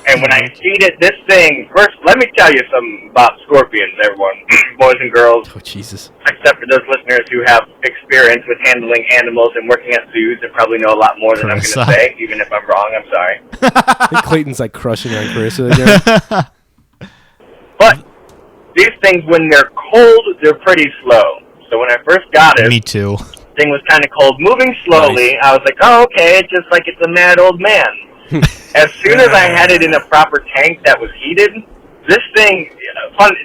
And when I feed it this thing, first, let me tell you something about scorpions, everyone, boys and girls. Oh, Jesus. Except for those listeners who have experience with handling animals and working at zoos and probably know a lot more than I'm going to say, even if I'm wrong, I'm sorry. I think Clayton's like crushing on Carissa again. But these things, when they're cold, they're pretty slow. So when I first got it, Me too. thing was kind of cold, moving slowly. Nice. I was like, oh, okay, it's just like it's a mad old man. As soon as I had it in a proper tank that was heated, this thing,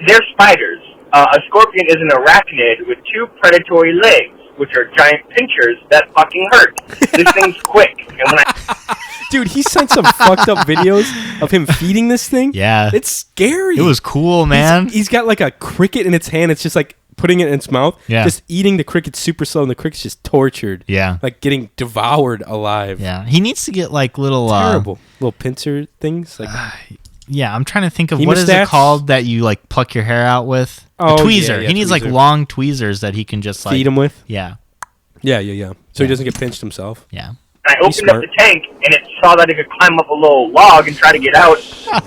they're spiders. A scorpion is an arachnid with 2 predatory legs, which are giant pinchers that fucking hurt. This thing's quick. And when Dude, he sent some fucked up videos of him feeding this thing. Yeah. It's scary. It was cool, man. He's got like a cricket in its hand. It's just like putting it in its mouth. Yeah. Just eating the cricket super slow, and the cricket's just tortured. Yeah. Like getting devoured alive. Yeah. He needs to get like little... Terrible. Little pincer things. Like yeah, I'm trying to think of what is it called that you like pluck your hair out with? Oh, a tweezer. Yeah, he needs tweezer. like long tweezers that he can just like... feed him with? Yeah. Yeah. So he doesn't get pinched himself. Yeah. I opened up the tank, and it saw that it could climb up a little log and try to get out.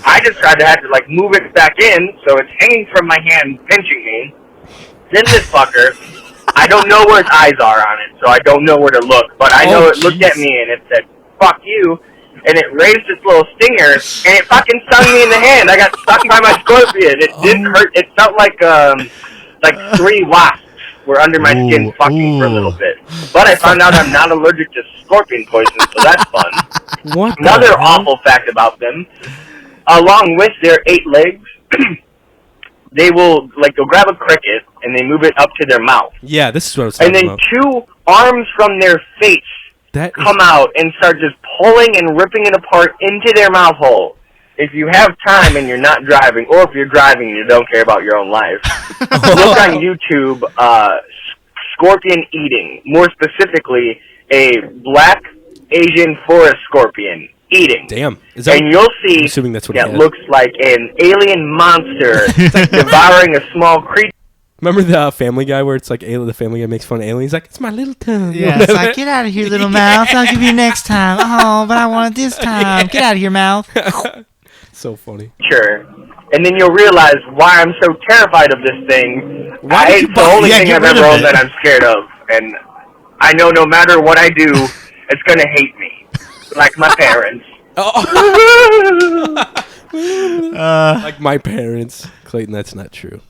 I just tried to have to, like, move it back in, so it's hanging from my hand, pinching me. Then this fucker, I don't know where its eyes are on it, so I don't know where to look, but I know it looked at me, and it said, fuck you, and it raised its little stinger, and it fucking stung me in the hand. I got stung by my scorpion. It didn't hurt. It felt like 3 wasps were under my skin fucking for a little bit. But I found out I'm not allergic to scorpion poison, so that's fun. What? Another awful fact about them, along with their 8 legs, they will, like, they'll grab a cricket and they move it up to their mouth. Yeah, this is what I was talking about. And then 2 arms from their face come out and start just pulling and ripping it apart into their mouth hole. If you have time and you're not driving, or if you're driving and you don't care about your own life, look on YouTube, scorpion eating. More specifically, a black Asian forest scorpion eating. Damn. Is that and you'll see I'm assuming that's what that looks like an alien monster devouring a small creature. Remember the Family Guy where it's like the Family Guy makes fun of aliens? He's like, it's my little tongue. Yeah, it's like, get out of here, little mouth. I'll give you next time. Oh, but I want it this time. Get out of here, mouth. So funny. Sure. And then you'll realize why I'm so terrified of this thing. It's the only thing I've ever owned that I'm scared of. And I know no matter what I do, it's going to hate me. Like my parents. Like my parents. Clayton, that's not true.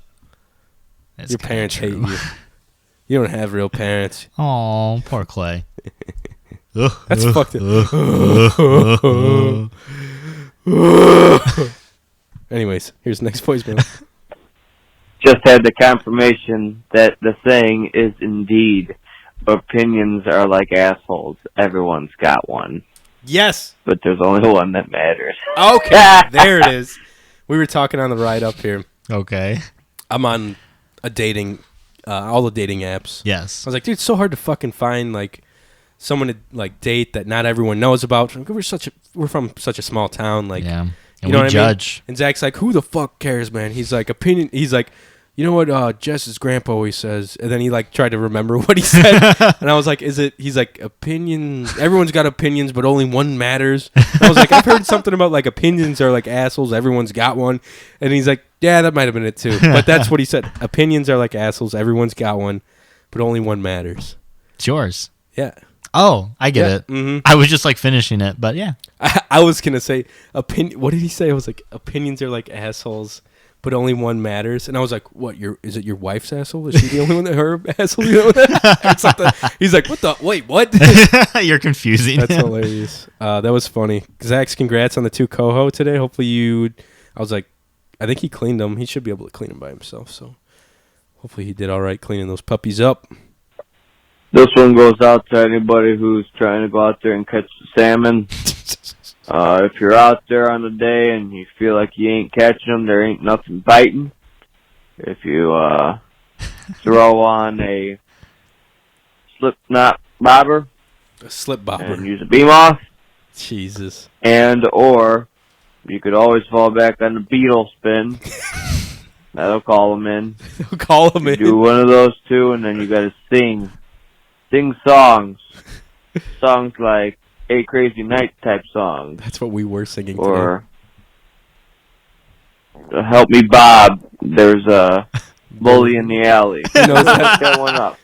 Your parents hate you. You don't have real parents. Oh, poor Clay. That's fucked up. Anyways, here's the next voicemail. Just had the confirmation that the saying is indeed, opinions are like assholes. Everyone's got one. Yes. But there's only one that matters. Okay, there it is. We were talking on the ride up here. Okay. I'm on a dating, all the dating apps. Yes. I was like, dude, it's so hard to fucking find like someone to like date that not everyone knows about. We're from such a small town, like, yeah. You know what judge. I mean? And Zach's like, who the fuck cares, man? He's like, He's like, you know what Jess's grandpa always says? And then he like tried to remember what he said. And I was like, he's like, opinions. Everyone's got opinions, but only one matters. And I was like, I've heard something about like opinions are like assholes. Everyone's got one. And he's like, yeah, that might have been it too. But that's what he said. Opinions are like assholes. Everyone's got one, but only one matters. It's yours. Yeah. Oh, I get it. Mm-hmm. I was just like finishing it, but yeah. I was going to say, what did he say? I was like, opinions are like assholes, but only one matters. And I was like, what, is it your wife's asshole? Is she the only one that her asshole? You know that? Or something. He's like, wait, what? You're confusing. That's hilarious. That was funny. Zach's congrats on the 2 coho today. Hopefully I was like, I think he cleaned them. He should be able to clean them by himself. So hopefully he did all right cleaning those puppies up. This one goes out to anybody who's trying to go out there and catch the salmon. If you're out there on a day and you feel like you ain't catching them, there ain't nothing biting. If you throw on a slip knot bobber, a slip bobber, and use a beam off, Jesus, or you could always fall back on the beetle spin. That'll call them in. That'll call them in. Do one of those 2, and then you got to sing songs like A Crazy Night type songs. That's what we were singing or help me, Bob. There's a bully in the alley. He knows Set that one up.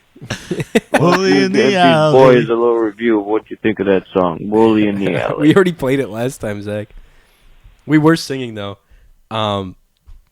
Bully in the Give alley. these boys a little review of what you think of that song, Bully in the Alley. We already played it last time, Zach. We were singing, though.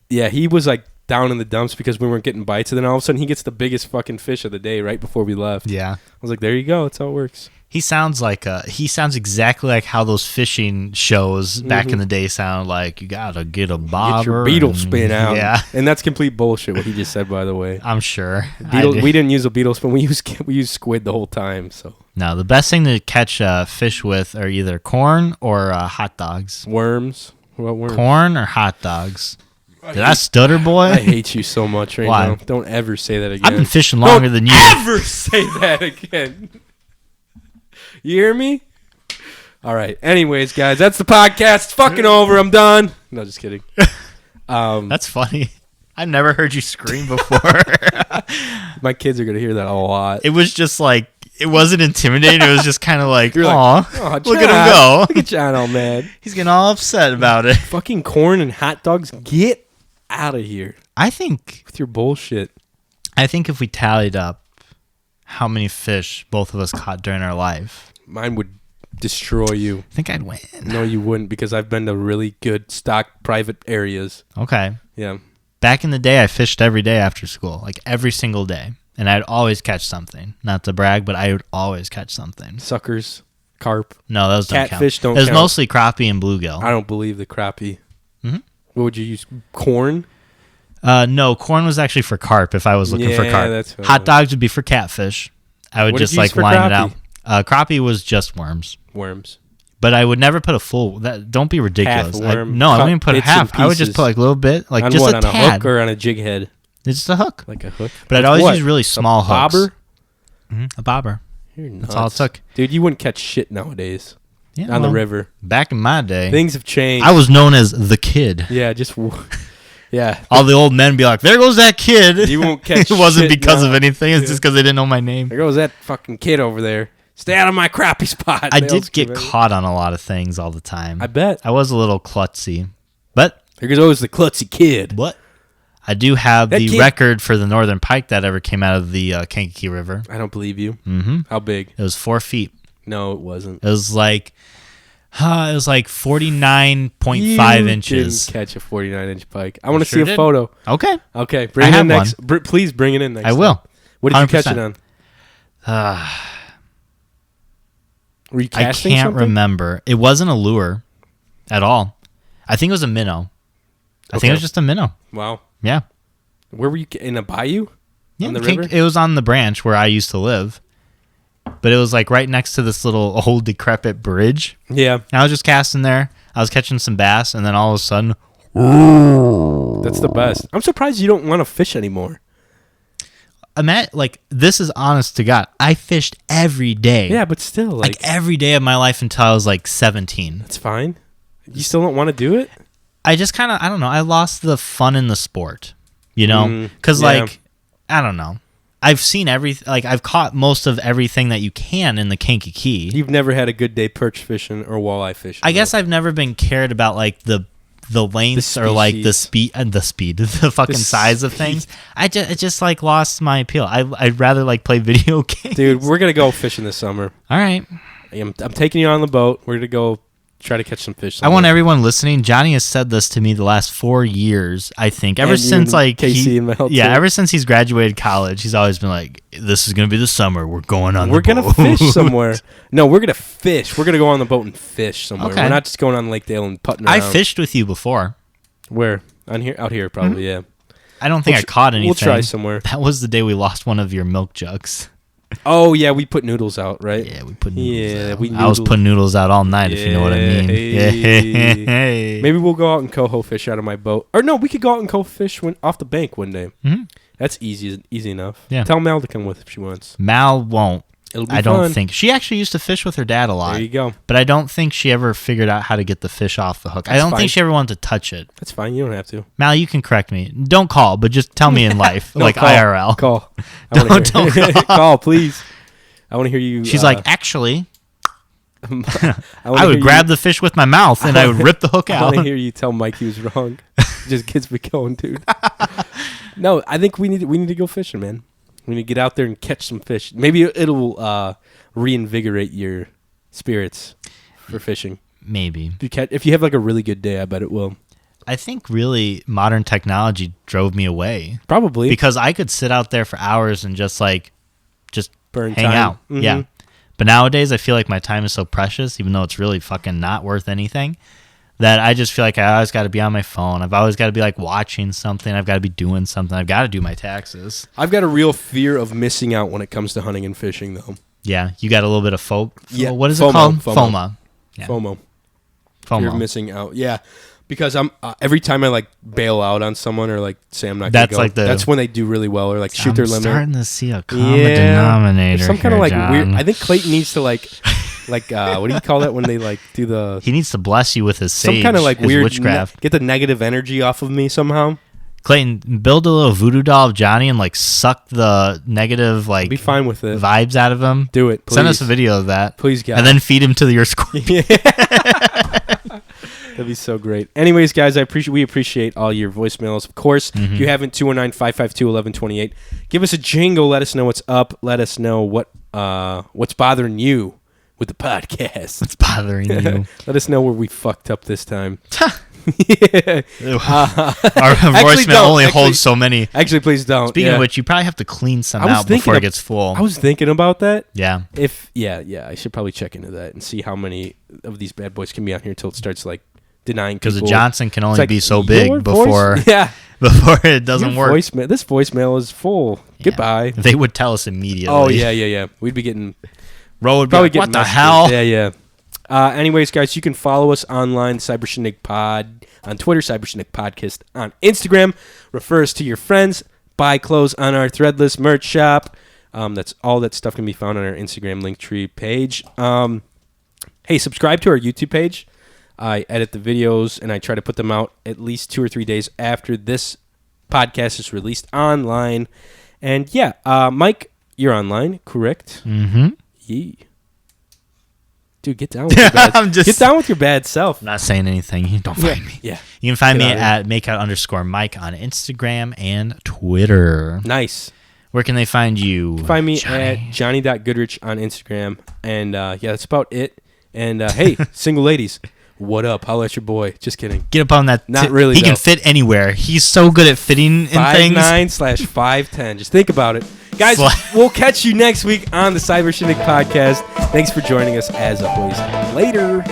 Yeah, he was like down in the dumps because we weren't getting bites, and then all of a sudden he gets the biggest fucking fish of the day right before we left. Yeah. I was like, there you go. That's how it works. He sounds exactly like how those fishing shows back in the day sounded like. You gotta get a bobber. Get your beetle spin out. Yeah. And that's complete bullshit what he just said, by the way. I'm sure. We didn't use a beetle spin. We used squid the whole time. So No, the best thing to catch fish with are either corn or hot dogs. Worms. What about worms? Corn or hot dogs. Did I stutter, boy? I hate you so much right Why? now. Don't ever say that again. I've been fishing longer than you. Ever say that again. You hear me? All right. Anyways, guys, that's the podcast. It's fucking over. I'm done. No, just kidding. That's funny. I've never heard you scream before. My kids are going to hear that a lot. It was just like, it wasn't intimidating. It was just kind of like, You're like, aw, "Aw, look at John. him go. Look at John all mad. He's getting all upset about it. Fucking corn and hot dogs. Get out of here I think with your bullshit. if we tallied up how many fish both of us caught during our life, Mine would destroy you. I think I'd win. No, you wouldn't, because I've been to really good stock private areas. Okay. Yeah. Back in the day, I fished every day after school, like every single day. And I'd always catch something. Not to brag, but I would always catch something. Suckers, carp. No, those don't count. Catfish don't It was count. mostly crappie and bluegill. I don't believe the crappie. Mhm. What would you use? Corn? No, corn was actually for carp if I was looking for Yeah, carp. that's what I Hot was- dogs would be for catfish. I would What did just you use like for line it out. crappie? Crappie was just worms. Worms. But I would never put a full. Don't be ridiculous. Half worm. No, I Cut wouldn't even put a bits and half. I would just pieces. put like a little bit, like On just what, a on tad. a hook or on a jig head? It's just a hook. Like a hook? But I'd Like always what? use really small a hooks. bobber? A bobber. You're That's all it nuts. took. Dude, you wouldn't catch shit nowadays. Yeah, on the well, river. Back in my day, Things have changed. I was known as the kid. Yeah, yeah. All the old men be like, "There goes that kid." You won't catch It wasn't shit because now. of anything. It's Yeah. just because they didn't know my name. There goes that fucking kid over there. Stay out of my crappie spot. I They all did get scream at me. caught on a lot of things all the time. I bet. I was a little klutzy, but There goes always the klutzy kid. what? I do have That the kid- record for the northern pike that ever came out of the Kankakee River. I don't believe you. Mm-hmm. How big? It was 4 feet. No, it wasn't. It was like 49.5 You inches. didn't catch a 49-inch pike. I want to sure see a did. photo. Okay. Okay, bring I it have in next. one. Please bring it in next. I will. time. What did you catch it 100%. on? Were you I casting can't something? remember. It wasn't a lure at all. I think it was a minnow. I think Okay. it was just a minnow. Wow. Yeah. Where were you? In a bayou? Yeah, On the Kink- river? it was on the branch where I used to live. But it was like right next to this little old decrepit bridge. Yeah. And I was just casting there. I was catching some bass, and then all of a sudden, That's the best. I'm surprised you don't want to fish anymore. I'm at, like, this is honest to God. I fished every day. Yeah, but still, Like every day of my life until I was like 17. That's fine. You still don't want to do it? I just kind of, I don't know. I lost the fun in the sport, you know? Because, yeah. like, I don't know. I've seen everything. Like, I've caught most of everything that you can in the Kankakee. You've never had a good day perch fishing or walleye fishing. I guess I've never been cared about, like, the lengths or, like, the speed, the fucking size of things. It just, like, lost my appeal. I'd rather, like, play video games. Dude, we're going to go fishing this summer. All right. I'm taking you on the boat. We're going to go try to catch some fish. I want everyone listening. Johnny has said this to me the last 4 years, I think. Ever And you since and like Casey and Mel, yeah, too. ever since he's graduated college, he's always been like, "This is gonna be the summer. We're going on. We're the going to boat." fish somewhere. No, we're going to fish. We're going to go on the boat and fish somewhere. Okay. We're not just going on Lake Dale and putting around. I fished with you before. Where? Out here, probably, yeah. I don't think I caught anything. We'll try somewhere. That was the day we lost one of your milk jugs. Oh, yeah, we put noodles out, right? Yeah, we put noodles out. I I was putting noodles out all night, if you know what I mean. Hey. Maybe we'll go out and coho fish out of my boat. Or no, we could go out and coho fish off the bank one day. Mm-hmm. That's easy enough. Yeah. Tell Mel to come with if she wants. Mal won't. It'll be I don't fun. think she actually used to fish with her dad a lot. There you go. But I don't think she ever figured out how to get the fish off the hook. I That's don't fine. think she ever wanted to touch it. That's fine. You don't have to. Mal, you can correct me. Don't call, but just tell me in life, No, like call. IRL. Call. I wanna Don't hear- call. Call, please. I want to hear you. She's like, actually, I I would grab the fish with my mouth and I would rip the hook I want out. to hear you tell Mike he was wrong. just gets me going, dude. No, I think we need to go fishing, man. We need to get out there and catch some fish. Maybe it'll reinvigorate your spirits for fishing. Maybe. If you have like a really good day, I bet it will. I think really modern technology drove me away. Probably. Because I could sit out there for hours and just burn hang time. out. Mm-hmm. Yeah. But nowadays I feel like my time is so precious, even though it's really fucking not worth anything, that I just feel like I always got to be on my phone. I've always got to be like watching something. I've got to be doing something. I've got to do my taxes. I've got a real fear of missing out when it comes to hunting and fishing, though. Yeah. You got a little bit of Yeah. What is FOMO, it called? FOMO. Yeah. FOMO. Fear of missing out. Yeah. Because I'm every time I like bail out on someone or like say I'm not gonna go, that's when they do really well or like shoot their limit. I'm starting to see a common denominator. Some kind of like John. weird. I think Clayton needs to like what do you call that when they like do the? He needs to bless you with his sage, some kind of like his weird witchcraft. Get the negative energy off of me somehow. Clayton, build a little voodoo doll of Johnny and like suck the negative like be fine with it vibes out of him. Do it. Please. Send us a video of that, please, guys, and then feed him to your squirrel. That'd be so great. Anyways, guys, we appreciate all your voicemails. Of course, if you haven't, 219-552-1128. Give us a jingle. Let us know what's up. Let us know what's bothering you with the podcast. What's bothering you? Let us know where we fucked up this time. Our voicemail only holds so many. Actually, please don't. Speaking of which, you probably have to clean some out before it gets full. I was thinking about that. Yeah. I should probably check into that and see how many of these bad boys can be on here until it starts like denying people. Because the Johnson can only like, be so big before before it doesn't work. This voicemail is full. Yeah. Goodbye. They would tell us immediately. Oh yeah. We'd be getting. Ro would probably get what the hell? Yeah. Anyways, guys, you can follow us online, Cyber Shindig Pod on Twitter, Cyber Shindig Podcast on Instagram. Refer us to your friends. Buy clothes on our Threadless merch shop. That's all that stuff can be found on our Instagram Linktree page. Hey, subscribe to our YouTube page. I edit the videos and I try to put them out at least 2 or 3 days after this podcast is released online. And yeah, Mike, you're online, correct? Mm-hmm. Yeah. Dude, get down with your bad get down with your bad self. I'm not saying anything. You don't find me. Yeah. You can find me at makeout_Mike on Instagram and Twitter. Nice. Where can they find you? Find me at Johnny.Goodrich on Instagram. And that's about it. And hey, single ladies, what up? Holla at your boy. Just kidding. Get up on that. Not really. He can fit anywhere. He's so good at fitting in things. 5'9/5'10". Just think about it. Guys, we'll catch you next week on the Cyber Shindig Podcast. Thanks for joining us as always. Later.